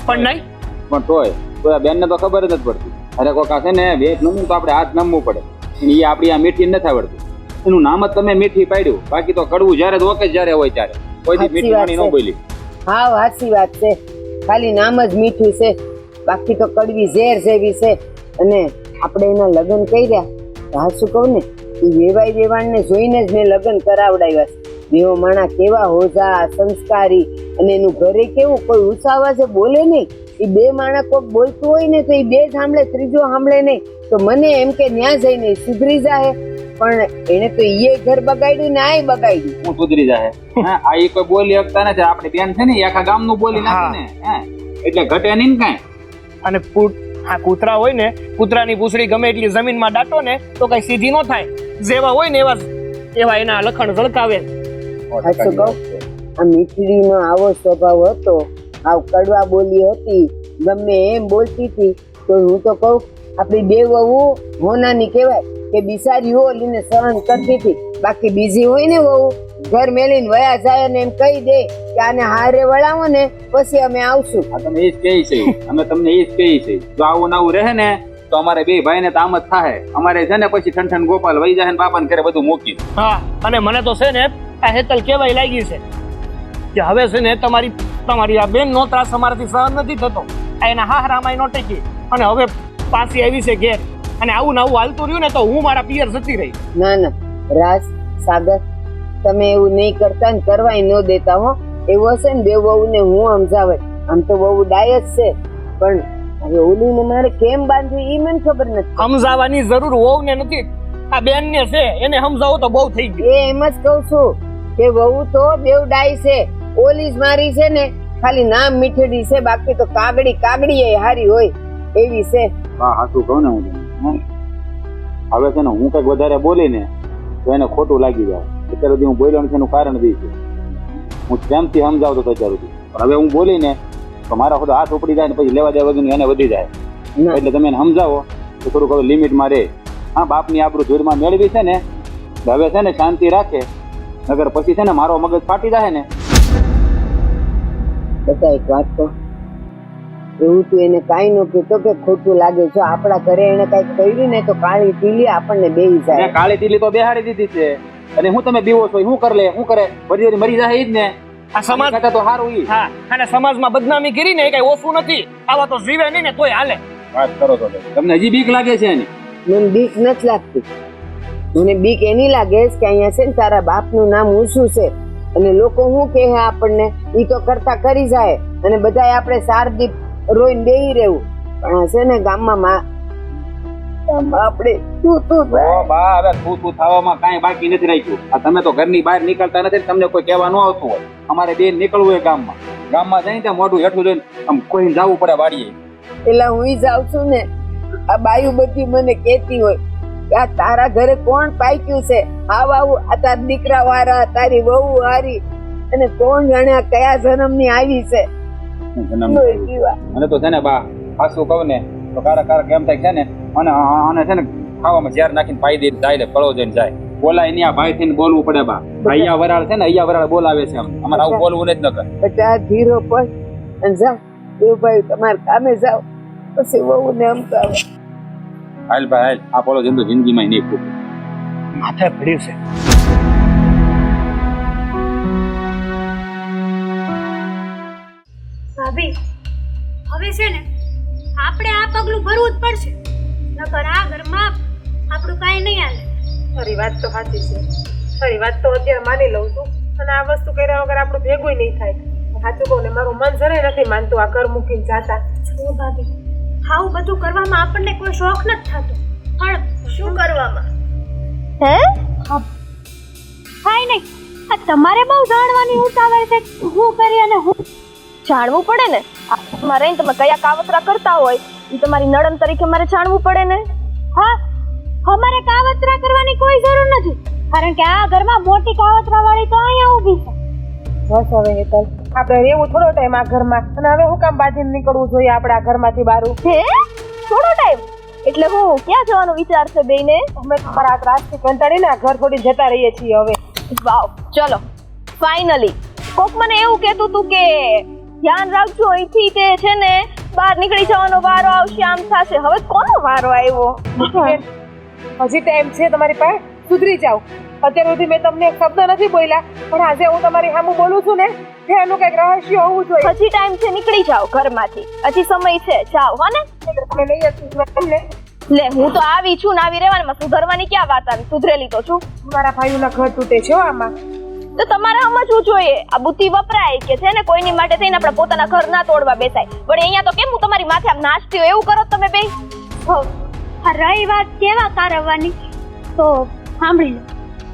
પણ નહીં. પણ તોય બેનને તો ખબર જ નથી પડતી. અરે કોકા છે ને વેચ નમવું તો આપણે હાથ નમવું પડે. એ આપણી આ મીઠી નથી આવડતી. એનું નામ જ તમે મીઠી પાડ્યું, બાકી તો કડવું જ્યારે ઓકે જ્યારે હોય ત્યારે કોઈ દી મીઠી પાણી ન બોલી. હા સાચી વાત છે, ખાલી નામ જ મીઠું છે, બાકી તો કડવી ઝેર જેવી છે. અને આપણે એના લગ્ન કર્યા હા શું કહું ને એ વેવાઈ વેવાણને જોઈને જ મેં લગ્ન કરાવડાવ્યા છે. બેવો માણા કેવા હોજા સંસ્કારી અને એનું ઘરે કેવું કોઈ ઉસાવા છે બોલે નહીં. એ બે માણા કોઈક બોલતું હોય ને તો એ બે જ સાંભળે, ત્રીજો સાંભળે નહીં. તો મને એમ કે ન્યા જઈને સુધરી જાય, પણ એને તો એ ઘર બગાડ્યું ને આ બગાડ્યું. હું સુધરી જાય આ એ કોઈ બોલી શકતા નથી. આપણી બેન છે ને એ આખા ગામનું બોલી નાખે ને એટલે ઘટે નહીં કાંઈ. અને આ કૂતરા હોય ને, કૂતરાની પૂંછડી ગમે એટલી જમીનમાં દાટો ને તો કઈ સીધી ન થાય. જેવા હોય ને એવા એના લખણ ઝળકાવે. સાચું કહું, આ મીઠડીનો આવો સ્વભાવ હતો, આવ કડવા બોલી હતી, ગમે એમ બોલતી હતી. તો હું તો કહું આપણી બે વહુ હોનાની કહેવાય કે બિસારી ઓલીને સહન કરતી હતી. બાકી બીજી હોય ને વહુ ઘર મેલીને વયા જાય અને એમ કહી દે કે આને હારે વળાવો ને પછી અમે આવશું. તમે એ જ કહી છે, અમે તમને એ જ કહી છે. જો આવું નવું રહે ને તો અમારે બે ભાઈ ને તો આમ જ થાય. અમારે છે ને પછી ઠંઠન ગોપાલ વહી જાય ને બાપાને ઘરે બધું મૂકી. હા અને મને તો છે ને આ હેતલ કેવાય લાગી છે કે હવે છે ને તમારી આ બેન નો ત્રાસ અમારાથી સહન નથી થતો. આ એના હાહરામાં નો ટેકી અને હવે પાછી આવી છે ઘેર અને આવું ને આવું હાલતું રહ્યું ને તો હું મારા પિયર જતી રહી. ના ના રાજ સાગર તમે એવું નહીં કરતા ને કરવાય ન દેતા હો. એવું હશે ને બે વહુ ને હું સમજાવે. આમ તો વહુ ડાય જ છે, પણ હવે ઓલીને મારે કેમ બાંધવી એ મને ખબર નથી. સમજાવવાની જરૂર હોવ ને નથી, આ બેન ને છે એને સમજાવો તો બહુ થઈ ગયું. એમ જ કઉ છું કે વહુ તો બેવ ડાય છે. ઓલી જ મારી છે ને ખાલી નામ મીઠડી છે, બાકી તો કાગડી એ હારી હોય એવી છે. હા હાચું કહું ને હું હવે છે ને હું કઈક વધારે બોલી ને તો એને ખોટું લાગી જાય. અત્યાર સુધી હું બોલ્યો નથી એનું કારણ બી છે. હું પ્રેમથી સમજાવતો હતો અત્યાર સુધી, પણ હવે હું બોલી ને તો મારા ખોટો હાથ ઉપડી જાય ને પછી લેવા દેવા વગર એને વધી જાય. એટલે તમે એને સમજાવો તો થોડુંક હવે લિમિટમાં રહે. હા બાપની આબરૂ ધૂળમાં મેળવી છે ને હવે છે ને શાંતિ રાખે, નગર પછી છે ને મારો મગજ ફાટી જાય ને. બધા એક વાત તો એવું તું એને કાંઈ ન કહેતો કે ખોટું લાગે. જો આપણા ઘરે એને કઈક કર્યું ને તો કાળી ટીલી આપણને બેહી જાય. કાળી ટીલી તો બેહાડી દીધી છે અને હું તમે બીવો છો શું કરે બધી મરી જાય જ ને. આ સમાજ કરતા તો સારું ઈ. હા અને સમાજમાં બદનામી કરી ને એ કઈ ઓછું નથી. આવા તો જીવે નહીં ને તોય હાલે. વાત કરો તો તમને હજી બીક લાગે છે એની? મને બીક નથી લાગતી. મને બીક એની લાગે છે કે અહીંયા છે ને તારા બાપનું નામ ઊંચું છે અને લોકો શું કહે આપણને ઈ તો કરતા કરી જાય અને બધાય આપણે સારદીપ રોઈને બેહી રહેવું. પણ આ છે ને ગામમાં આપણે બા હવે તું થવામાં કાંઈ બાકી નથી રાખ્યું. આ તમે તો ઘરની બહાર નીકળતા નથી, તમને કોઈ કહેવા ન આવતું હોય. અમારે બેન નીકળવું હોય ગામમાં જઈને ત્યાં મોઢું હેઠું જોઈને આમ કોઈ જવું પડે વાડીએ. એટલે હું જાઉં છું ને આ બાયુ બધી મને કહેતી હોય કે આ તારા ઘરે કોણ પાક્યું છે, આવું આ તાર દીકરા વાળા તારી વહુ હારી અને કોણ જાણે આ કયા જન્મની આવી છે. મને તો છે ને બા હાસું કહું ને તો કારક એમ થાય છે ને અને છે ને ખાવામાં ઝેર નાખીને પાઈ દે જાય ને કળો જઈને જાય. બોલાય નહીં, આ ભાઈ થઈને બોલવું પડે બા. અહીંયા વરાળ છે ને અહીંયા વરાળ બોલાવે છે. અમારે આવું બોલવું નથી નકર. એટલે આ ધીરો પડ અને જા દેવભાઈ તમારે કામે જાઓ પછી વહુ ને આમ તો આવે. હાલ ભાઈ હાલ, આ બોલો જંદુ જિંદગીમાં નહીં ખૂબ માથે પડ્યું છે. હવે છે ને આપણે આ પગલું ભરવું જ પડશે, નકર આ ઘરમાં આપણું કાંઈ નહીં હાલે. તારી વાત તો સાચી છે, તારી વાત તો અત્યારે માની લઉં છું, અને આ વસ્તુ કર્યા વગર આપણું ભેગું નહીં થાય. સાચું કહું ને, મારું મન જરાય નથી માનતું આ ઘર મૂકીને જાતા. જો ભાભી, આવું બધું કરવામાં આપણને કોઈ શોખ નથી થતો, પણ શું કરવામાં? હે કાંઈ નહીં. આ તમારે બહુ જાણવાની ઉતાવળ છે, હું કરી અને હું જાણવું પડે ને. મારે તમે કયા કાવતરા કરતા હોય એ તમારી નણંદ તરીકે મારે જાણવું પડે ને. હા, અમારે કાવતરા કરવાની કોઈ જરૂર નથી, કારણ કે આ ઘરમાં મોટી કાવતરા વાળી તો અહીંયા ઊભી છે. બસ હવે હેતલ, આપણે રહેવું થોડો ટાઈમ આ ઘરમાં, અને હવે હું કામ બાજીને નીકળવું જોઈએ આપણે આ ઘરમાંથી બહાર? હે થોડો ટાઈમ એટલે હું ક્યાં જવાનો વિચાર છે બેને? અમે તમારા આ ત્રાસથી કંટાળીને આ ઘર છોડી જતા રહીએ છીએ હવે. વાવ, ચલો ફાઇનલી. કોક મને એવું કહેતું હતું કે ધ્યાન રાખજો, અહીંથી તે છે ને બહાર નીકળી જવાનો વારો આવશે, આમ થશે. હવે કોનો વારો આવ્યો? હજી ટાઈમ છે તમારી પાસે, સુધરી જાઓ. અત્યાર સુધી મેં તમને એક શબ્દ નથી બોલ્યા, પણ આજે હું તમારી સામે બોલું છું ને, કે એનું કઈક રહસ્ય હોવું જોઈએ. હજી ટાઈમ છે, નીકળી જાઓ ઘરમાંથી, હજી સમય છે, જાઓ. હો ને? તમે નહીં હતું ને? લે, હું તો આવી છું ને આવી રહેવાની, સુધરવાની ક્યાં વાત આવી? સુધરેલી તો છું. મારા ભાઈઓના ઘર તૂટે છે આમાં. તો તમારે સમજવું જોઈએ, આ બુદ્ધિ વપરાય કે છે ને કોઈની માટે થઈને આપણે પોતાના ઘર ના તોડવા બેસાય. પણ અહીંયા તો કેમ હું તમારી માથે આમ નાચતી હોય એવું કરો તમે બે? આ રહી વાત કેવા કારવવાની, તો સાંભળી લો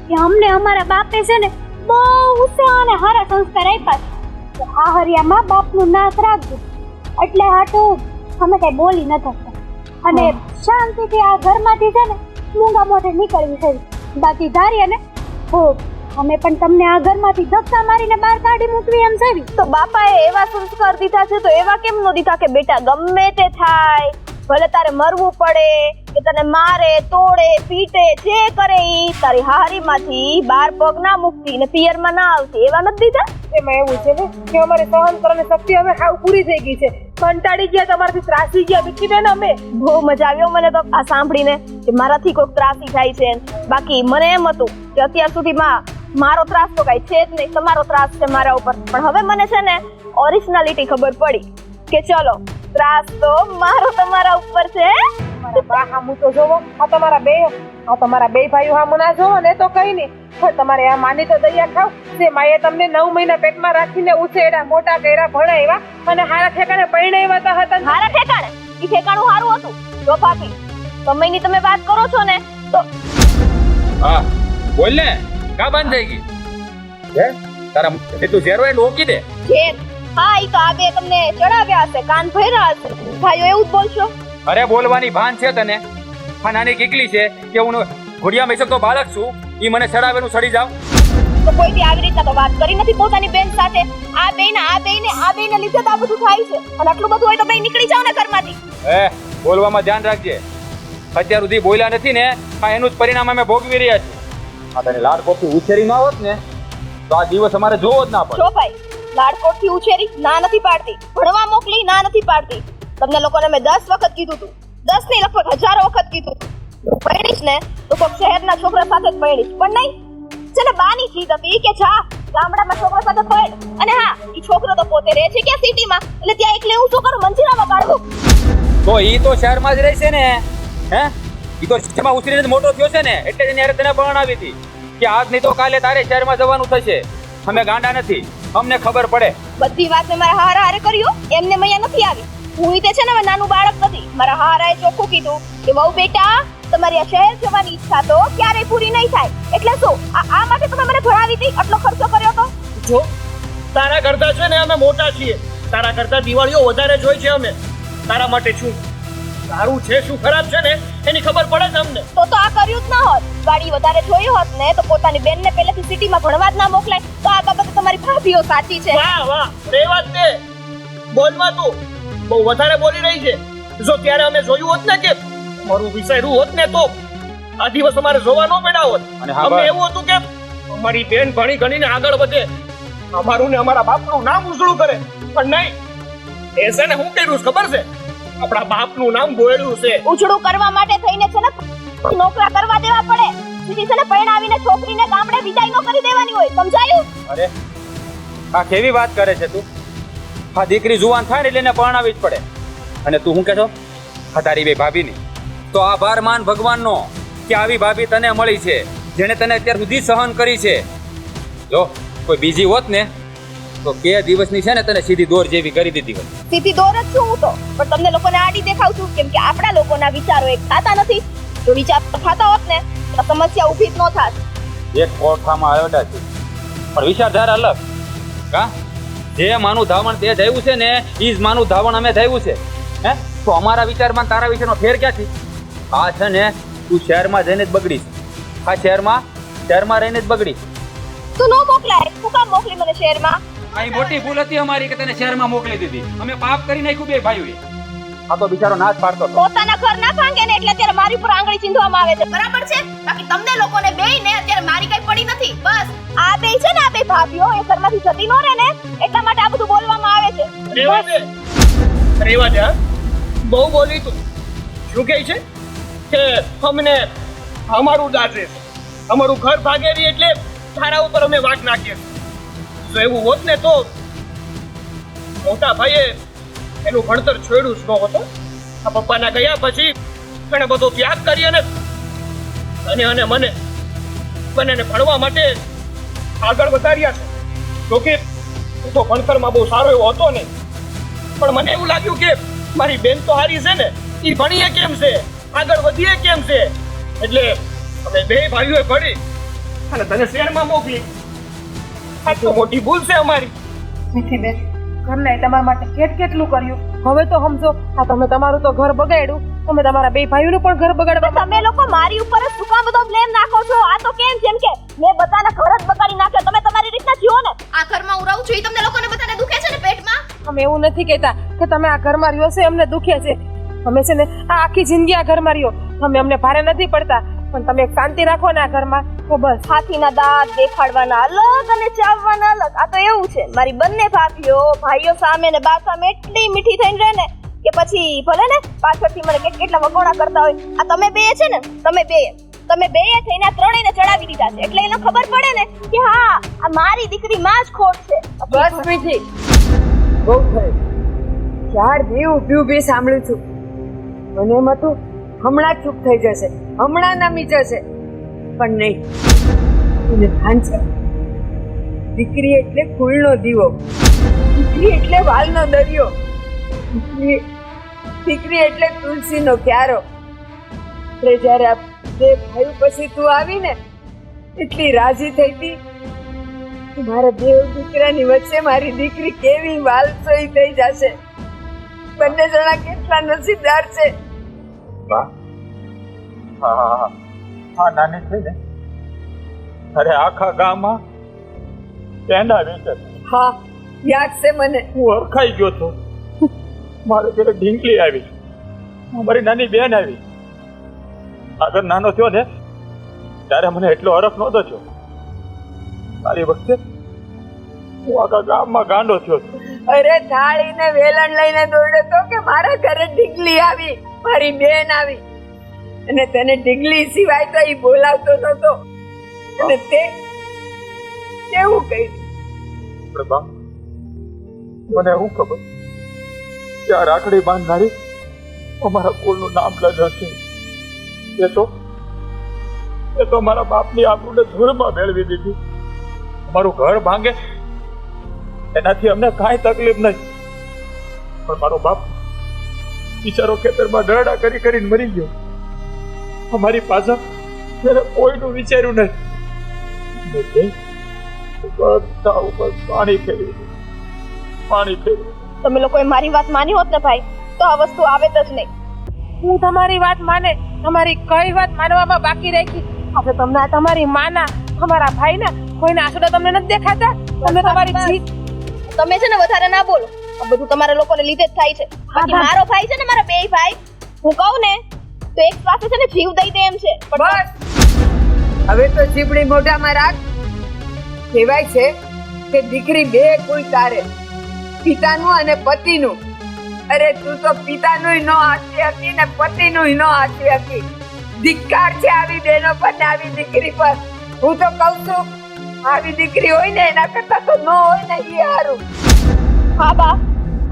કે અમને અમારા બાપે છે ને બહુ ઉત્સાહ અને સારા સંસ્કાર આપ્યા છે. આ હરિયામાં બાપનું નાશ રાખજો, એટલે હાટું અમે કઈ બોલી ન શકતા, અને શાંતિથી આ ઘરમાંથી છે ને મૂંગા મોઢે નીકળવી છે. બાકી ધારીએ ને અમે પણ તમને આ ઘરમાંથી ધક્કા મારીને બહાર કાઢી મૂકવી એમ છે. તો બાપાએ એવા સંસ્કાર દીધા છે, તો એવા કેમ ન દીધા કે બેટા ગમે તે થાય, ભલે તારે મરવું પડે કે તને મારે તોડે પીટે જે કરે ઈ તારી હારીમાંથી બાર પગ ના મૂકતી ને પિયરમાં ના આવતી, એવા નથી દીધા? એમાં એવું છે ને કે અમારે સહન કરવાની શક્તિ હવે હાવ પૂરી થઈ ગઈ છે, કંટાળી ગયા, તમારાથી ત્રાસી ગયા વિકીબેન અમે. બહુ મજા આવ્યો મને તો આ સાંભળીને કે મારાથી કોઈક ત્રાસી જાય છે. બાકી મને એમ હતું કે અત્યાર સુધીમાં મારો ત્રાસ તો કઈ છે જ નહીં, તમારો ત્રાસ છે મારા ઉપર. પણ હવે મને છે ને ઓરિજિનાલિટી ખબર પડી કે ચલો ત્રાસ તો મારો તમારા ઉપર છે. બા હામું તો જોવો, આ તમારા બે ભાઈઓ હામું ના જોવો ને તો કઈ નહીં, પણ તમારે આ માની તો દયા ખાવ. જે માએ તમને 9 મહિના પેટમાં રાખીને ઉછેર્યા, મોટા કર્યા, ભણાવ્યા અને હારા ઠેકાણે પરણાવ્યા હતા. હારા ઠેકાણે? ઈ ઠેકાણું હારું હતું? જો ભાભી, સમયની તમે વાત કરો છો ને તો હા બોલ ને, કા બંધ થઈ ગઈ હે? તારા તું ઝેરો એ ઓકી દે. ઝેર? હા, ઈ તો આગે તમને ચડાવ્યા હશે, કાન ભર્યા હશે. ભાઈઓ એવું જ બોલશો? અરે બોલવાની ભાન છે તને? આ નાની કીકલી છે કે હું ઘોડિયા મેસકતો બાળક છું, ઈ મને ચડાવેલું ચડી જાવ? તો કોઈ દી આવી રીતના તો વાત કરી નથી પોતાની બેન સાથે. આ બેને લીધે તો આ બધું થાય છે, અને આટલું બધું હોય તો બે નીકળી જાવ ને ઘરમાંથી. બોલવામાં ધ્યાન રાખજે. અત્યાર સુધી બોલ્યા નથી ને, આ એનું જ પરિણામ અમે ભોગવી રહ્યા છીએ. આ તને લાડકોટથી ઉછેરી ના હોત ને તો આ દિવસ અમારે જોવો જ ના પડે. જો ભાઈ, લાડકોટથી ઉછેરી ના નથી પાડતી, ભણવા મોકલી ના નથી પાડતી. તમને લોકોને મેં 10 વખત કીધું હતું, 10 નહીં લગભગ હજારો વખત કીધું હતું, પરણીશ ને તો કોઈક શહેરના છોકરા સાથે જ પરણીશ. પણ નહીં, છે ને બાની જીદ હતી કે જા ગામડામાં છોકરા સાથે પરણ. અને હા, ઈ છોકરો તો પોતે રહે છે કે સિટીમાં, એટલે ત્યાં એકલે હું શું કરું, મંજીરામાં કાઢું. તો ઈ તો શહેરમાં જ રહે છે ને, હે? ઈ તો શહેરમાં ઉછરીને મોટો થયો છે ને, એટલે જ એને તને પરણાવી હતી કે આજ નહીં તો કાલે તારે શહેરમાં જવાનું થશે. અમે ગાંડા નથી, અમને ખબર પડે. બધી વાત મેં મારા હારે કર્યું, એમને મૈયા નથી આવી. હું તે છે ને હવે નાનું બાળક નથી. મારા હારાએ ચોખ્ખું કીધું કે વહુ બેટા, તમારી આ શહેર જવાની ઈચ્છા તો ક્યારેય પૂરી નહીં થાય. એટલે શું આ માટે તમે મને ભણાવી હતી, આટલો ખર્ચો કર્યો તો? જો તારા કરતા છે ને અમે મોટા છીએ, તારા કરતા દિવાળીઓ વધારે જોઈ છે અમે. તારા માટે શું સારું છે શું ખરાબ છે ને એની ખબર પડે છે અમને. તો આ કર્યું જ ના હોત, ગાડી વધારે જોઈ હોત ને તો પોતાની બેનને પહેલેથી સિટીમાં ભણવા જ ના મોકલાય. તો આ બાબતે તમારી ભાભીઓ સાચી છે. વાહ વાહ, રે વાત તે બોલવા તું બહુ વધારે બોલી રહી છે. જો ત્યારે અમે જોયું હોત ને કે મારું વિચાર્યું હોત ને તો આ દિવસ અમારે જોવા ન પડ્યા હોત. અમને એવું હતું કે અમારી બેન ભણી ગણીને આગળ વધે, અમારું ને અમારા બાપનું નામ ઉજળું કરે. પણ નહીં, એ છે ને હું કર્યું ખબર છે? આપણા બાપનું નામ બોલ્યું છે. ઉજળું કરવા માટે થઈને છે ને નોકરા કરવા દેવા પડે. સીધી છે ને પરણાવીને છોકરીને ગામડે વિદાય ન કરી દેવાની હોય, સમજાયું? અરે આ કેવી વાત કરે છે તું? આ દીકરી જુવાન થાય ને એટલે એને પરણાવી જ પડે. અને તું શું કહેશો હા તારી બે ભાભીની તો આભાર માન ભગવાનનો કે આવી ભાભી તને મળી છે જેણે તને અત્યાર સુધી સહન કરી છે. જો કોઈ બીજી હોત ને તો કે દિવસની છે ને તને સીધી દોર જેવી કરી દીધી હોત. સીધી દોર જ છું હું તો, પણ તમને લોકોને આડી દેખાવ છું કેમ કે આપણા લોકોના વિચારો એક થતા નથી. જો વિચાર થતા હોત ને તો સમસ્યા ઊભી જ ન થાત. એક કોઠામાં આવ્યા છે પણ વિચારધારા અલગ. કા જે માનું ધાવણ તે થયું છે ને ઈ જ માનું ધાવણ અમે થયું છે. હે તો અમારા વિચારમાં તારા વિચારનો ફેર ક્યાંથી? આ છે ને તું શહેરમાં જઈને જ બગડીશ. આ શહેરમાં રહીને જ બગડીશ. તું નો મોકલાય, તું કામ મોકલી મને શહેરમાં? આ મોટી ભૂલ હતી અમારી કે તને શહેરમાં મોકલી દીધી. અમે પાપ કરી નાખ્યું બે ભાઈઓએ. આ તો બિચારો નાશ પાડતો હતો. પોતાના ઘર ના ભાંગે ને એટલે અત્યારે મારી ઉપર આંગળી ચીંધવામાં આવે છે. બરાબર છે? બાકી તમને લોકોને બેયને અત્યારે મારી કઈ પડી નથી. બસ આ બે છે ને, આ બે ભાભીઓ એ ઘરમાંથી જતી ન રહે ને એટલા માટે આ બધું બોલવામાં આવે છે. રેવા દે હા. બહુ બોલી તું. શું કહે છે કે અમને અમારું દાદરે અમારું ઘર ભાગેરી એટલે તારા ઉપર અમે વાંક નાખીએ. જો એવું હોત ને તો મોટા ભાઈએ એનું ભણતર છોડ્યું જ ન હતો. આ પપ્પાના ગયા પછી એને બધો ત્યાગ કરી અને મને બંનેને ભણવા માટે આગળ વધાર્યા છે. જોકે હું તો ભણતરમાં બહુ સારો એવો હતો ને, પણ મને એવું લાગ્યું કે મારી બેન તો હારી છે ને, એ ભણીએ કેમ છે, આગળ વધીએ કેમ છે, એટલે અમે બે ભાઈઓએ ભણી અને તને શહેરમાં મોકલી. આ તો મોટી ભૂલ છે અમારી. મીઠી બેન, ઘરને તમારા માટે કેટલું કર્યું. હવે તો સમજો, આ તમે તમારું તો ઘર બગાડ્યું, તમે તમારા બે ભાઈઓનું પણ ઘર બગાડવા. તમે લોકો મારી ઉપર જ શું કામ બધો બ્લેમ નાખો છો? આ તો કેમ જેમ કે મેં બધાના ઘર જ બગાડી નાખ્યો. તમે તમારી રીતના જીવો ને. આ ઘરમાં હું રહું છું એ તમને લોકોને બધાને દુખે છે ને પેટમાં? અમે એવું નથી કહેતા કે તમે આ ઘરમાં રહ્યો છો એમને દુખે છે. અમે છે ને આ આખી જિંદગી આ ઘરમાં રહ્યો, અમે અમને ભારે નથી પડતા, પણ તમે શાંતિ રાખો ને આ ઘરમાં તો બસ. હાથીના દાંત દેખાડવાના અલગ અને ચાવવાના અલગ. આ તો એવું છે, મારી બંને ભાઈઓ સામે ને બા સામે એટલી મીઠી થઈને રહે ને કે પછી ભલે ને પાછળથી મને કેટલા વગોડા કરતા હોય. આ તમે બે છે ને, તમે બે થઈને આ ત્રણેયને ચડાવી દીધા છે. એટલે એને ખબર પડે ને કે હા આ મારી દીકરી માં જ ખોટ છે. બસ મીઠી, બહુ થયું. ક્યારથી ઊભી સાંભળું છું. મને એમ હતું હમણાં ચૂપ થઈ જશે, હમણાં નમી જશે, પણ નહીં. એને ભાન છે, દીકરી એટલે ફૂલનો દીવો, દીકરી એટલે વાલનો દરિયો, દીકરી એટલે તુલસીનો ક્યારો. એટલે જ્યારે આ બે ભાઈ પછી તું આવી ને એટલી રાજી થઈ હતી. મારા બે દીકરાની વચ્ચે મારી દીકરી કેવી વાલસોઈ થઈ જશે. બંને જણા કેટલા નસીબદાર છે. હા નાની થઈ ને અરે આખા ગામમાં પેંડા વેચે. હા યાદ છે મને. હું ઓળખાઈ ગયો તો. મારે ઘરે ઢીંગલી આવી, મારી નાની બેન આવી. આગળ નાનો થયો ને ત્યારે મને એટલો હરખ નહોતો થયો. મારી વખતે હું આખા ગામમાં ગાંડો થયો. અરે થાળીને વેલણ લઈને દોડ્યો તો કે મારા ઘરે ઢીંગલી આવી, મારી બેન આવી, અને તને ઢીંગલી સિવાય તો ઈ બોલાવતો નતો. અને તે કેવું કહ્યું? મને એવું ખબર કે આ રાખડી બાંધનારી અમારા કુળનું નામ લગાશે. એ તો મારા બાપની આબરૂને ધૂળમાં ભેળવી દીધી. અમારું ઘર ભાંગે એનાથી અમને કાંઈ તકલીફ નહીં, પણ મારો બાપ બિચારો ખેતરમાં દરડા કરીને મરી ગયો. અમારી પાછળ મેં કોઈનું વિચાર્યું નહીં. બધા ઉપર પાણી ફેરવી. તમે લોકોએ મારી વાત માની હોત ને ભાઈ તો આ વસ્તુ આવે જ નહીં. હું તમારી વાત માને, તમારી કઈ વાત માનવામાં બાકી રાખી. આપણે તમને તમારી માના, તમારા ભાઈના કોઈના આંસુડા તમને નથી દેખાતા? તમે તમારી જીત. તમે છે ને વધારે ના બોલો. આ બધું તમારા લોકોને લીધે જ થાય છે. બાકી મારો ભાઈ છે ને, મારા બે ભાઈ, હું કહું ને તો એક પાસે છે ને જીવ દઈ દે એમ છે. બસ હવે તો જીભડી મોઢામાં રાખ. કહેવાય છે કે દીકરી બે કોઈ તારે, પિતાનું અને પતિનું. અરે તું તો પિતાનું નો હાચી હતી ને પતિનું નો હાચી હતી. ધિક્કાર છે આવી બહેનો પર ને આવી દીકરી પર. હું તો કહું છું આવી દીકરી હોય ને એના કરતા તો ન હોય ને એ સારું. હા બા,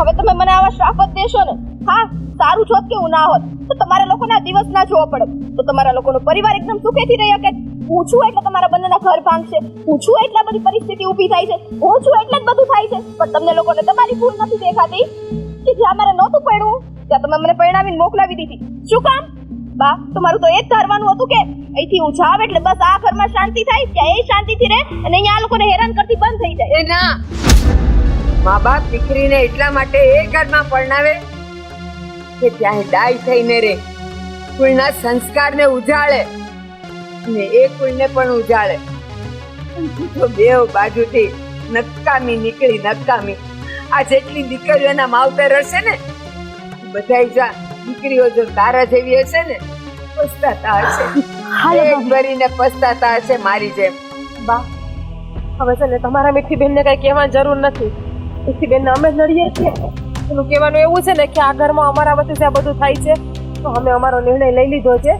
હવે તમે મને આવા શ્રાપ જ દેશો ને હા સારું જોત કે હું ના હોત તો તમારા લોકોના દિવસ ના જોવા પડે, તો તમારા લોકોનો પરિવાર એકદમ સુખેથી રહી શકે. હું છું એટલે તમારા બંનેના ઘર ભાંગશે, હું છું એટલે બધી પરિસ્થિતિ ઊભી થાય છે, હું છું એટલે જ બધું થાય છે. પણ તમને લોકોને તમારી ભૂલ નથી દેખાતી કે જ્યાં મારે નહોતું પડવું ત્યાં તમે મને પરણાવીને મોકલાવી દીધી. શું કામ બા? તમારું તો એ જ ધારવાનું હતું કે અહીંથી હું જાવ એટલે બસ આ ઘરમાં શાંતિ થાય, ત્યાં એ શાંતિથી રહે અને અહીંયા આ લોકોને હેરાન કરતી બંધ થઈ જાય. એ ના, મા બાપ દીકરીને એટલા માટે એ ઘરમાં પરણાવે કે ત્યાં ડાય થઈને રહે, કુળના સંસ્કારને ઉજાળે અને એ કુળને પણ ઉજાળે. તો બેવ બાજુથી નકામી નીકળી નકામી. આ જેટલી દીકરીઓના માવતર હશે ને બધાય જા દીકરીઓ જો તારા જેવી હશે ને પસ્તાતા હશે, પેટ ભરીને પસ્તાતા હશે મારી જેમ. બા હવે છે ને તમારા મીઠીબેનને કઈ કહેવાની જરૂર નથી. મીઠીબેનને અમે નડીએ છીએ, એનું કહેવાનું એવું છે ને કે આ ઘરમાં અમારા વચ્ચે આ બધું થાય છે તો અમે અમારો નિર્ણય લઈ લીધો છે.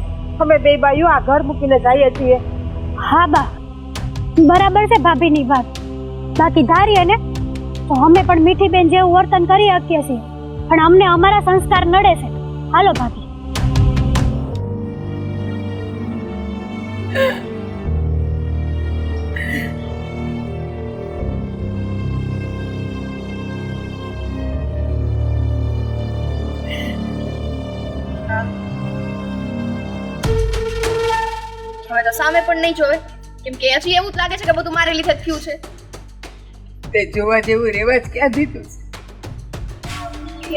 અમે બે બાઈઓ આ ઘર મૂકીને જઈએ છીએ. હા બા બરાબર છે ભાભીની વાત. બાકી ધારીએ ને તો અમે પણ મીઠીબેન જેવું વર્તન કરી શકીએ છીએ, પણ અમને અમારા સંસ્કાર નડે છે. હાલો ભાભી. હવે તો સામે પણ નહીં જોવે, કેમ કે હજી એવું જ લાગે છે કે બધું મારે લીધે જ થયું છે. તે જોવા જેવું રેવા જ ક્યાં દીધું છે?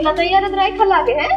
એના તૈયાર જ રાખ્યા લાગે હે.